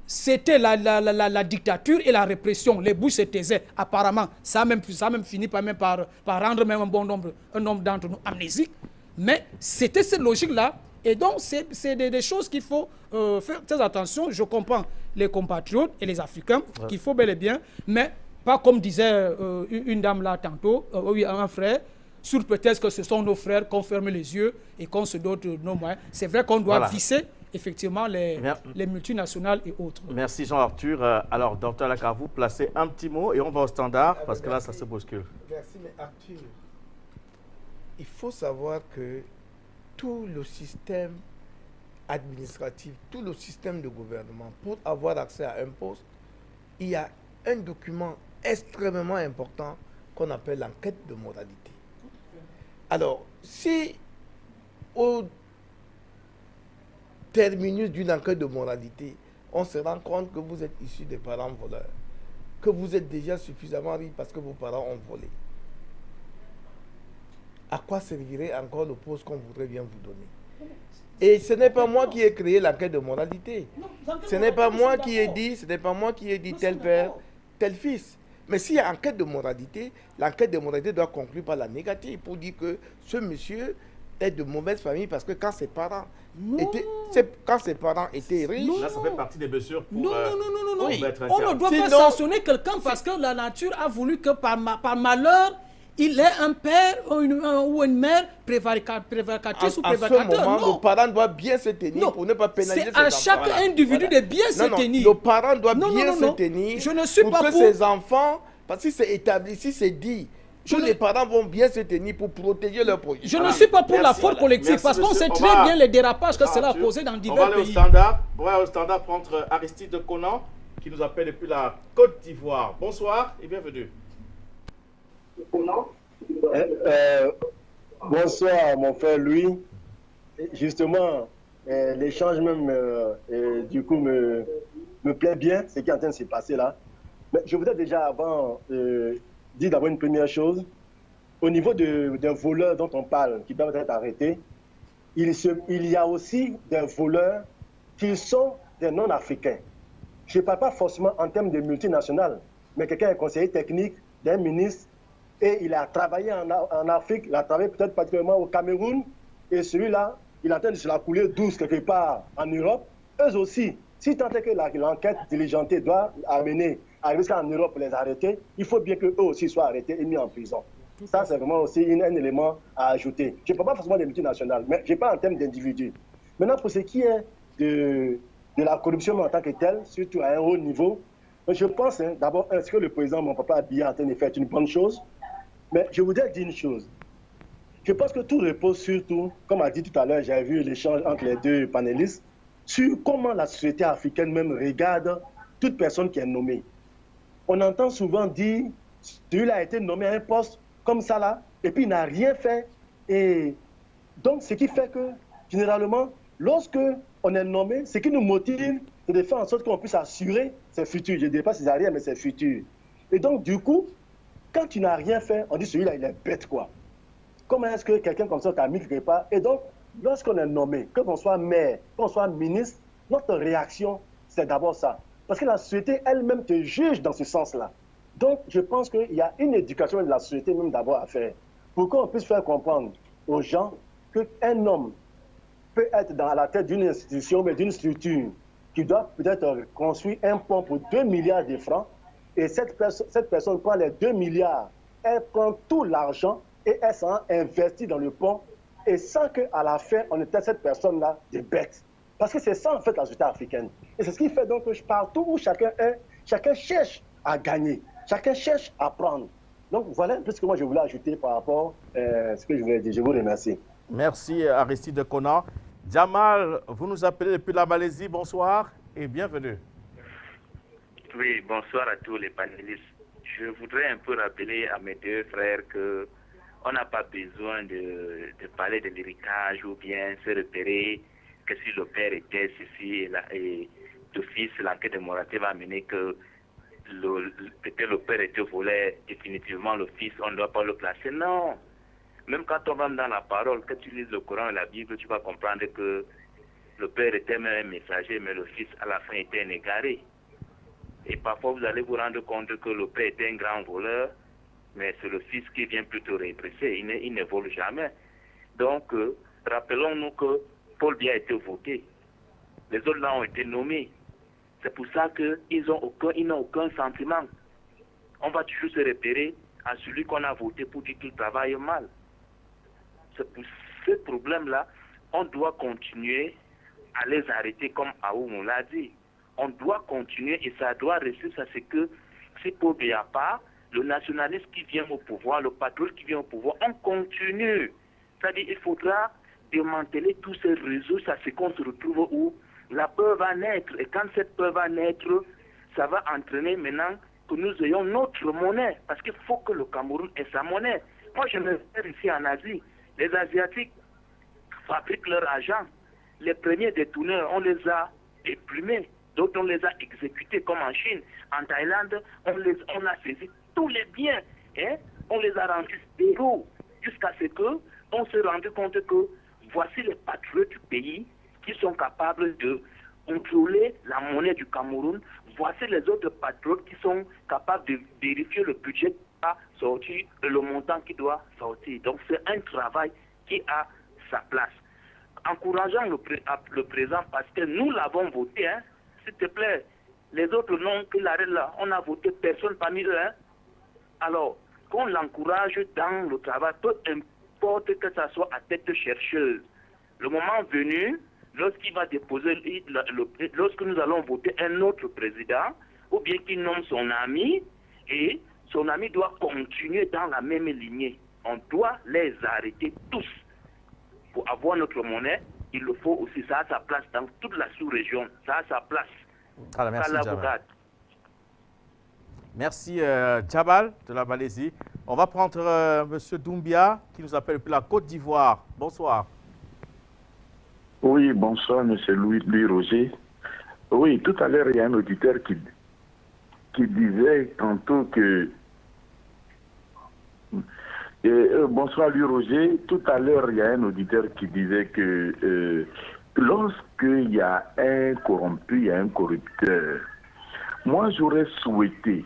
Speaker 4: c'était la dictature et la répression, les bouches se taisaient, apparemment, ça a même fini par rendre même un bon nombre d'entre nous amnésiques. Mais c'était cette logique-là. Et donc, c'est des choses qu'il faut faire très attention. Je comprends les compatriotes et les Africains, qu'il faut bel et bien, mais pas comme disait une dame là tantôt, oui, un frère, sur peut-être que ce sont nos frères qu'on ferme les yeux et qu'on se dote nos moyens. C'est vrai qu'on doit visser effectivement les multinationales et autres.
Speaker 3: Merci Jean-Arthur. Alors, docteur Alaka, vous placez un petit mot et on va au standard parce que là, ça se bouscule.
Speaker 13: Merci, mais Arthur, il faut savoir que tout le système administrative, tout le système de gouvernement, pour avoir accès à un poste, il y a un document extrêmement important qu'on appelle l'enquête de moralité. Alors, si au terminus d'une enquête de moralité, on se rend compte que vous êtes issu des parents voleurs, que vous êtes déjà suffisamment riche parce que vos parents ont volé, à quoi servirait encore le poste qu'on voudrait bien vous donner? Et ce n'est pas moi qui ai créé l'enquête de moralité. Ce n'est pas moi qui ai dit tel père, tel fils. Mais s'il y a enquête de moralité, l'enquête de moralité doit conclure par la négative pour dire que ce monsieur est de mauvaise famille parce que quand ses parents étaient riches...
Speaker 3: Là, ça fait partie des mesures pour...
Speaker 4: Non.
Speaker 3: Oui.
Speaker 4: On ne doit pas sanctionner quelqu'un parce que la nature a voulu que par malheur, il est un père ou une mère prévaricatrice ou prévaricateur.
Speaker 13: À ce moment, le parent doit bien se tenir pour ne pas pénaliser ses enfants.
Speaker 4: C'est à chaque individu de bien se tenir.
Speaker 13: Le parent doit bien se tenir pour que ses enfants, parce que c'est établi, si c'est dit, que les parents vont bien se tenir pour protéger leur projet.
Speaker 4: Je ne suis pas pour la faute collective parce qu'on sait très bien les dérapages que cela a causé dans divers pays.
Speaker 3: On va aller au standard. On va aller au standard prendre Aristide Conan qui nous appelle depuis la Côte d'Ivoire. Bonsoir et bienvenue.
Speaker 20: Bonsoir mon frère Louis. Justement, l'échange même du coup me plaît bien, ce qui est en train de se passer là. Mais je voudrais déjà avant dire d'abord une première chose. Au niveau d'un voleur dont on parle, qui doivent être arrêtés, il y a aussi des voleurs qui sont des non-africains. Je ne parle pas forcément en termes de multinationales, mais quelqu'un est conseiller technique d'un ministre et il a travaillé en Afrique, il a travaillé peut-être particulièrement au Cameroun, et celui-là, il est en train de se la couler douce quelque part en Europe. Eux aussi, si tant est que l'enquête diligentée doit amener à jusqu'en Europe pour les arrêter, il faut bien qu'eux aussi soient arrêtés et mis en prison. Ça, c'est vraiment aussi un élément à ajouter. Je ne parle pas forcément des multinationales, mais je parle en termes d'individus. Maintenant, pour ce qui est de la corruption en tant que telle, surtout à un haut niveau, je pense, d'abord, est-ce que le président, mon papa Biya, en train de faire une bonne chose? Mais je voudrais dire une chose. Je pense que tout repose surtout, comme a dit tout à l'heure, j'avais vu l'échange entre les deux panélistes, sur comment la société africaine même regarde toute personne qui est nommée. On entend souvent dire, celui-là a été nommé à un poste comme ça là, et puis il n'a rien fait. Et donc, ce qui fait que, généralement, lorsque on est nommé, ce qui nous motive, c'est de faire en sorte qu'on puisse assurer ses futurs. Je ne dirais pas ses arrières, mais ses futurs. Et donc, du coup, quand tu n'as rien fait, on dit celui-là, il est bête, quoi. Comment est-ce que quelqu'un comme ça t'a mis quelque part? Et donc, lorsqu'on est nommé, que l'on soit maire, qu'on soit ministre, notre réaction, c'est d'abord ça. Parce que la société elle-même te juge dans ce sens-là. Donc, je pense qu'il y a une éducation de la société même d'abord à faire. Pour qu'on puisse faire comprendre aux gens qu'un homme peut être à la tête d'une institution, mais d'une structure qui doit peut-être construire un pont pour 2 milliards de francs. Et cette personne prend les 2 milliards, elle prend tout l'argent et elle s'en investit dans le pont. Et sans qu'à la fin, on ait cette personne-là de bête. Parce que c'est ça, en fait, la société africaine. Et c'est ce qui fait donc que partout où chacun est, chacun cherche à gagner. Chacun cherche à prendre. Donc voilà un peu ce que moi je voulais ajouter par rapport à ce que je voulais dire. Je vous remercie.
Speaker 3: Merci Aristide Conan. Jamal, vous nous appelez depuis la Malaisie. Bonsoir et bienvenue.
Speaker 21: Oui, bonsoir à tous les panélistes. Je voudrais un peu rappeler à mes deux frères qu'on n'a pas besoin de parler de l'héritage ou bien se repérer que si le père était ceci et d'office, l'enquête de moralité va amener que peut-être le père était volé définitivement, le fils, on ne doit pas le placer. Non. Même quand on va dans la parole, quand tu lis le Coran et la Bible, tu vas comprendre que le père était même un messager, mais le fils, à la fin, était un égaré. Et parfois, vous allez vous rendre compte que le père était un grand voleur, mais c'est le fils qui vient plutôt répresser. Il ne vole jamais. Donc, rappelons-nous que Paul Biya a été voté. Les autres là ont été nommés. C'est pour ça qu'ils n'ont aucun sentiment. On va toujours se repérer à celui qu'on a voté pour dire qu'il travaille mal. C'est pour ce problème-là, on doit continuer à les arrêter comme Aoum l'a dit. On doit continuer et ça doit rester, ça c'est que si Paul Biya part, le nationaliste qui vient au pouvoir, le patriote qui vient au pouvoir, on continue. C'est-à-dire qu'il faudra démanteler tous ces réseaux, ça c'est qu'on se retrouve où la peur va naître. Et quand cette peur va naître, ça va entraîner maintenant que nous ayons notre monnaie. Parce qu'il faut que le Cameroun ait sa monnaie. Moi, je me fais ici en Asie. Les Asiatiques fabriquent leur argent. Les premiers détourneurs, on les a éplumés. D'autres, on les a exécutés comme en Chine. En Thaïlande, on a saisi tous les biens. Hein? On les a rendus héros. Jusqu'à ce qu'on se rende compte que voici les patriotes du pays qui sont capables de contrôler la monnaie du Cameroun. Voici les autres patriotes qui sont capables de vérifier le budget qui va sortir et le montant qui doit sortir. Donc c'est un travail qui a sa place. Encourageant le président parce que nous l'avons voté, hein. S'il te plaît, les autres noms qu'il arrête là, on a voté personne parmi eux. Hein. Alors, qu'on l'encourage dans le travail, peu importe que ça soit à tête chercheuse. Le moment venu, lorsqu'il va déposer, lorsque nous allons voter un autre président, ou bien qu'il nomme son ami, et son ami doit continuer dans la même lignée. On doit les arrêter tous. Pour avoir notre monnaie, il le faut aussi. Ça a sa place dans toute la sous-région. Ça a sa place.
Speaker 3: Alors, merci, Djabal. Merci, Djabal de la Malaisie. On va prendre M. Doumbia, qui nous appelle depuis la Côte d'Ivoire. Bonsoir.
Speaker 1: Oui, bonsoir, M. Louis Roger. Oui, tout à l'heure, il y a un auditeur qui disait tantôt que... bonsoir, Louis Roger. Tout à l'heure, il y a un auditeur qui disait que lorsqu'il y a un corrompu, il y a un corrupteur. Moi, j'aurais souhaité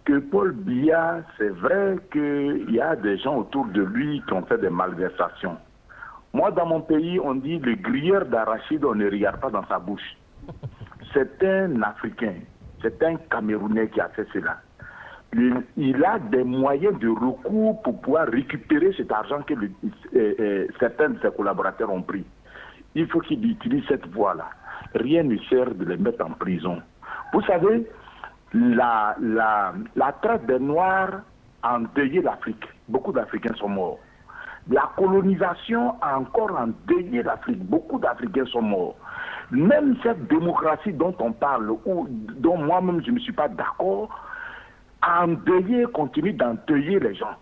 Speaker 1: que Paul Biya, c'est vrai qu'il y a des gens autour de lui qui ont fait des malversations. Moi, dans mon pays, on dit le grilleur d'arachide, on ne regarde pas dans sa bouche. C'est un Africain, c'est un Camerounais qui a fait cela. Il a des moyens de recours pour pouvoir récupérer cet argent que certains de ses collaborateurs ont pris. Il faut qu'il utilise cette voie-là. Rien ne sert de les mettre en prison. Vous savez, la traite des Noirs a endeuillé l'Afrique. Beaucoup d'Africains sont morts. La colonisation a encore endeuillé l'Afrique. Beaucoup d'Africains sont morts. Même cette démocratie dont on parle, ou dont moi-même je ne suis pas d'accord, a endeuillé, continue d'endeuiller les gens.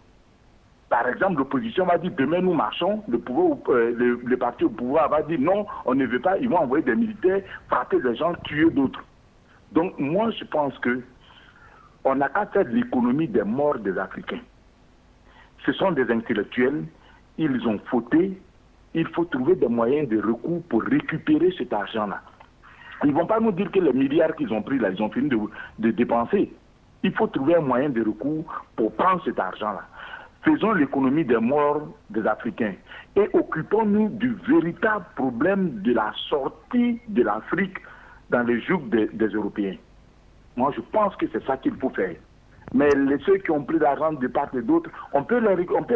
Speaker 1: Par exemple, l'opposition va dire demain nous marchons, le parti au pouvoir va dire non, on ne veut pas, ils vont envoyer des militaires, frapper des gens, tuer d'autres. Donc moi je pense que on n'a qu'à faire de l'économie des morts des Africains. Ce sont des intellectuels, ils ont fauté, il faut trouver des moyens de recours pour récupérer cet argent-là. Ils ne vont pas nous dire que les milliards qu'ils ont pris là, ils ont fini de dépenser. Il faut trouver un moyen de recours pour prendre cet argent-là. Faisons l'économie des morts des Africains et occupons-nous du véritable problème de la sortie de l'Afrique dans les jougs des Européens. Moi, je pense que c'est ça qu'il faut faire. Mais ceux qui ont pris l'argent de part et d'autre, on peut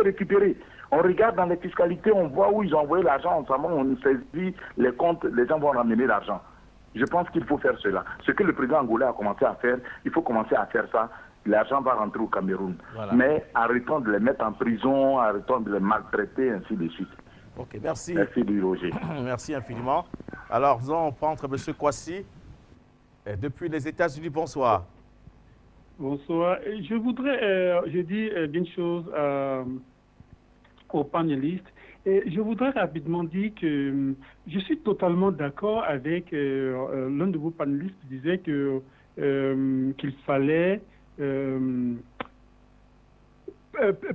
Speaker 1: récupérer. On regarde dans les fiscalités, on voit où ils ont envoyé l'argent, on saisit les comptes, les gens vont ramener l'argent. Je pense qu'il faut faire cela. Ce que le président angolais a commencé à faire, il faut commencer à faire ça. L'argent va rentrer au Cameroun. Voilà. Mais arrêtons de les mettre en prison, arrêtons de les maltraiter, ainsi de suite.
Speaker 3: Ok, merci.
Speaker 1: Merci, Louis Roger.
Speaker 3: Merci infiniment. Alors, on prend entre M. Kwasi, depuis les États-Unis. Bonsoir.
Speaker 2: Bonsoir. Je voudrais, je dis d'une chose aux panélistes. Et je voudrais rapidement dire que je suis totalement d'accord avec l'un de vos panélistes qui disait qu'il fallait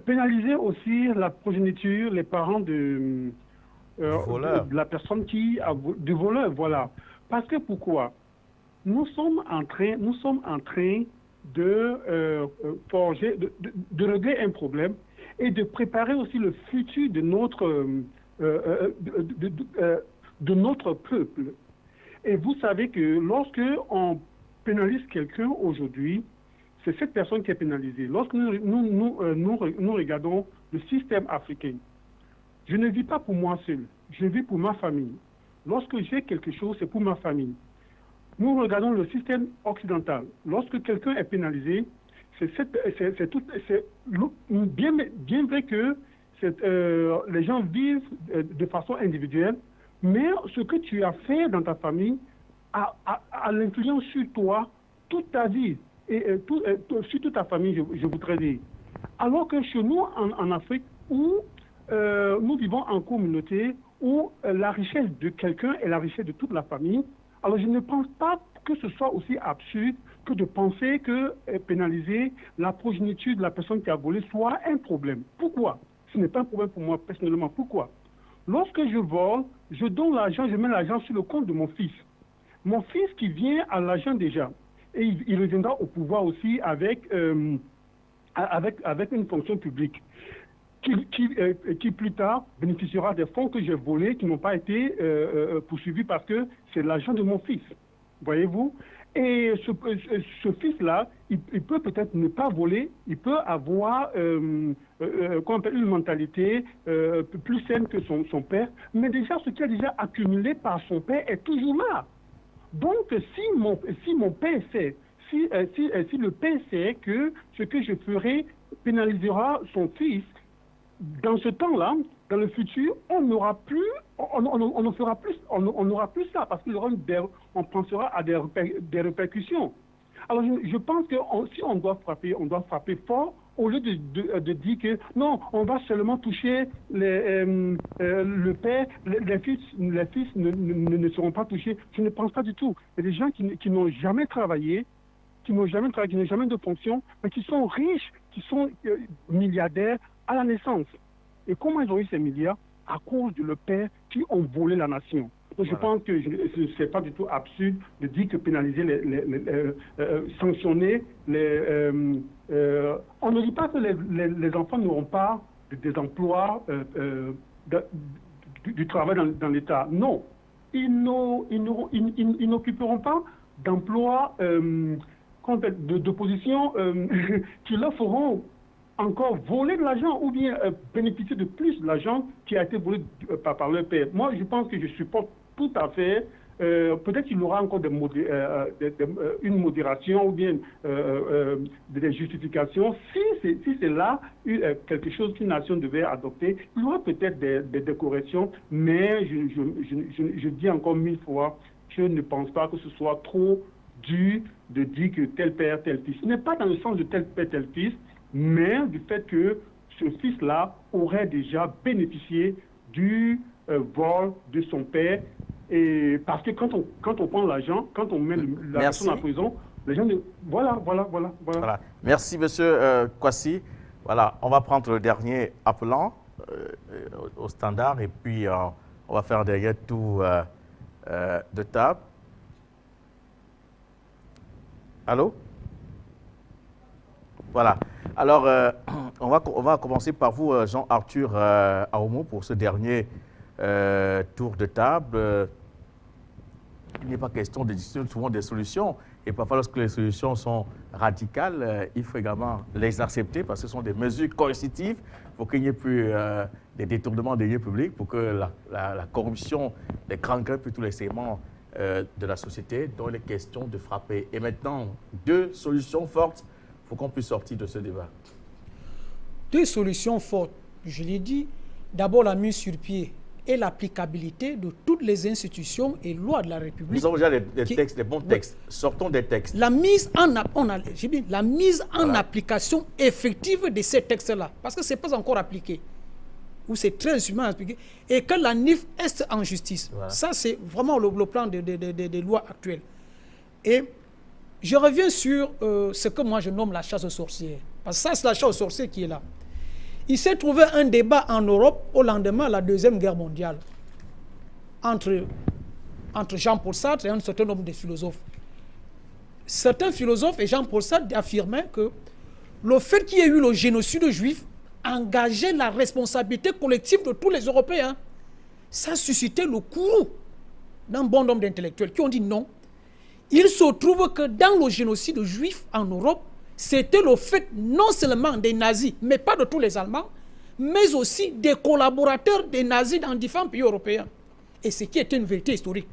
Speaker 2: pénaliser aussi la progéniture, les parents de la personne du voleur, voilà. Parce que pourquoi? Nous sommes en train de forger, de régler un problème et de préparer aussi le futur de notre peuple. Et vous savez que lorsque on pénalise quelqu'un aujourd'hui, c'est cette personne qui est pénalisée. Lorsque nous regardons le système africain, je ne vis pas pour moi seul, je vis pour ma famille. Lorsque j'ai quelque chose, c'est pour ma famille. Nous regardons le système occidental. Lorsque quelqu'un est pénalisé, c'est bien vrai que les gens vivent de façon individuelle, mais ce que tu as fait dans ta famille a l'influence sur toi toute ta vie et sur toute ta famille, je voudrais dire. Alors que chez nous, en Afrique, où nous vivons en communauté, où la richesse de quelqu'un est la richesse de toute la famille, alors je ne pense pas que ce soit aussi absurde que de penser que pénaliser la progéniture de la personne qui a volé soit un problème. Pourquoi? Ce n'est pas un problème pour moi personnellement. Pourquoi? Lorsque je vole, je donne l'argent, je mets l'argent sur le compte de mon fils. Mon fils qui vient à l'argent déjà, et il reviendra au pouvoir aussi avec une fonction publique, qui plus tard bénéficiera des fonds que j'ai volés, qui n'ont pas été poursuivis parce que c'est l'argent de mon fils. Voyez-vous? Et ce fils-là, il peut peut-être ne pas voler, il peut avoir une mentalité plus saine que son père, mais déjà ce qui a déjà accumulé par son père est toujours là. Donc si mon père sait, si le père sait que ce que je ferai pénalisera son fils, dans ce temps-là, dans le futur, on n'aura plus ça parce qu'on pensera à des répercussions. Alors je pense que si on doit frapper fort au lieu de dire que non, on va seulement toucher le père, les fils ne seront pas touchés. Je ne pense pas du tout. Il y a des gens qui n'ont jamais travaillé, qui n'ont jamais de fonction, mais qui sont riches, qui sont milliardaires à la naissance. Et comment ils ont eu ces milliards? À cause de leurs pères qui ont volé la nation. Donc je pense que ce n'est pas du tout absurde de dire que pénaliser, sanctionner, on ne dit pas que les enfants n'auront pas des emplois, du travail dans l'État. Non, ils n'occuperont pas d'emplois de position qui leur feront encore voler de l'argent ou bien bénéficier de plus de l'argent qui a été volé par leur père. Moi, je pense que je supporte tout à fait. Peut-être qu'il y aura encore une modération ou bien des justifications. Si c'est là quelque chose qu'une nation devait adopter, il y aura peut-être des corrections, mais je dis encore 1000 fois, je ne pense pas que ce soit trop dur de dire que tel père, tel fils. Ce n'est pas dans le sens de tel père, tel fils, mais du fait que ce fils-là aurait déjà bénéficié du vol de son père. Et parce que quand on prend l'argent, quand on met la personne en prison, les gens... Voilà.
Speaker 3: Merci, monsieur Kwasi. Voilà, on va prendre le dernier appelant au standard et puis on va faire un dernier tour de table. Allô? Voilà. Alors, on va commencer par vous, Jean-Arthur Aoumou, pour ce dernier tour de table. Il n'est pas question de discuter souvent des solutions. Et parfois, lorsque les solutions sont radicales, il faut également les accepter parce que ce sont des mesures coercitives pour qu'il n'y ait plus des détournements des lieux publics, pour que la corruption des grands groupes et tous les segments de la société dont il est question de frapper. Et maintenant, deux solutions fortes pour qu'on puisse sortir de ce débat.
Speaker 4: Deux solutions fortes, je l'ai dit. D'abord, la mise sur pied et l'applicabilité de toutes les institutions et lois de la République.
Speaker 3: Nous avons déjà des textes, des bons textes. Sortons des textes.
Speaker 4: La mise en application effective de ces textes-là, parce que ce n'est pas encore appliqué, ou c'est très sûrement appliqué, et que la NIF est en justice. Voilà. Ça, c'est vraiment le plan des lois actuelles. Et je reviens sur ce que moi je nomme la chasse aux sorcières. Parce que ça, c'est la chasse aux sorcières qui est là. Il s'est trouvé un débat en Europe au lendemain de la Deuxième Guerre mondiale entre Jean-Paul Sartre et un certain nombre de philosophes. Certains philosophes et Jean-Paul Sartre affirmaient que le fait qu'il y ait eu le génocide juif engageait la responsabilité collective de tous les Européens. Ça suscitait le courroux d'un bon nombre d'intellectuels qui ont dit non. Il se trouve que dans le génocide juif en Europe, c'était le fait non seulement des nazis, mais pas de tous les Allemands, mais aussi des collaborateurs des nazis dans différents pays européens. Et ce qui était une vérité historique.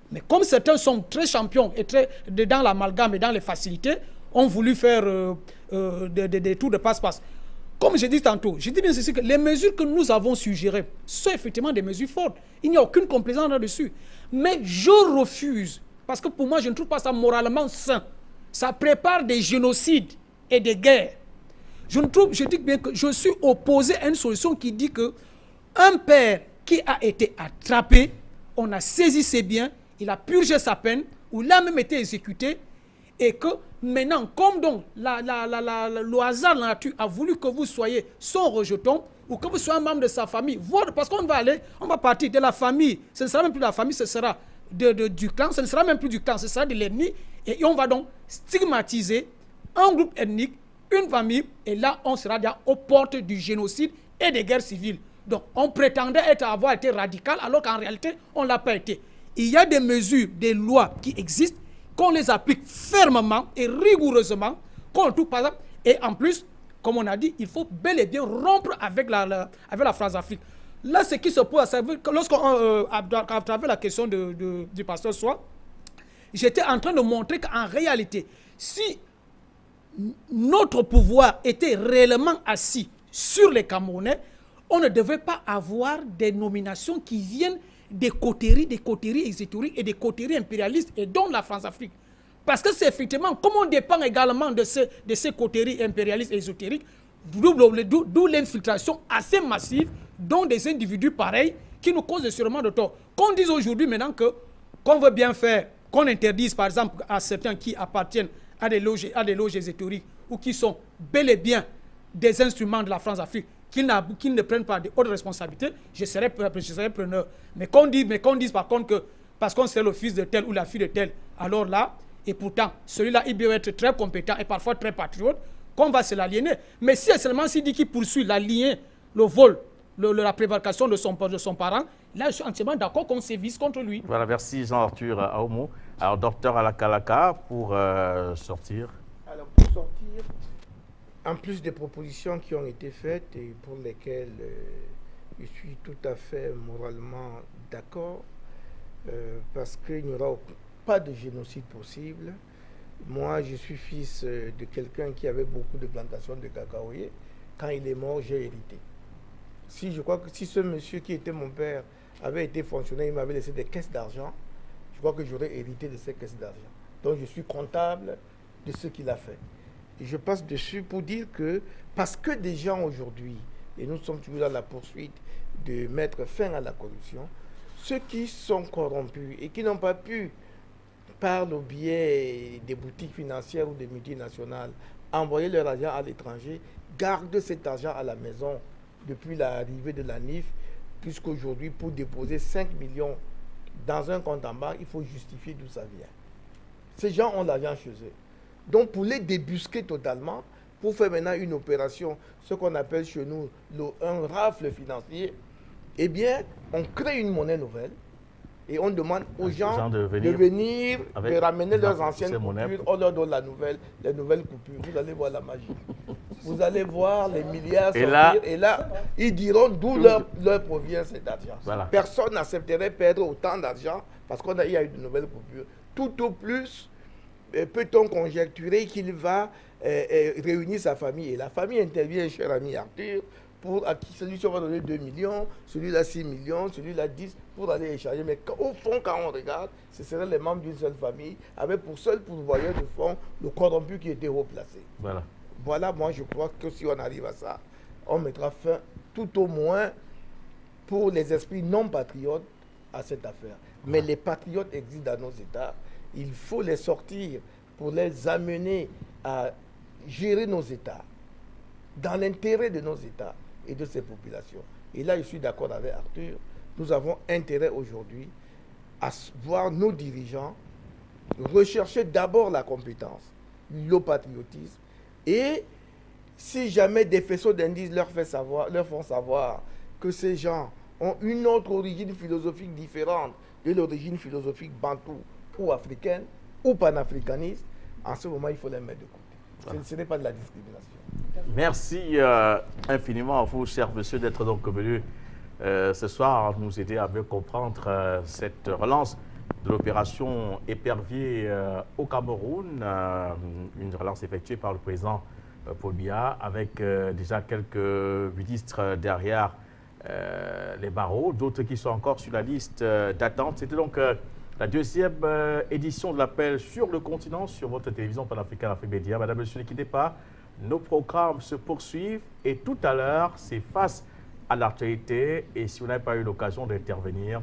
Speaker 4: Mais comme certains sont très champions et très dans l'amalgame et dans les facilités, ont voulu faire des tours de passe-passe. comme je dis tantôt, je dis bien ceci, que les mesures que nous avons suggérées sont effectivement des mesures fortes. Il n'y a aucune complaisance là-dessus. Mais je refuse, parce que pour moi, je ne trouve pas ça moralement sain. Ça prépare des génocides et des guerres. Je dis bien que je suis opposé à une solution qui dit que un père qui a été attrapé, on a saisi ses biens, il a purgé sa peine, ou il a même été exécuté, et que maintenant, comme donc le hasard, la nature a voulu que vous soyez son rejeton, ou que vous soyez un membre de sa famille, parce qu'on va partir de la famille, ce ne sera même plus de la famille, ce sera du clan, ce ne sera même plus du clan, ce sera de l'ennemi, et on va donc stigmatiser un groupe ethnique, une famille, et là, on sera déjà aux portes du génocide et des guerres civiles. Donc, on prétendait avoir été radical, alors qu'en réalité, on ne l'a pas été. Il y a des mesures, des lois qui existent, qu'on les applique fermement et rigoureusement, qu'on trouve par exemple, et en plus, comme on a dit, il faut bel et bien rompre avec la France-Afrique. Là, ce qui se pose, à travers la question du pasteur Soa, j'étais en train de montrer qu'en réalité, si notre pouvoir était réellement assis sur les Camerounais, on ne devait pas avoir des nominations qui viennent des coteries exotériques et des coteries impérialistes et dont la France-Afrique. Parce que c'est effectivement, comme on dépend également de ces coteries impérialistes et ésotériques, d'où l'infiltration assez massive dont des individus pareils qui nous causent sûrement de tort. Qu'on dise aujourd'hui maintenant qu'on veut bien faire, qu'on interdise par exemple à certains qui appartiennent à des loges ésotériques ou qui sont bel et bien des instruments de la France-Afrique, qu'ils ne prennent pas de hautes responsabilités, je serais preneur. Mais qu'on dise par contre que parce qu'on c'est le fils de tel ou la fille de tel, alors là, et pourtant, celui-là, il peut être très compétent et parfois très patriote, qu'on va se l'aliéner. Mais si c'est seulement s'il dit qu'il poursuit l'alien, le vol, la prévarication de son parent, là, je suis entièrement d'accord qu'on sévisse contre lui.
Speaker 3: Voilà, merci Jean-Arthur Aoumou. Alors, docteur Alakalaka, pour sortir.
Speaker 13: Alors, pour sortir, en plus des propositions qui ont été faites et pour lesquelles je suis tout à fait moralement d'accord, parce qu'il n'y aura pas de génocide possible. Moi, je suis fils de quelqu'un qui avait beaucoup de plantations de cacaoyers. Quand il est mort, j'ai hérité. Je crois que si ce monsieur qui était mon père avait été fonctionnaire, il m'avait laissé des caisses d'argent, je crois que j'aurais hérité de ces caisses d'argent. Donc, je suis comptable de ce qu'il a fait. Et je passe dessus pour dire que, parce que des gens aujourd'hui, et nous sommes toujours dans la poursuite de mettre fin à la corruption, ceux qui sont corrompus et qui n'ont pas pu, par le biais des boutiques financières ou des multinationales, envoyer leur argent à l'étranger, gardent cet argent à la maison depuis l'arrivée de la NIF, puisqu'aujourd'hui, pour déposer 5 millions dans un compte en banque, il faut justifier d'où ça vient. Ces gens ont l'argent chez eux. Donc, pour les débusquer totalement, pour faire maintenant une opération, ce qu'on appelle chez nous un rafle financier, eh bien, on crée une monnaie nouvelle et on demande aux gens de venir de ramener leurs anciennes coupures, on leur donne les nouvelles coupures. Vous allez voir la magie. Vous allez voir les milliards sortir et là ils diront d'où leur provient cet argent. Voilà. Personne n'accepterait perdre autant d'argent parce qu'il y a eu de nouvelles coupures. Tout au plus, peut-on conjecturer qu'il va réunir sa famille. Et la famille intervient, cher ami Arthur, pour celui-ci on va donner 2 millions, celui-là 6 millions, celui-là 10, pour aller échanger. Mais au fond, quand on regarde, ce seraient les membres d'une seule famille, avec pour seul pourvoyeur de fond le corrompu qui était haut placé. Voilà, moi je crois que si on arrive à ça, on mettra fin, tout au moins, pour les esprits non patriotes, à cette affaire. Mais les patriotes existent dans nos États. Il faut les sortir pour les amener à gérer nos États, dans l'intérêt de nos États et de ces populations. Et là, je suis d'accord avec Arthur. Nous avons intérêt aujourd'hui à voir nos dirigeants rechercher d'abord la compétence, le patriotisme, et si jamais des faisceaux d'indices leur font savoir que ces gens ont une autre origine philosophique différente de l'origine philosophique bantou ou africaine ou panafricaniste, en ce moment, il faut les mettre de côté. Ce n'est pas de la discrimination.
Speaker 3: Merci infiniment à vous, cher monsieur, d'être donc venu ce soir nous aider à mieux comprendre cette relance de l'opération Épervier au Cameroun, une relance effectuée par le président Paul Biya, avec déjà quelques ministres derrière les barreaux, d'autres qui sont encore sur la liste d'attente. C'était donc la deuxième édition de l'appel sur le continent, sur votre télévision panafricaine Afrique Média. Madame, monsieur, ne quittez pas. Nos programmes se poursuivent et tout à l'heure, c'est face à l'actualité. Et si vous n'avez pas eu l'occasion d'intervenir,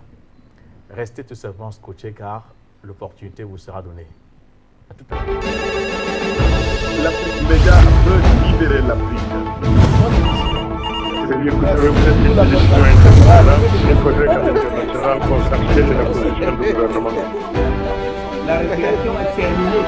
Speaker 3: restez tout simplement scotché car l'opportunité vous sera donnée. À tout à l'heure.
Speaker 1: L'Afrique Média veut libérer l'Afrique. C'est-à-dire que je représente une position internationale. Il faudrait qu'à l'international constate quelle est la position du gouvernement.
Speaker 12: La réflexion est terminée.